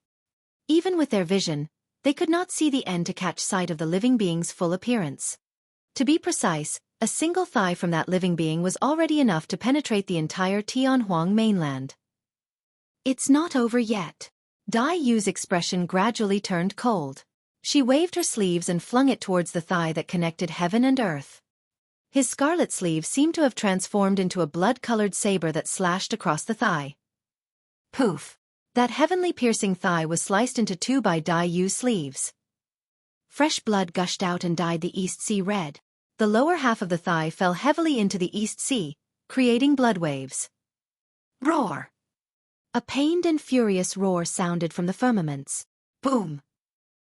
Even with their vision, they could not see the end to catch sight of the living being's full appearance. To be precise, a single thigh from that living being was already enough to penetrate the entire Tianhuang mainland. It's not over yet. Dai Yu's expression gradually turned cold. She waved her sleeves and flung it towards the thigh that connected heaven and earth. His scarlet sleeve seemed to have transformed into a blood-colored saber that slashed across the thigh. Poof! That heavenly piercing thigh was sliced into two by Dai Yu's sleeves. Fresh blood gushed out and dyed the East Sea red. The lower half of the thigh fell heavily into the East Sea, creating blood waves. Roar! A pained and furious roar sounded from the firmaments. Boom!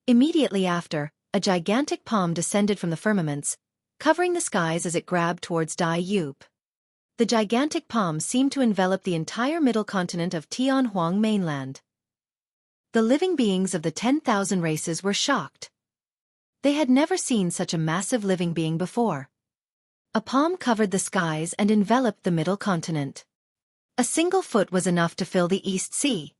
Immediately after, a gigantic palm descended from the firmaments, covering the skies as it grabbed towards Dai Yu. The gigantic palm seemed to envelop the entire middle continent of Tianhuang mainland. The living beings of the 10,000 races were shocked. They had never seen such a massive living being before. A palm covered the skies and enveloped the middle continent. A single foot was enough to fill the East Sea.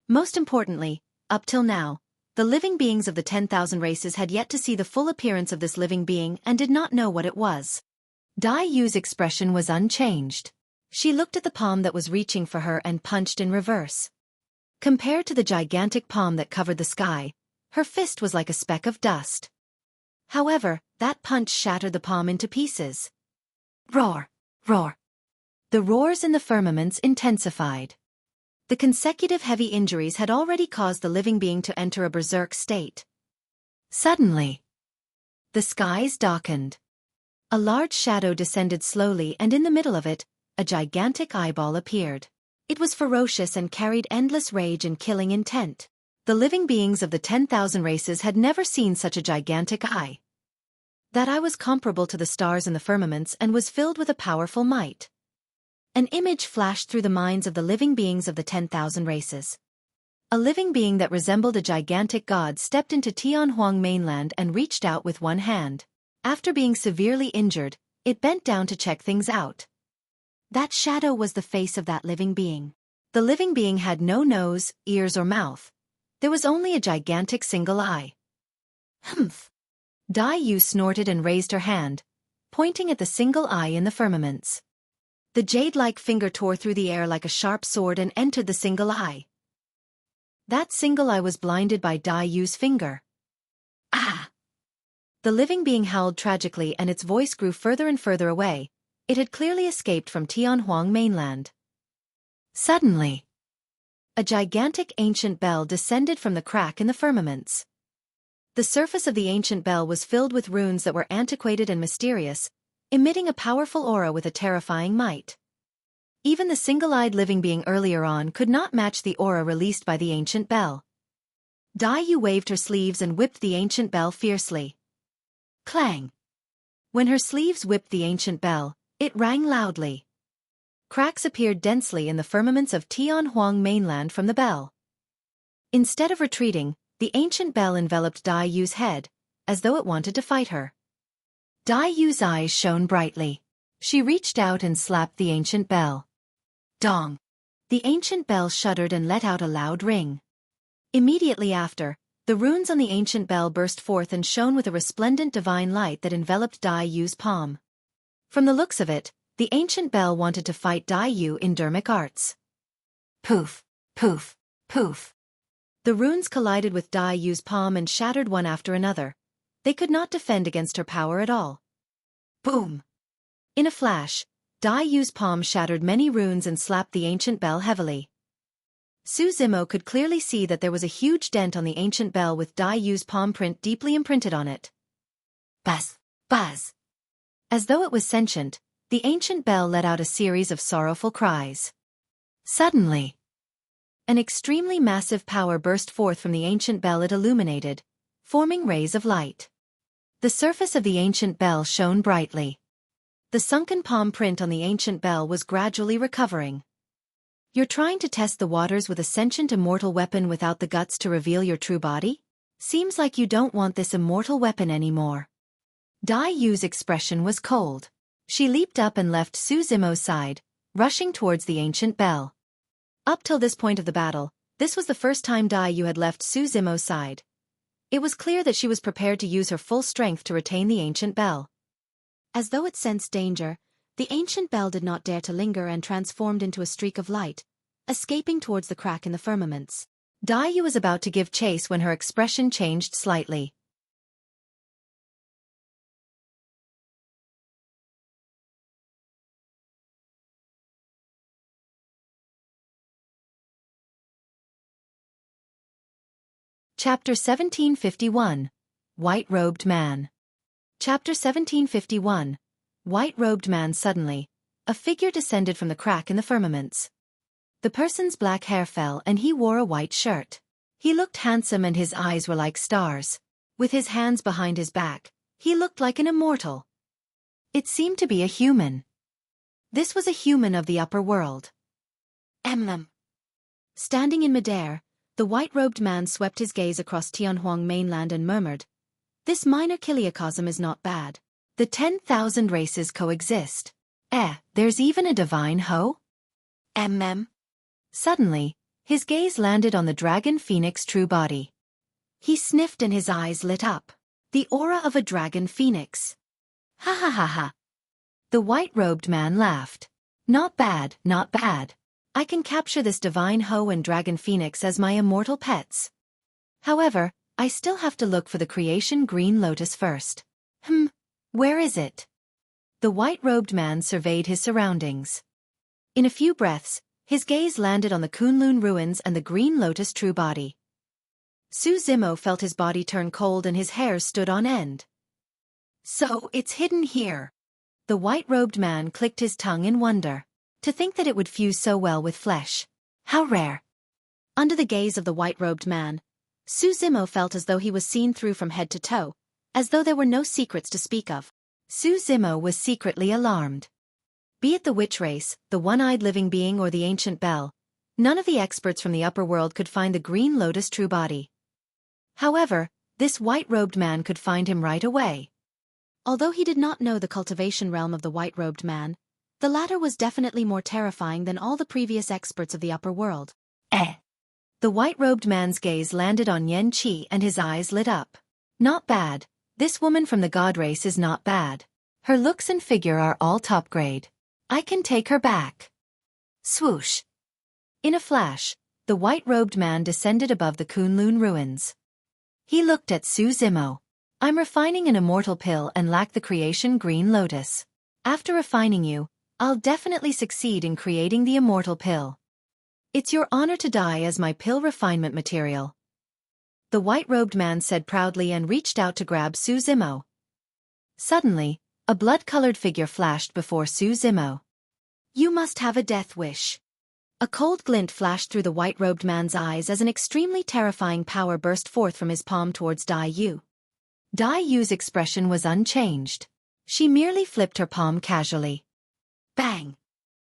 Most importantly, up till now, the living beings of the 10,000 races had yet to see the full appearance of this living being and did not know what it was. Dai Yu's expression was unchanged. She looked at the palm that was reaching for her and punched in reverse. Compared to the gigantic palm that covered the sky, her fist was like a speck of dust. However, that punch shattered the palm into pieces. Roar! Roar! The roars in the firmaments intensified. The consecutive heavy injuries had already caused the living being to enter a berserk state. Suddenly, the skies darkened. A large shadow descended slowly and in the middle of it, a gigantic eyeball appeared. It was ferocious and carried endless rage and killing intent. The living beings of the 10,000 races had never seen such a gigantic eye. That eye was comparable to the stars in the firmaments and was filled with a powerful might. An image flashed through the minds of the living beings of the 10,000 races. A living being that resembled a gigantic god stepped into Tianhuang mainland and reached out with one hand. After being severely injured, it bent down to check things out. That shadow was the face of that living being. The living being had no nose, ears or mouth. There was only a gigantic single eye. Humph! Dai Yu snorted and raised her hand, pointing at the single eye in the firmaments. The jade-like finger tore through the air like a sharp sword and entered the single eye. That single eye was blinded by Dai Yu's finger. Ah! The living being howled tragically and its voice grew further and further away. It had clearly escaped from Tianhuang mainland. Suddenly, a gigantic ancient bell descended from the crack in the firmaments. The surface of the ancient bell was filled with runes that were antiquated and mysterious, emitting a powerful aura with a terrifying might. Even the single-eyed living being earlier on could not match the aura released by the ancient bell. Dai Yu waved her sleeves and whipped the ancient bell fiercely. Clang! When her sleeves whipped the ancient bell, it rang loudly. Cracks appeared densely in the firmaments of Tianhuang mainland from the bell. Instead of retreating, the ancient bell enveloped Dai Yu's head, as though it wanted to fight her. Dai Yu's eyes shone brightly. She reached out and slapped the ancient bell. Dong! The ancient bell shuddered and let out a loud ring. Immediately after, the runes on the ancient bell burst forth and shone with a resplendent divine light that enveloped Dai Yu's palm. From the looks of it, the ancient bell wanted to fight Dai Yu in dermic arts. Poof! Poof! Poof! The runes collided with Dai Yu's palm and shattered one after another. They could not defend against her power at all. Boom! In a flash, Dai Yu's palm shattered many runes and slapped the ancient bell heavily. Su Zimo could clearly see that there was a huge dent on the ancient bell with Dai Yu's palm print deeply imprinted on it. Buzz! Buzz! As though it was sentient, the ancient bell let out a series of sorrowful cries. Suddenly, an extremely massive power burst forth from the ancient bell it illuminated, forming rays of light. The surface of the ancient bell shone brightly. The sunken palm print on the ancient bell was gradually recovering. You're trying to test the waters with a sentient immortal weapon without the guts to reveal your true body? Seems like you don't want this immortal weapon anymore. Dai Yu's expression was cold. She leaped up and left Su Zimo's side, rushing towards the ancient bell. Up till this point of the battle, this was the first time Dai Yu had left Su Zimo's side. It was clear that she was prepared to use her full strength to retain the ancient bell. As though it sensed danger, the ancient bell did not dare to linger and transformed into a streak of light, escaping towards the crack in the firmaments. Dai Yu was about to give chase when her expression changed slightly. Chapter 1751. White-Robed Man. Chapter 1751. White-Robed Man. Suddenly, a figure descended from the crack in the firmaments. The person's black hair fell and he wore a white shirt. He looked handsome and his eyes were like stars. With his hands behind his back, he looked like an immortal. It seemed to be a human. This was a human of the upper world. Emlem. Standing in midair, the white-robed man swept his gaze across Tianhuang mainland and murmured, "This minor kiliacosm is not bad. The 10,000 races coexist. There's even a divine Ho? Suddenly, his gaze landed on the dragon phoenix true body. He sniffed and his eyes lit up. The aura of a dragon phoenix. Ha ha ha ha. The white-robed man laughed. Not bad, not bad. I can capture this divine Ho and dragon phoenix as my immortal pets. However, I still have to look for the creation green lotus first. Where is it? The white-robed man surveyed his surroundings. In a few breaths, his gaze landed on the Kunlun ruins and the green lotus true body. Su Zimo felt his body turn cold and his hairs stood on end. So, it's hidden here. The white-robed man clicked his tongue in wonder. To think that it would fuse so well with flesh. How rare. Under the gaze of the white-robed man, Su Zimo felt as though he was seen through from head to toe, as though there were no secrets to speak of. Su Zimo was secretly alarmed. Be it the witch race, the one-eyed living being or the ancient bell, none of the experts from the upper world could find the green lotus true body. However, this white-robed man could find him right away. Although he did not know the cultivation realm of the white-robed man, the latter was definitely more terrifying than all the previous experts of the upper world. The white-robed man's gaze landed on Yan Qi and his eyes lit up. Not bad. This woman from the god race is not bad. Her looks and figure are all top grade. I can take her back. Swoosh. In a flash, the white-robed man descended above the Kunlun ruins. He looked at Su Zimo. I'm refining an immortal pill and lack the creation green lotus. After refining you, I'll definitely succeed in creating the immortal pill. It's your honor to die as my pill refinement material. The white-robed man said proudly and reached out to grab Su Zimo. Suddenly, a blood-colored figure flashed before Su Zimo. You must have a death wish. A cold glint flashed through the white-robed man's eyes as an extremely terrifying power burst forth from his palm towards Dai Yu. Dai Yu's expression was unchanged. She merely flipped her palm casually. Bang!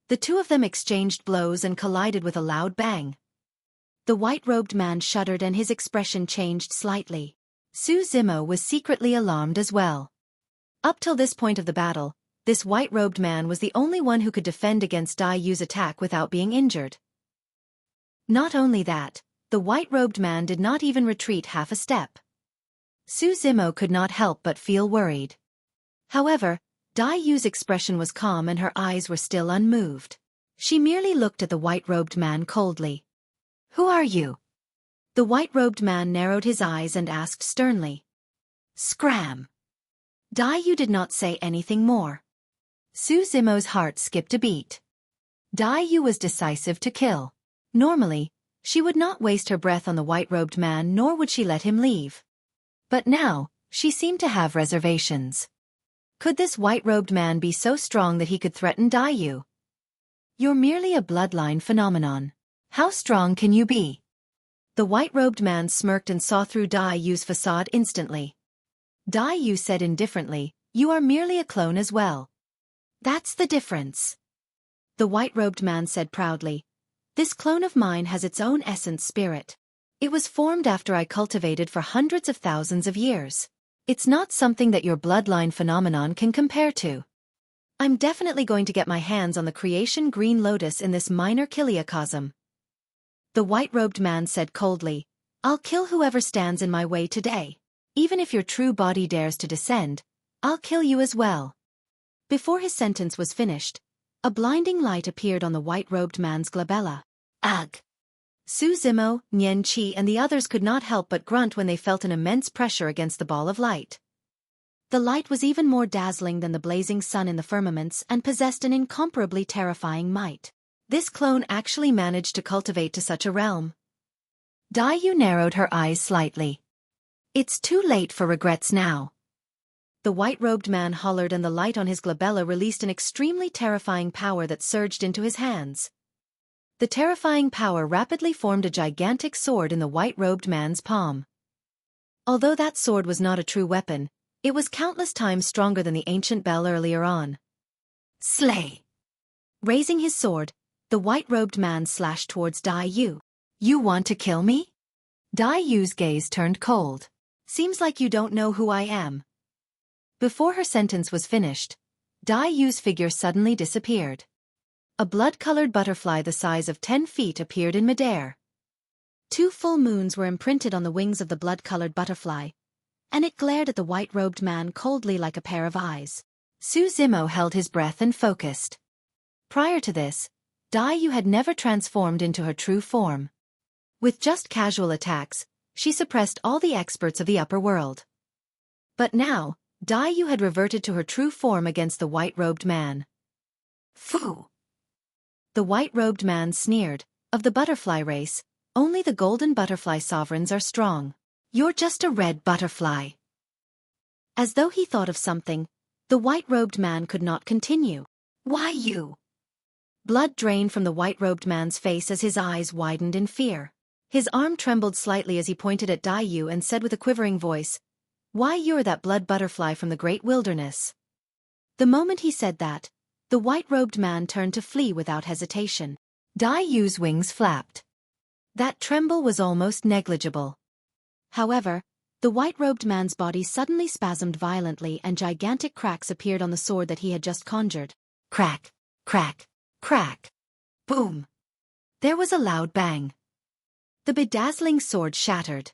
The two of them exchanged blows and collided with a loud bang. The white-robed man shuddered and his expression changed slightly. Su Zimo was secretly alarmed as well. Up till this point of the battle, this white-robed man was the only one who could defend against Dai Yu's attack without being injured. Not only that, the white-robed man did not even retreat half a step. Su Zimo could not help but feel worried. However, Dai Yu's expression was calm and her eyes were still unmoved. She merely looked at the white-robed man coldly. Who are you? The white-robed man narrowed his eyes and asked sternly. Scram! Dai Yu did not say anything more. Su Zimo's heart skipped a beat. Dai Yu was decisive to kill. Normally, she would not waste her breath on the white-robed man, nor would she let him leave. But now, she seemed to have reservations. Could this white-robed man be so strong that he could threaten Dai Yu? You're merely a bloodline phenomenon. How strong can you be? The white-robed man smirked and saw through Dai Yu's facade instantly. Dai Yu said indifferently, "You are merely a clone as well." "That's the difference." The white-robed man said proudly, "This clone of mine has its own essence spirit. It was formed after I cultivated for hundreds of thousands of years. It's not something that your bloodline phenomenon can compare to. I'm definitely going to get my hands on the creation green lotus in this minor chiliocosm." The white-robed man said coldly, "I'll kill whoever stands in my way today. Even if your true body dares to descend, I'll kill you as well." Before his sentence was finished, a blinding light appeared on the white-robed man's glabella. Ugh! Su Zimo, Nian Qi and the others could not help but grunt when they felt an immense pressure against the ball of light. The light was even more dazzling than the blazing sun in the firmaments and possessed an incomparably terrifying might. This clone actually managed to cultivate to such a realm. Dai Yu narrowed her eyes slightly. "It's too late for regrets now." The white-robed man hollered, and the light on his glabella released an extremely terrifying power that surged into his hands. The terrifying power rapidly formed a gigantic sword in the white-robed man's palm. Although that sword was not a true weapon, it was countless times stronger than the ancient bell earlier on. Slay! Raising his sword, the white-robed man slashed towards Dai Yu. "You want to kill me?" Dai Yu's gaze turned cold. "Seems like you don't know who I am." Before her sentence was finished, Dai Yu's figure suddenly disappeared. A blood-colored butterfly the size of 10 feet appeared in midair. 2 full moons were imprinted on the wings of the blood-colored butterfly, and it glared at the white-robed man coldly like a pair of eyes. Su Zimo held his breath and focused. Prior to this, Dai Yu had never transformed into her true form. With just casual attacks, she suppressed all the experts of the upper world. But now, Dai Yu had reverted to her true form against the white-robed man. "Phew!" The white-robed man sneered, "Of the butterfly race, only the golden butterfly sovereigns are strong. You're just a red butterfly." As though he thought of something, the white-robed man could not continue. "Why you?" Blood drained from the white-robed man's face as his eyes widened in fear. His arm trembled slightly as he pointed at Dai Yu and said with a quivering voice, "Why, you're that blood butterfly from the great wilderness." The moment he said that, the white-robed man turned to flee without hesitation. Dai Yu's wings flapped. That tremble was almost negligible. However, the white-robed man's body suddenly spasmed violently and gigantic cracks appeared on the sword that he had just conjured. Crack, crack, crack. Boom! There was a loud bang. The bedazzling sword shattered.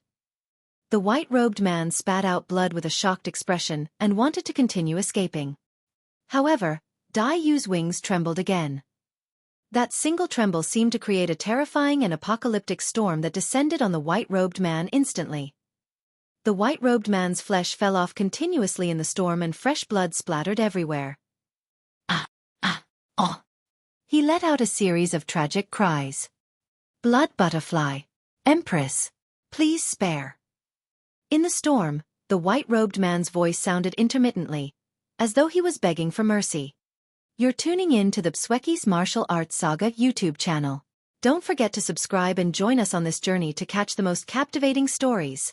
The white-robed man spat out blood with a shocked expression and wanted to continue escaping. However, Dai Yu's wings trembled again. That single tremble seemed to create a terrifying and apocalyptic storm that descended on the white-robed man instantly. The white-robed man's flesh fell off continuously in the storm and fresh blood splattered everywhere. Oh! He let out a series of tragic cries. "Blood butterfly! Empress! Please spare!" In the storm, the white-robed man's voice sounded intermittently, as though he was begging for mercy. You're tuning in to the Xueqi's Martial Arts Saga YouTube channel. Don't forget to subscribe and join us on this journey to catch the most captivating stories.